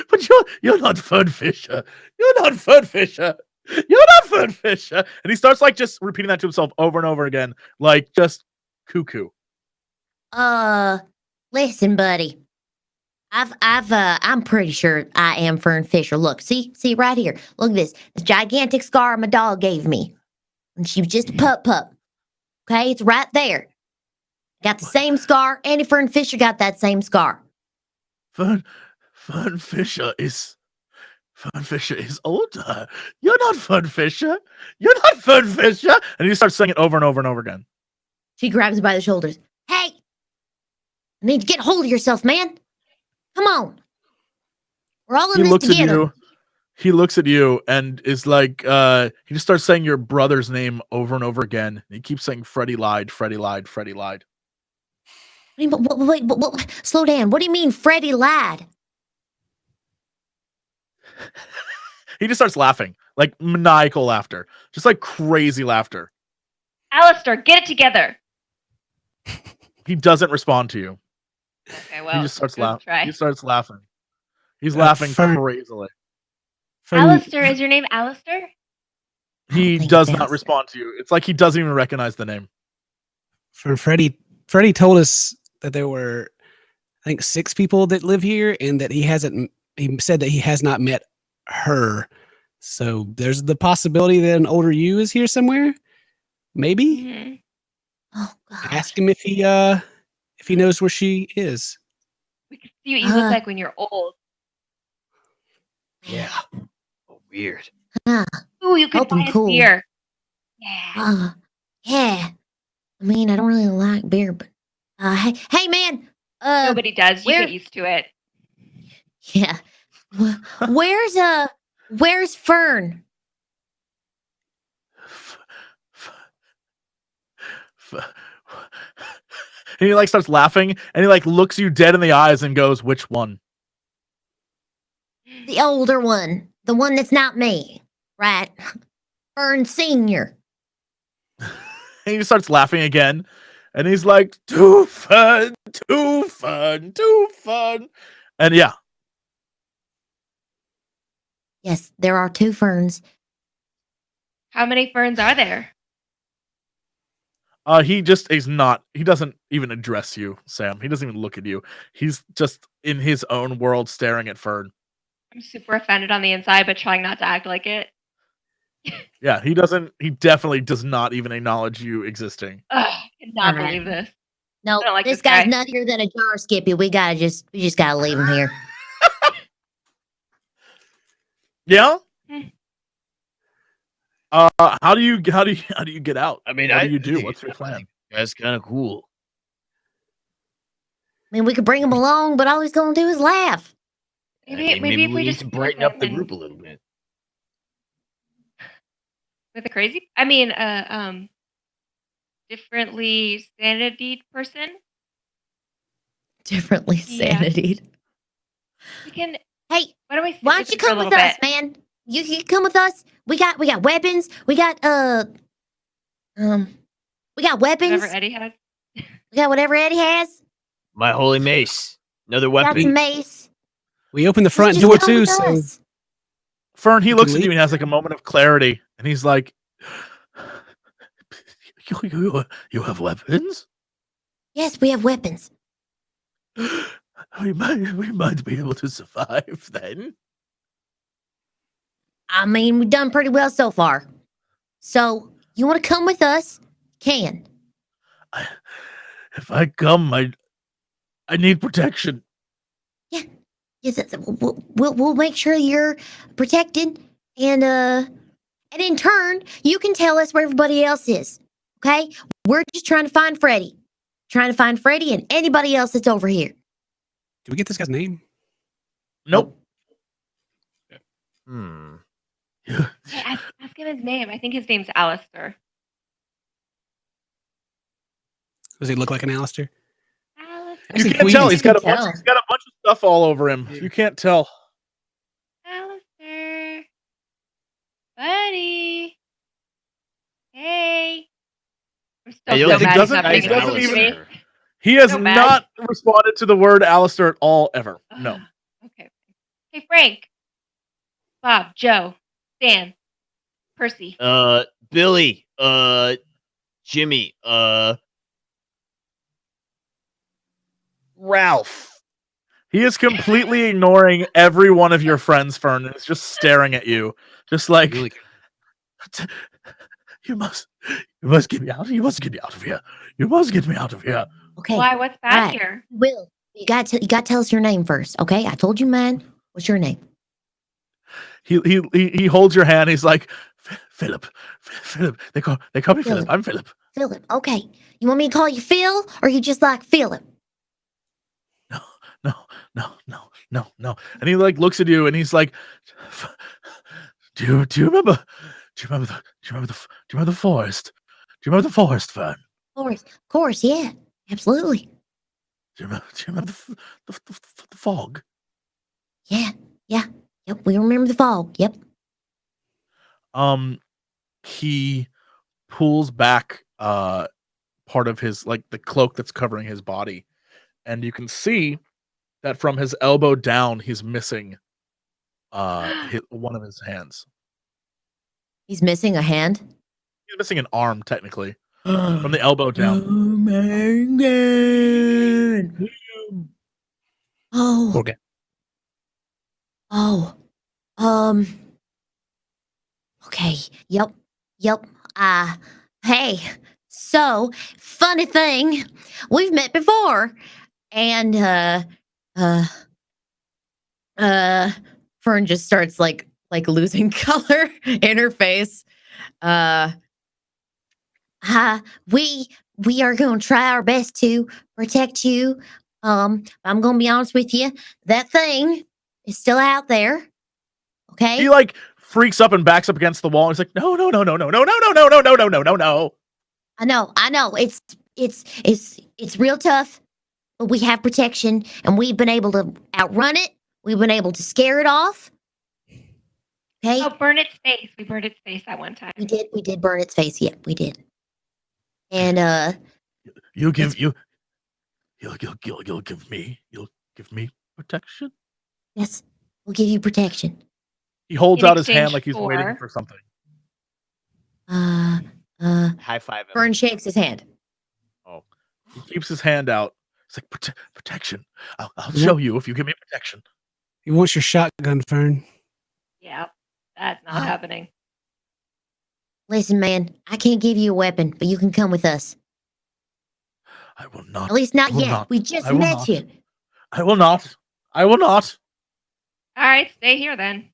But you're not Fern Fisher. You're not Fern Fisher. You're not Fern Fisher. And he starts like just repeating that to himself over and over again, like just cuckoo. Listen, buddy. I'm pretty sure I am Fern Fisher. Look, see right here. Look at this gigantic scar my dog gave me when she was just a pup. Okay, it's right there. Got the same scar. Andy Fern Fisher got that same scar. Fern Fisher is older. You're not Fern Fisher. You're not Fern Fisher. And he starts saying it over and over and over again. She grabs him by the shoulders. Hey, I need to get hold of yourself, man. Come on. We're all in this together. He looks at you and is like, he just starts saying your brother's name over and over again. He keeps saying Freddie lied, Freddie lied, Freddie lied. Wait, slow down. What do you mean Freddie lied? He just starts laughing, like maniacal laughter, just like crazy laughter. Alistair, get it together. He doesn't respond to you. Okay, well, He just starts laughing. try. He starts laughing. He's laughing crazily. Alistair, is your name Alistair? He does not respond to you. It's like he doesn't even recognize the name. For Freddie told us that there were, I think, 6 people that live here, and that he said that he has not met her. So there's the possibility that an older you is here somewhere. Maybe. Mm-hmm. Oh, God. Ask him if he knows where she is. We can see what you look like when you're old. Yeah. Oh, weird. Ooh, you could buy us cool. beer. Yeah. Yeah. I mean, I don't really like beer, but hey, man. Nobody does. You where- get used to it. Yeah. Where's Fern? And he like starts laughing and he like looks you dead in the eyes and goes, which one? The older one. The one that's not me. Right. Fern Senior. And he starts laughing again. And he's like, too fun. And yeah. Yes, there are 2 ferns. How many ferns are there? He doesn't even address you, Sam. He doesn't even look at you. He's just in his own world staring at Fern. I'm super offended on the inside, but trying not to act like it. Yeah, he definitely does not even acknowledge you existing. Ugh, I cannot Alright. believe this. No, I don't like this this guy's guy. nuttier than a jar, Skippy. We just gotta leave him here. Yeah? Hmm. How do you get out? I mean, what do you do? What's your plan? That's kind of cool. I mean, we could bring him along, but all he's gonna do is laugh. Maybe if we we need just to brighten up the group a little bit. with a crazy, differently sanity person. Differently Yeah. sanitied. We can. Hey, Why don't we? why don't you come with us, man? You come with us. We got weapons. We got we got weapons. Whatever Eddie has. We got whatever Eddie has. My holy mace. Another We got some weapon. mace. We opened the front Just door come too, with so us. Fern, he You looks can at you leave. and has like a moment of clarity, and he's like, you have weapons? Yes, we have weapons. We might be able to survive then. I mean, we've done pretty well so far. So, you want to come with us? Can. if I come, I need protection. Yes, we'll make sure you're protected, and in turn, you can tell us where everybody else is. Okay? We're just trying to find Freddy. Trying to find Freddy and anybody else that's over here. Do we get this guy's name? Nope. Hey, ask him his name. I think his name's Alistair. Does he look like an Alistair? You Actually, can't tell. please. He's got a You can bunch. tell. He's got a bunch of stuff all over him. Yeah. You can't tell. Alistair. Buddy. Hey. I'm still Hey, so look, he mad he's doesn't- not he paying doesn't attention to even- me. He has So bad. not responded to the word Alistair at all ever. No. Okay. Hey, Frank. Bob, Joe, Stan, Percy. Billy, Jimmy, Ralph. He is completely ignoring every one of your friends, Fern, and is just staring at you. Just like, Really? you must get me out. You must get me out of here. You must get me out of here. Okay. Why? What's bad Alright. here? Will, you got to tell us your name first, okay? I told you mine. What's your name? He holds your hand. He's like, Philip. They call me Philip. Philip. I'm Philip. Philip. Okay. You want me to call you Phil, or you just like Philip? No. And he like looks at you and he's like, do you remember the forest? Do you remember the forest, Fern? Of course, yeah, absolutely. Do you remember the fog? Yeah. Yep, we remember the fog. Yep. He pulls back part of his, like, the cloak that's covering his body, and you can see that from his elbow down he's missing one of his hands. He's missing a hand. He's missing an arm, technically, from the elbow down. Oh my god. Oh. Okay. Oh. Okay. Yep. Hey. So, funny thing, we've met before, and Fern just starts like losing color in her face. We are going to try our best to protect you. I'm going to be honest with you. That thing is still out there. Okay? He like freaks up and backs up against the wall. And he's like, no. I know. It's real tough, but we have protection, and we've been able to outrun it. We've been able to scare it off. Okay? Oh, burn its face. We burned its face that one time. We did burn its face. Yeah, we did. And You'll give me protection. yes, we'll give you protection. He holds In out his hand exchange like he's waiting for- for something. High five him. Fern shakes his hand. He keeps his hand out. It's like protection. I'll show you if you give me protection. He wants your shotgun, Fern. Yeah, that's not happening. Listen, man, I can't give you a weapon, but you can come with us. I will not. At least not I will yet. not. We just I will met not. you. I will not. All right, stay here then.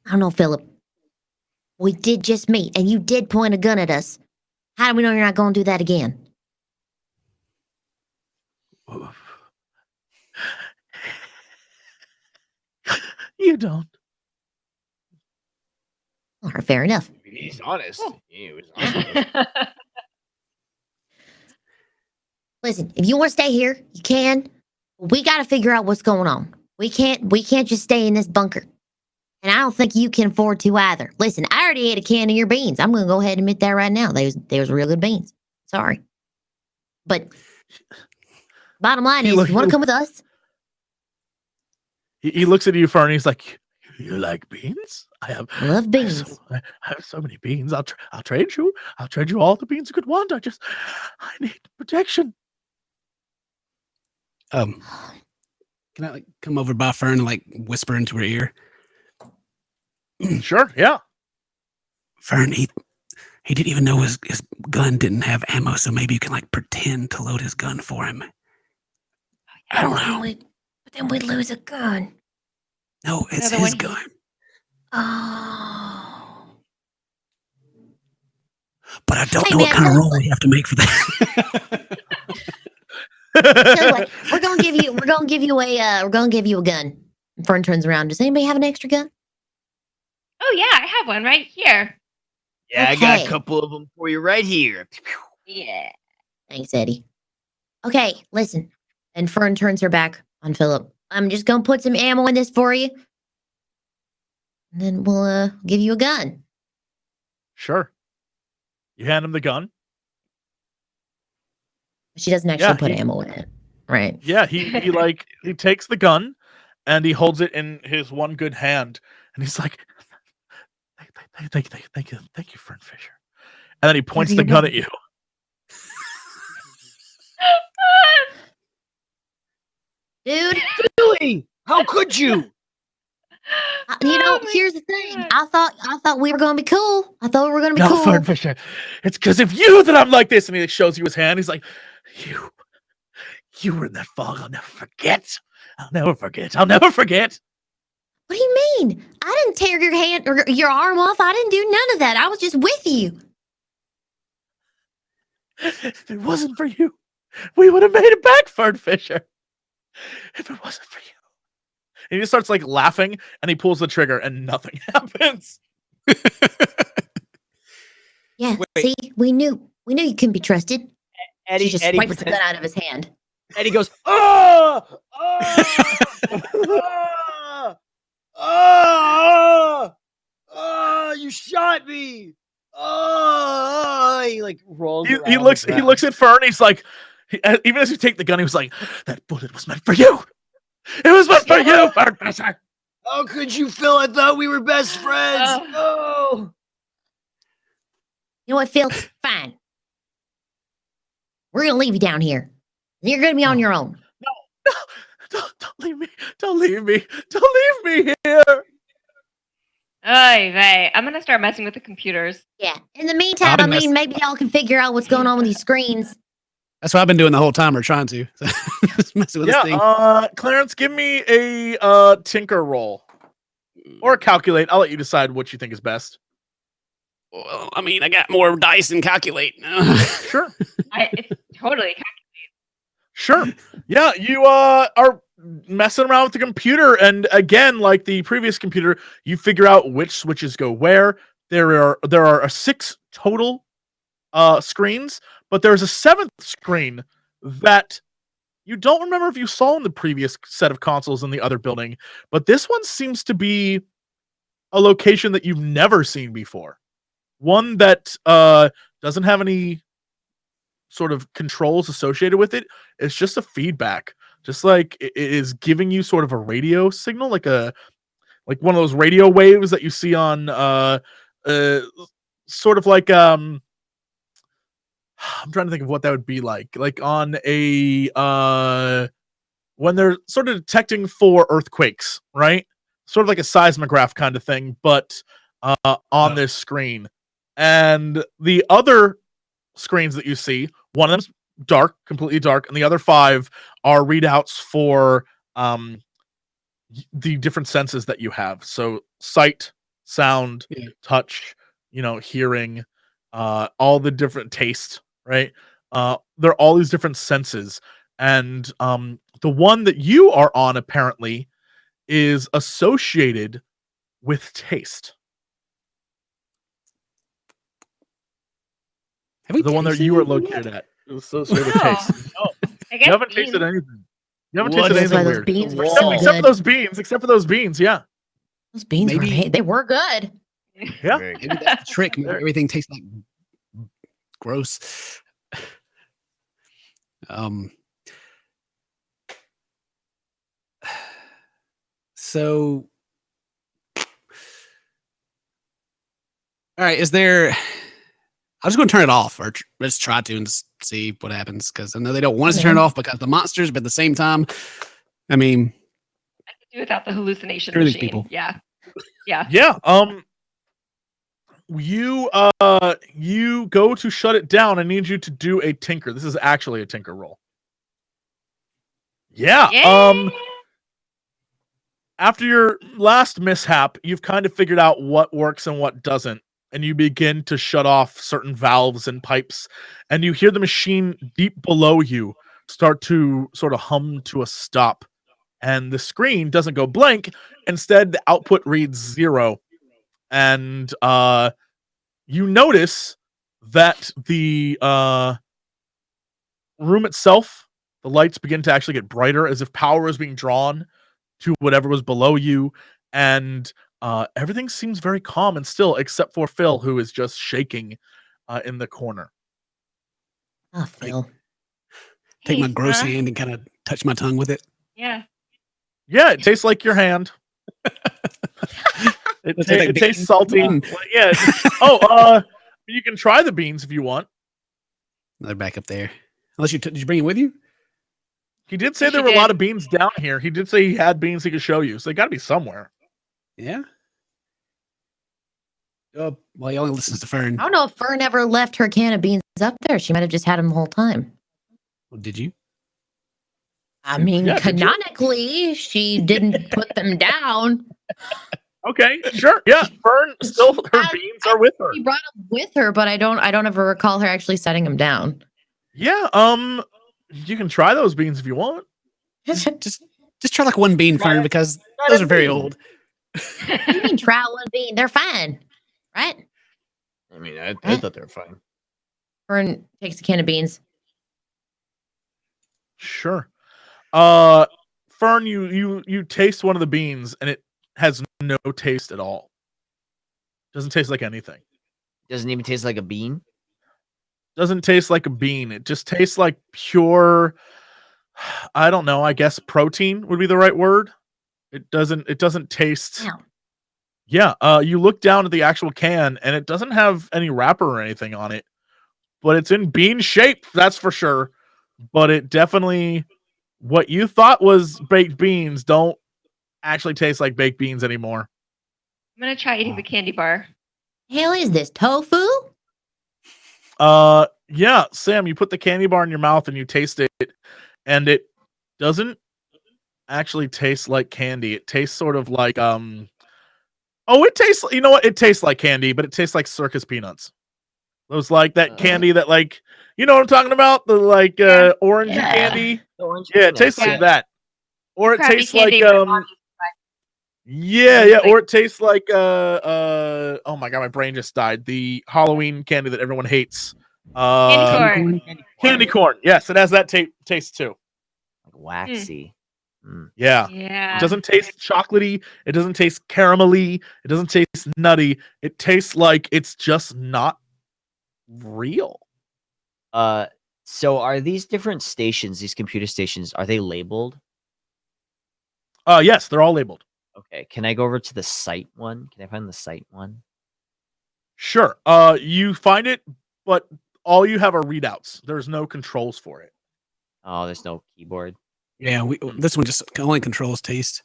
I don't know, Philip. We did just meet, and you did point a gun at us. How do we know you're not going to do that again? You don't. All right, fair enough. He's honest. Oh. He was honest. Listen, if you want to stay here, you can. We got to figure out what's going on. We can't just stay in this bunker. And I don't think you can afford to either. Listen, I already ate a can of your beans. I'm going to go ahead and admit that right now. They was real good beans. Sorry. But bottom line is, if you want to come with us, He looks at you, Fern, and he's like, "You like beans? I love beans. I have so many beans. I'll trade you. I'll trade you all the beans you could want. I need protection." Can I like come over by Fern and like whisper into her ear? Sure, yeah. Fern, he didn't even know his gun didn't have ammo, so maybe you can like pretend to load his gun for him. I don't know. But then we'd lose a gun. No, it's Another his one. gun. Oh. But I don't Hey, know what man, kind of look, roll we have to make for that. Tell you what, we're gonna give you a gun. And Fern turns around. Does anybody have an extra gun? Oh yeah, I have one right here. Yeah, I got Okay. a couple of them for you right here. Yeah. Thanks, Eddie. Okay, listen. And Fern turns her back on Philip. I'm just gonna put some ammo in this for you. And then we'll give you a gun. Sure. You hand him the gun. She doesn't actually put ammo in it. Right. Yeah, he takes the gun and he holds it in his one good hand, and he's like, "Thank you, Fern Fisher." And then he points the gun at you. Dude, Billy, how could you? Oh my here's the thing. God. I thought we were gonna be cool. I thought we were gonna be No, cool. Fern Fisher, it's because of you that I'm like this. And he shows you his hand. He's like, you were in that fog. I'll never forget. I'll never forget. What do you mean? I didn't tear your hand or your arm off. I didn't do none of that. I was just with you. If it wasn't for you, we would have made it back, Fern Fisher. If it wasn't for you. And he just starts like laughing, and he pulls the trigger, and nothing happens. Yeah, Wait. see, we knew you couldn't be trusted. Eddie, She just Eddie, wipes the gun out of his hand. Eddie goes, oh, oh, oh, oh, you shot me. Oh, he like rolls. He around looks the he ground. looks at Fern. He's like, even as you take the gun, he was like, "That bullet was meant for you. It was meant for you, Fern Fisher." How could you, Phil? I thought we were best friends. Ugh. No. You know what, Phil? Fine. We're gonna leave you down here. You're gonna be on your own. No, don't leave me. Don't leave me. Don't leave me here. Oy vey. I'm gonna start messing with the computers. Yeah. In the meantime, been maybe y'all can figure out what's going on with these screens. That's what I've been doing the whole time, or trying to. Just messing with this thing. Clarence, give me a tinker roll or calculate. I'll let you decide what you think is best. Well, I mean, I got more dice than calculate. Sure. It's totally. Sure. Yeah, you are messing around with the computer, and again, like the previous computer, you figure out which switches go where. There are 6 total screens, but there's a 7th screen that you don't remember if you saw in the previous set of consoles in the other building, but this one seems to be a location that you've never seen before. One that doesn't have any sort of controls associated with it. It's just a feedback, just like it is giving you sort of a radio signal, like one of those radio waves that you see on sort of like I'm trying to think of what that would be like on a when they're sort of detecting for earthquakes, right? Sort of like a seismograph kind of thing, but on this screen. And the other screens that you see, one of them's dark, completely dark, and the other 5 are readouts for the different senses that you have. So sight, sound, touch, hearing, all the different taste, right? There are all these different senses, and the one that you are on apparently is associated with taste. The one that you were located at. It was associated with taste. Oh, I guess you haven't beans. tasted anything. You haven't What? tasted That's why anything those weird. beans were Whoa. so Except for good. those beans. Except for those beans, yeah. Those beans Maybe- they were good. Yeah. Maybe that's the trick. Maybe everything tastes like gross. So, all right, is there... I'm just going to turn it off, or just try to and just see what happens, because I know they don't want us to turn it off because of the monsters, but at the same time, I mean... I could do without the hallucination Screw these machine. people. Yeah. Yeah. you go to shut it down. I need you to do a tinker. This is actually a tinker roll. Yeah. Yeah. After your last mishap, you've kind of figured out what works and what doesn't, and you begin to shut off certain valves and pipes, and you hear the machine deep below you start to sort of hum to a stop, and the screen doesn't go blank. Instead, the output reads 0, and you notice that the room itself, the lights begin to actually get brighter as if power is being drawn to whatever was below you, and everything seems very calm and still, except for Phil, who is just shaking in the corner. Oh, Phil. Take Hey, my gross Sarah. hand and kind of touch my tongue with it. Yeah. Yeah, it tastes like your hand. It tastes salty. Mm. Well, yeah. You can try the beans if you want. They're back up there. Unless did you bring it with you? He did say Yes, there he were a lot did. of beans down here. He did say he had beans he could show you, so they got to be somewhere. Yeah. Oh, well, he only listens to Fern. I don't know if Fern ever left her can of beans up there. She might have just had them the whole time. Well, did you? I mean, Yeah, did you? canonically, she didn't put them down. Okay, sure. Yeah, Fern still her beans are with her. She brought them with her, but I don't ever recall her actually setting them down. Yeah, you can try those beans if you want. Just try like one bean, Try Fern, it. because Try those a are very bean. old. You can try one bean. They're fine. Right? I mean, I thought they were fine. Fern takes a can of beans. Sure. Fern, you taste one of the beans and it has no taste at all. Doesn't taste like anything. Doesn't even taste like a bean. Doesn't taste like a bean. It just tastes like pure, I don't know, I guess protein would be the right word. It doesn't taste. Wow. Yeah, you look down at the actual can and it doesn't have any wrapper or anything on it, but it's in bean shape, that's for sure. But it definitely, what you thought was baked beans don't actually taste like baked beans anymore. I'm gonna try eating the candy bar. Hell is this tofu? Yeah, Sam, you put the candy bar in your mouth and you taste it, and it doesn't actually taste like candy. It tastes sort of like it tastes, you know what? It tastes like candy, but it tastes like circus peanuts. Those like that candy that, like, you know what I'm talking about? The like Yeah. orange Yeah. candy. The orange Yeah, it peanuts. tastes Yeah. like that. Or it Crappy tastes like candy, but obviously yeah, like- or it tastes like oh my god, my brain just died. The Halloween candy that everyone hates. Candy corn. Candy corn. Yes, it has that taste too. Like waxy. Yeah. Yeah. It doesn't taste chocolatey. It doesn't taste caramelly. It doesn't taste nutty. It tastes like it's just not real. So are these different stations, these computer stations, are they labeled? Yes, they're all labeled. Okay. Can I go over to the site one? Can I find the site one? Sure. You find it, but all you have are readouts. There's no controls for it. Oh, there's no keyboard. Yeah, this one just only controls taste.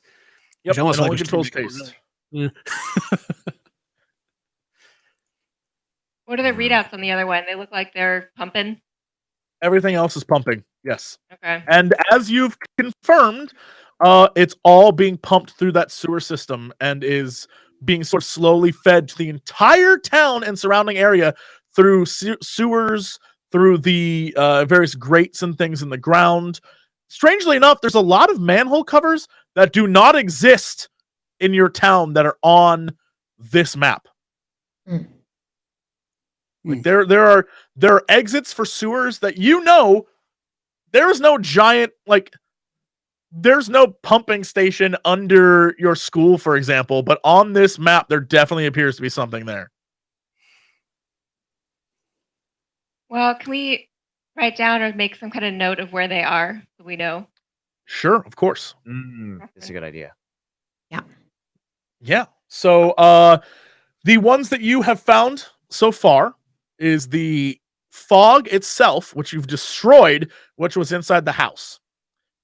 Yep, Which I almost it feel only like controls there's too taste. many. Yeah. What are the readouts on the other one? They look like they're pumping. Everything else is pumping. Yes. Okay. And as you've confirmed, it's all being pumped through that sewer system and is being sort of slowly fed to the entire town and surrounding area through sewers, through the various grates and things in the ground. Strangely enough, there's a lot of manhole covers that do not exist in your town that are on this map. Mm. Like there are exits for sewers that there is no giant, like, there's no pumping station under your school, for example, but on this map there definitely appears to be something there. Well, can we write down or make some kind of note of where they are so we know? Sure, of course. That's a good idea. Yeah. So the ones that you have found so far is the fog itself, which you've destroyed, which was inside the house.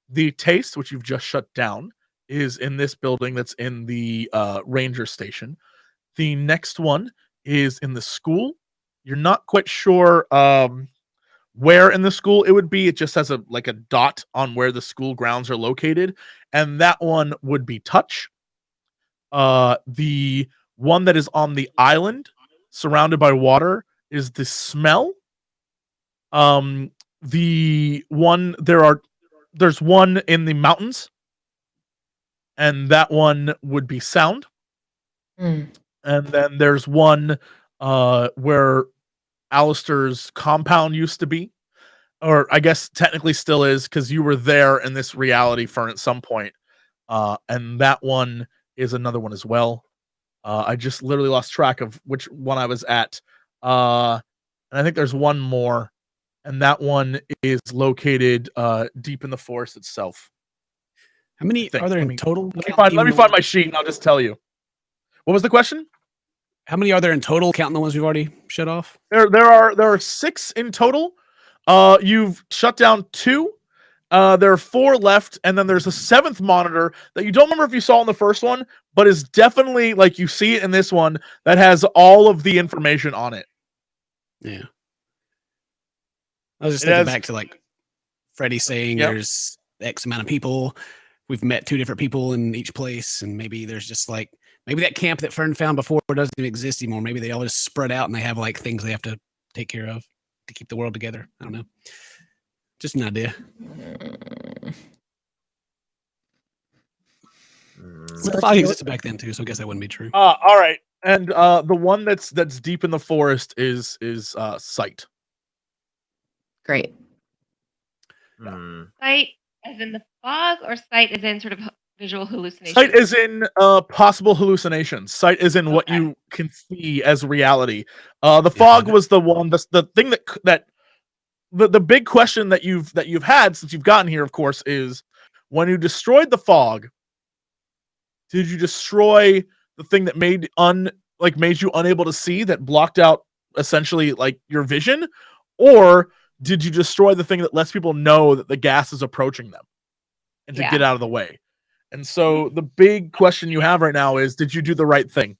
The taste, which you've just shut down, is in this building that's in the ranger station. The next one is in the school. You're not quite sure where in the school it would be. It just has a dot on where the school grounds are located, and that one would be touch. The one that is on the island, surrounded by water, is the smell. The one there's one in the mountains, and that one would be sound. Mm. And then there's one where Alistair's compound used to be, or I guess technically still is, because you were there in this reality for at some point. And that one is another one as well. I just literally lost track of which one I was at. And I think there's one more, and that one is located deep in the forest itself. How many are there in total? Let me find my sheet and I'll just tell you. What was the question? How many are there in total, counting the ones we've already shut off? There are 6 in total. You've shut down 2. There are 4 left, and then there's a 7th monitor that you don't remember if you saw in the first one, but is definitely like you see it in this one that has all of the information on it. Yeah. I was just thinking back to like Freddie saying there's X amount of people. We've met 2 different people in each place, and maybe there's just like maybe that camp that Fern found before doesn't even exist anymore. Maybe they all just spread out and they have like things they have to take care of to keep the world together. I don't know. Just an idea. But the fog existed back then too, so I guess that wouldn't be true. All right, and the one that's deep in the forest is sight. Great. Sight as in the fog, or sight as in sort of visual hallucination? Sight is in possible hallucinations. Sight is in what you can see as reality. The fog was the one. The thing that the big question that you've had since you've gotten here, of course, is when you destroyed the fog. Did you destroy the thing that made you unable to see, that blocked out essentially like your vision, or did you destroy the thing that lets people know that the gas is approaching them and to get out of the way? And so the big question you have right now is, did you do the right thing?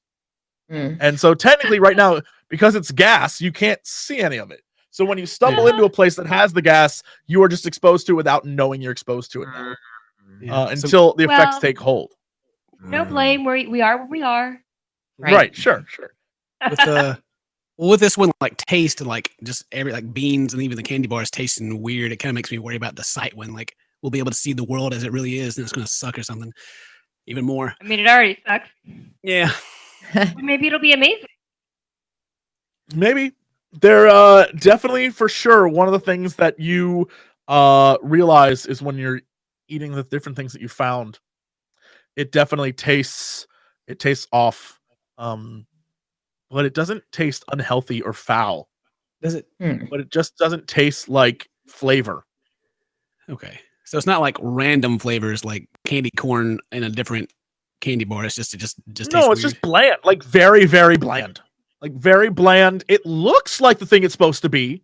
And so technically right now, because it's gas, you can't see any of it. So when you stumble into a place that has the gas, you are just exposed to it without knowing you're exposed to it now. Until the effects take hold. No blame. We are where we are. Right. Sure. With this one, like taste and like just every like beans and even the candy bars tasting weird, it kind of makes me worry about the sight when like we'll be able to see the world as it really is, and it's going to suck or something even more. I mean, it already sucks. Yeah. Maybe it'll be amazing. Maybe. They're definitely for sure one of the things that you realize is when you're eating the different things that you found, it definitely tastes off. But it doesn't taste unhealthy or foul. Does it? But it just doesn't taste like flavor. Okay. So it's not like random flavors like candy corn in a different candy bar. It's just tastes no, it's weird. just bland. Like very, very bland. Like very bland. It looks like the thing it's supposed to be.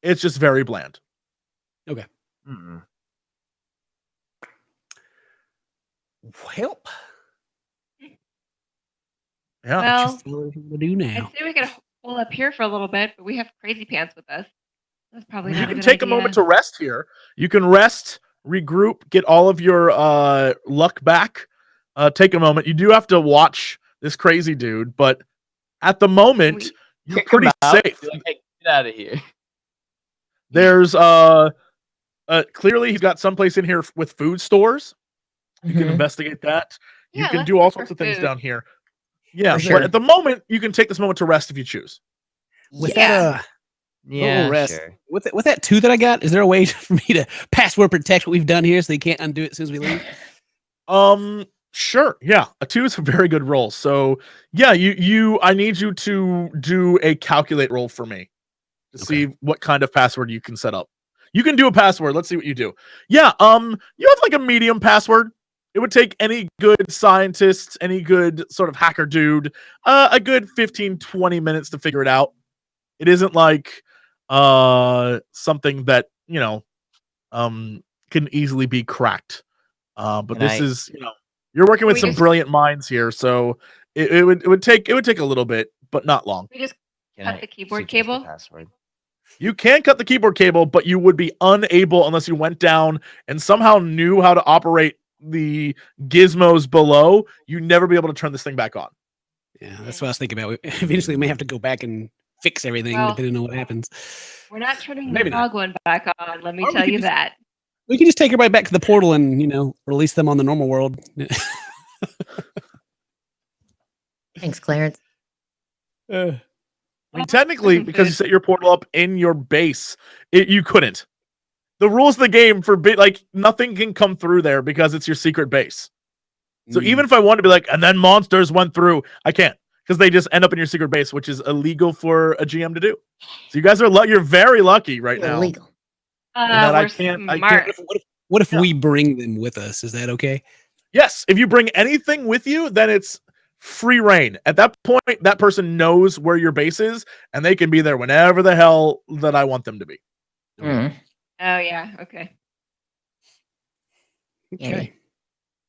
It's just very bland. Okay. Help. Yeah. Well, What to do now? I'd say we could hold up here for a little bit, but we have Crazy Pants with us. That's probably not You a can good take idea. a moment to rest here. You can rest, regroup, get all of your luck back. Take a moment. You do have to watch this crazy dude, but at the moment, you're pretty safe. Like, hey, get out of here. There's clearly he's got someplace in here with food stores. You can investigate that. You Yeah, can let's do all look for sorts of things food. down here. Yeah, For sure. but at the moment, you can take this moment to rest if you choose. With Yeah. that Yeah, rest. sure. With that 2 that I got, is there a way for me to password protect what we've done here so they can't undo it as soon as we leave? Sure. Yeah, a 2 is a very good roll. So yeah, I need you to do a calculate roll for me to see what kind of password you can set up. You can do a password. Let's see what you do. Yeah. You have like a medium password. It would take any good scientist, any good sort of hacker dude, a good 15, 20 minutes to figure it out. It isn't like something that, can easily be cracked. But this is, you're working with some brilliant minds here, so it would take a little bit. but not long. We just Can cut I the keyboard suggest a cable. password? You can cut the keyboard cable, but you would be unable unless you went down and somehow knew how to operate the gizmos below. You'd never be able to turn this thing back on. Yeah, that's what I was thinking about. Eventually, we may have to go back and fix everything, Well, depending on what happens. We're not turning the Maybe not. frog one back on. Let me Or we tell could you just- that. We can just take everybody back to the portal and release them on the normal world. Thanks, Clarence. I mean, technically, because you set your portal up in your base, you couldn't. The rules of the game forbid, nothing can come through there because it's your secret base. So even if I wanted to be like, and then monsters went through, I can't because they just end up in your secret base, which is illegal for a GM to do. So you guys are you're very lucky right now. Illegal. that We're I can't- smart. What if Yeah. we bring them with us? Is that okay? Yes, if you bring anything with you, then it's free reign. At that point, that person knows where your base is, and they can be there whenever the hell that I want them to be. Mm. Oh yeah. Okay. Okay.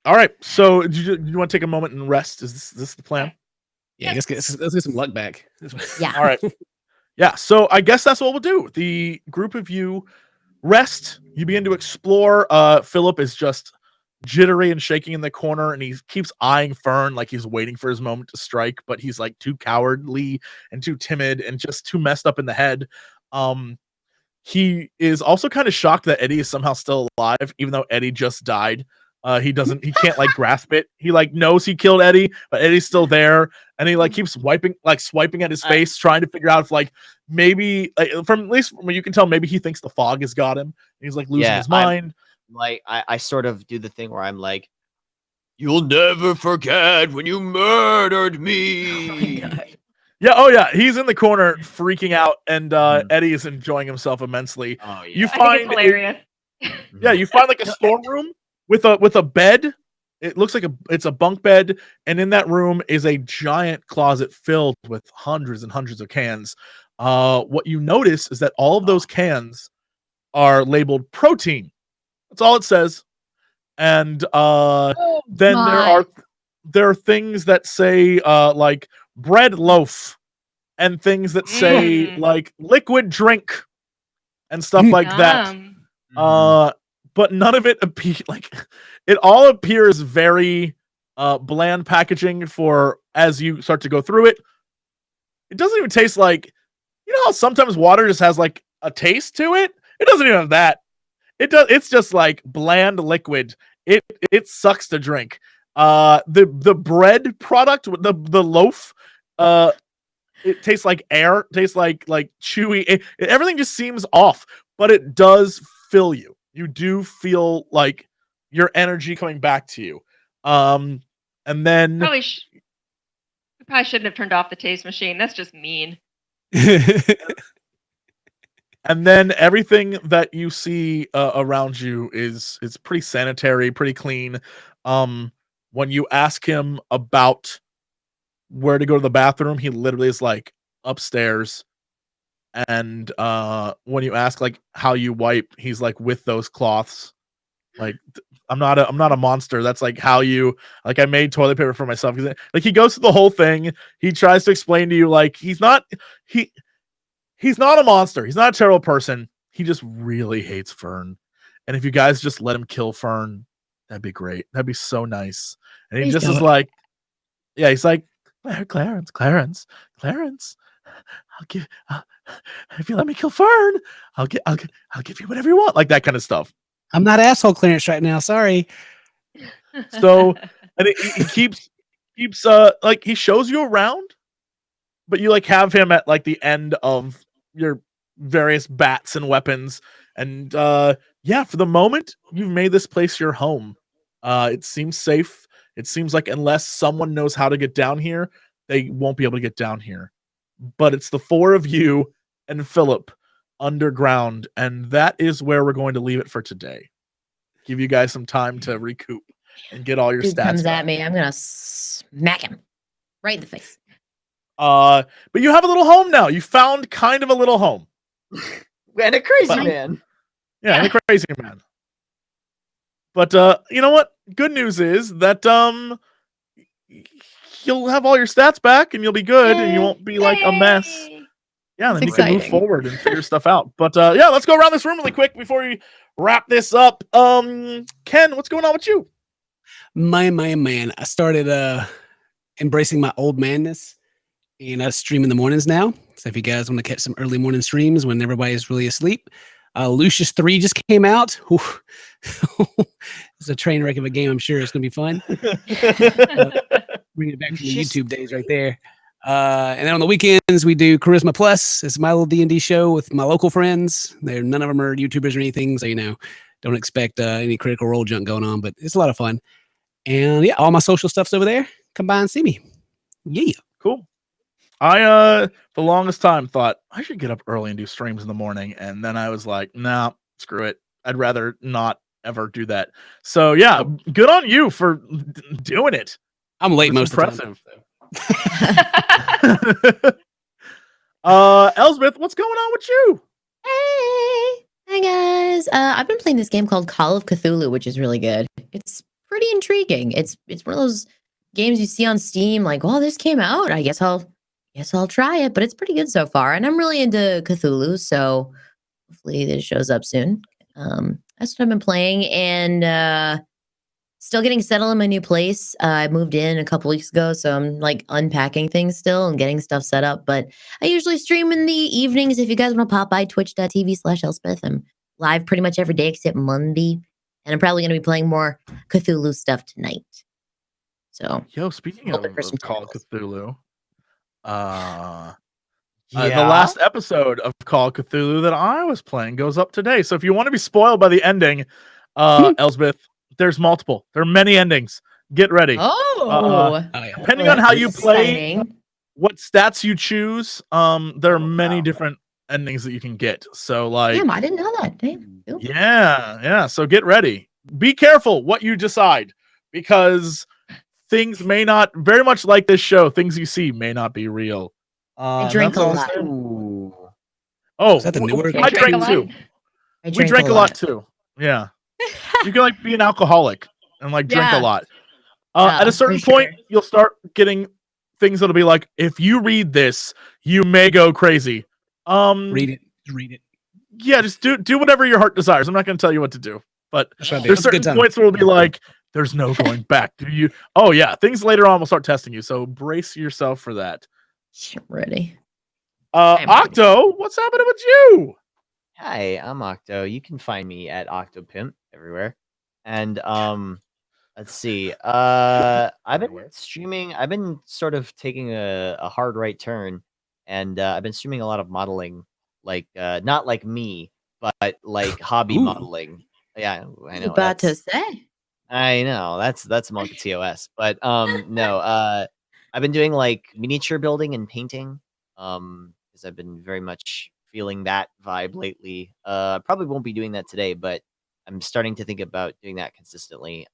All right. So, do you want to take a moment and rest? Is this the plan? Yeah, let's get some luck back. Yeah. All right. Yeah. So I guess that's what we'll do. The group of you rest. You begin to explore. Philip is just jittery and shaking in the corner, and he keeps eyeing Fern like he's waiting for his moment to strike, but he's like too cowardly and too timid and just too messed up in the head. He is also kind of shocked that Eddie is somehow still alive, even though Eddie just died. He can't grasp it. He knows he killed Eddie, but Eddie's still there, and he keeps swiping at his face, trying to figure out if maybe from at least from what you can tell, maybe he thinks the fog has got him. He's losing his mind. I sort of do the thing where I'm like, you'll never forget when you murdered me. Yeah, oh yeah, he's in the corner freaking out, and Eddie is enjoying himself immensely. Oh You yeah. I think find it's hilarious. you find a storeroom with a bed. It looks like it's a bunk bed, and in that room is a giant closet filled with hundreds and hundreds of cans. What you notice is that all of those cans are labeled protein. That's all it says. And then there are things that say bread loaf and things that say liquid drink and stuff like that. Yum. But none of it it all appears very bland packaging for as you start to go through it. It doesn't even taste how sometimes water just has a taste to it. It doesn't even have that. It's just bland liquid. It sucks to drink. The bread product, the loaf, it tastes like air, tastes like chewy. Everything just seems off, but it does fill you. You do feel your energy coming back to you. And then We probably shouldn't have turned off the taste machine. That's just mean. and then everything that you see around you is pretty sanitary, pretty clean. When you ask him about where to go to the bathroom, he literally is upstairs. And when you ask how you wipe, he's with those cloths. I'm not a monster. That's how you I made toilet paper for myself. He goes through the whole thing. He tries to explain to you he's not a monster. He's not a terrible person. He just really hates Fern. And if you guys just let him kill Fern, that'd be great. That'd be so nice. And he Please just is don't. he's Clarence. I'll give if you let me kill Fern, I'll give you whatever you want, that kind of stuff. I'm not asshole Clarence right now. Sorry. So and he keeps he shows you around, but you have him at the end of your various bats and weapons. And for the moment, you've made this place your home. It seems safe. It seems unless someone knows how to get down here, they won't be able to get down here. But it's the four of you and Philip underground, and that is where we're going to leave it for today. Give you guys some time to recoup and get all your Dude stats comes back. at me, I'm gonna smack him right in the face. But you have a little home now. You found kind of a little home. And a crazy But- man. Yeah, and a crazy man. But you know what? Good news is that you'll have all your stats back and you'll be good and you Yay. won't be like a mess. Yay. Yeah, That's then you can move exciting. forward and figure stuff out. But yeah, let's go around this room really quick before we wrap this up. Ken, what's going on with you? Man, I started embracing my old manness, and I stream in the mornings now. So if you guys want to catch some early morning streams when everybody's really asleep, Lucius 3 just came out. It's a train wreck of a game. I'm sure it's gonna be fun. Bring it back from the YouTube days right there. And then on the weekends we do Charisma Plus. It's my little D&D show with my local friends. None of them are YouTubers or anything, so don't expect any Critical Role junk going on. But it's a lot of fun. And yeah, all my social stuff's over there. Come by and see me. Yeah. Cool. I the longest time thought I should get up early and do streams in the morning, and then I was like, nah, screw it. I'd rather not ever do that. So yeah, good on you for doing it. I'm late That's most impressive. of the time. Elspeth, what's going on with you? Hey, hi guys. I've been playing this game called Call of Cthulhu, which is really good. It's pretty intriguing. It's one of those games you see on Steam, like, oh, this came out. I guess I'll try it, but it's pretty good so far. And I'm really into Cthulhu, so hopefully this shows up soon. That's what I've been playing, and still getting settled in my new place. I moved in a couple weeks ago, so I'm like unpacking things still and getting stuff set up. But I usually stream in the evenings. If you guys want to pop by twitch.tv/Elspeth, I'm live pretty much every day except Monday. And I'm probably going to be playing more Cthulhu stuff tonight. So, Yo, speaking of hoping for some Call of titles. Cthulhu, the last episode of Call of Cthulhu that I was playing goes up today. So if you want to be spoiled by the ending, Elspeth, there's multiple. There are many endings. Get ready. Oh, Depending on how you that's play, exciting. what stats you choose, there are many different endings that you can get. So like, Damn, I didn't know that. Damn. Cool. yeah. So get ready. Be careful what you decide, because things may not, very much like this show, things you see may not be real. I drink that's a all I'm lot. saying. Ooh. Oh, Is that the newer I Drink drank a too. lot. We drank a lot too. Yeah. You can like be an alcoholic and like drink a Yeah. lot. Yeah, At a certain for point, sure. you'll start getting things that'll be like, if you read this, you may go crazy. Read it. Read it. Yeah, just do whatever your heart desires. I'm not going to tell you what to do, but That's what I do. there's It's a good certain time. points where it'll be like, there's no going back. Do you? Oh yeah, things later on will start testing you. So brace yourself for that. I'm ready. I'm ready. Octo, what's happening with you? Hi, I'm Octo. You can find me at Octopimp everywhere. And let's see. I've been streaming. I've been sort of taking a hard right turn, and I've been streaming a lot of modeling, like not like me, but like hobby Ooh. modeling. Yeah, I know. About to that's- say. I know that's Monka TOS, but no. I've been doing like miniature building and painting, because I've been very much feeling that vibe lately. Probably won't be doing that today, but I'm starting to think about doing that consistently.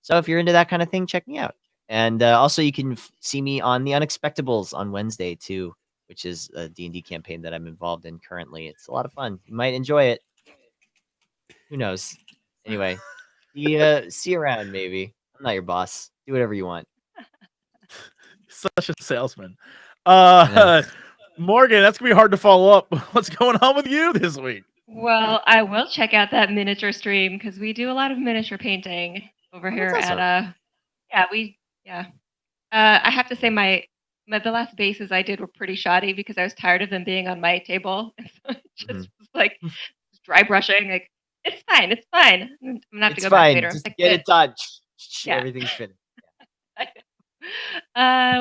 So if you're into that kind of thing, check me out. And also, you can see me on the Unexpectables on Wednesday too, which is a D&D campaign that I'm involved in currently. It's a lot of fun. You might enjoy it. Who knows? Anyway, see you around. Maybe I'm not your boss. Do whatever you want. Such a salesman. Yeah. Morgan, that's gonna be hard to follow up. What's going on with you this week? Well, I will check out that miniature stream because we do a lot of miniature painting over here that's awesome. at I have to say the last bases I did were pretty shoddy because I was tired of them being on my table. And so it just was like dry brushing. Like, it's fine. I'm gonna have to It's go back fine. later. Just Fix get it done. Yeah. Everything's finished.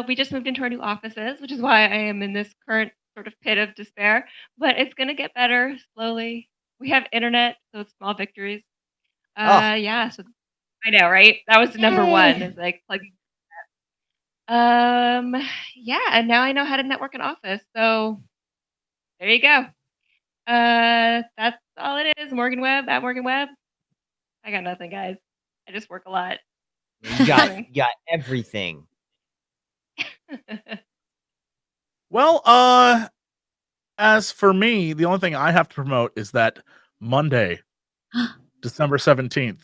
We just moved into our new offices, which is why I am in this current sort of pit of despair. But it's gonna get better slowly. We have internet, so it's small victories. Yeah. So I know, right? That was number one. Yay. Is like plugging. Yeah, and now I know how to network an office. So there you go. That's all it is. Morgan Webb at Morgan Webb. I got nothing, guys. I just work a lot. You got everything. Well, as for me, the only thing I have to promote is that Monday, December 17th,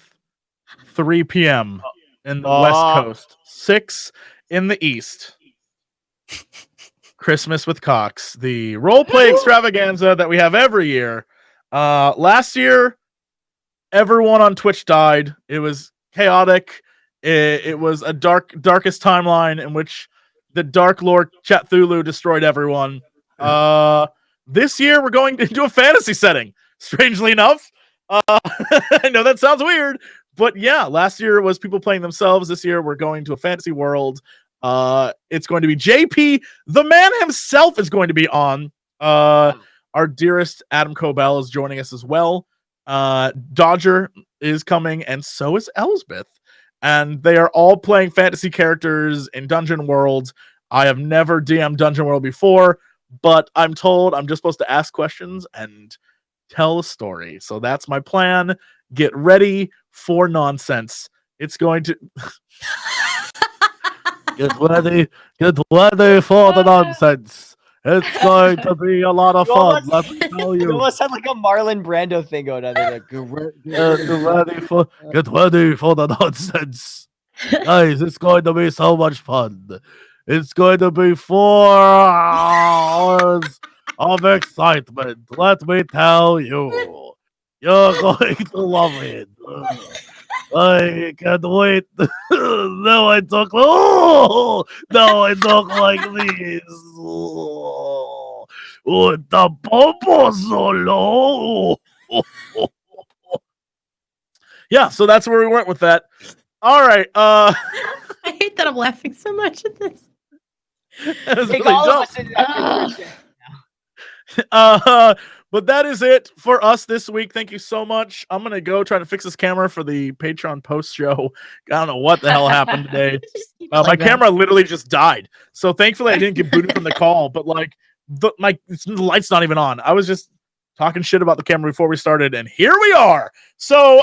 3 p.m. in the West Coast, 6 in the East. Christmas with Cox, the roleplay extravaganza that we have every year. Last year, everyone on Twitch died. It was chaotic. It was a darkest timeline in which the Dark Lord Cthulhu destroyed everyone. This year, we're going into a fantasy setting, strangely enough. I know that sounds weird, but yeah, last year was people playing themselves. This year, we're going to a fantasy world. It's going to be JP, the man himself, is going to be on. Our dearest Adam Cobell is joining us as well. Dodger is coming, and so is Elspeth. And they are all playing fantasy characters in Dungeon World. I have never DM'd Dungeon World before, but I'm told I'm just supposed to ask questions and tell a story. So that's my plan. Get ready for nonsense. It's going to... Get ready for the nonsense. It's going to be a lot of fun. Let me tell You you. almost had like a Marlon Brando thing going on there. Like, Get ready for the nonsense. Guys, it's going to be so much fun. It's going to be 4 hours of excitement. Let me tell you. You're going to love it. I can't wait. Now I talk. Oh, now I talk like this. Oh, the popo solo. Yeah, so that's where we went with that. All right. I hate that I'm laughing so much at this. That was Take really all dumb. of us into that picture. But that is it for us this week. Thank you so much. I'm gonna go try to fix this camera for the Patreon post show. I don't know what the hell happened today. Just keep it My like that. camera literally just died. So thankfully I didn't get booted from the call. But like the light's not even on. I was just talking shit about the camera before we started, and here we are. So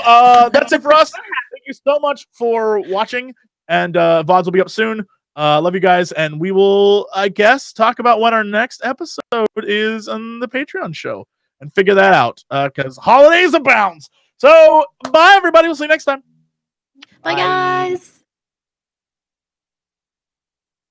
that's it for us. Thank you so much for watching, and VODs will be up soon. Love you guys, and we will, I guess, talk about when our next episode is on the Patreon show and figure that out because holidays abounds. So bye everybody. We'll see you next time. Bye, guys.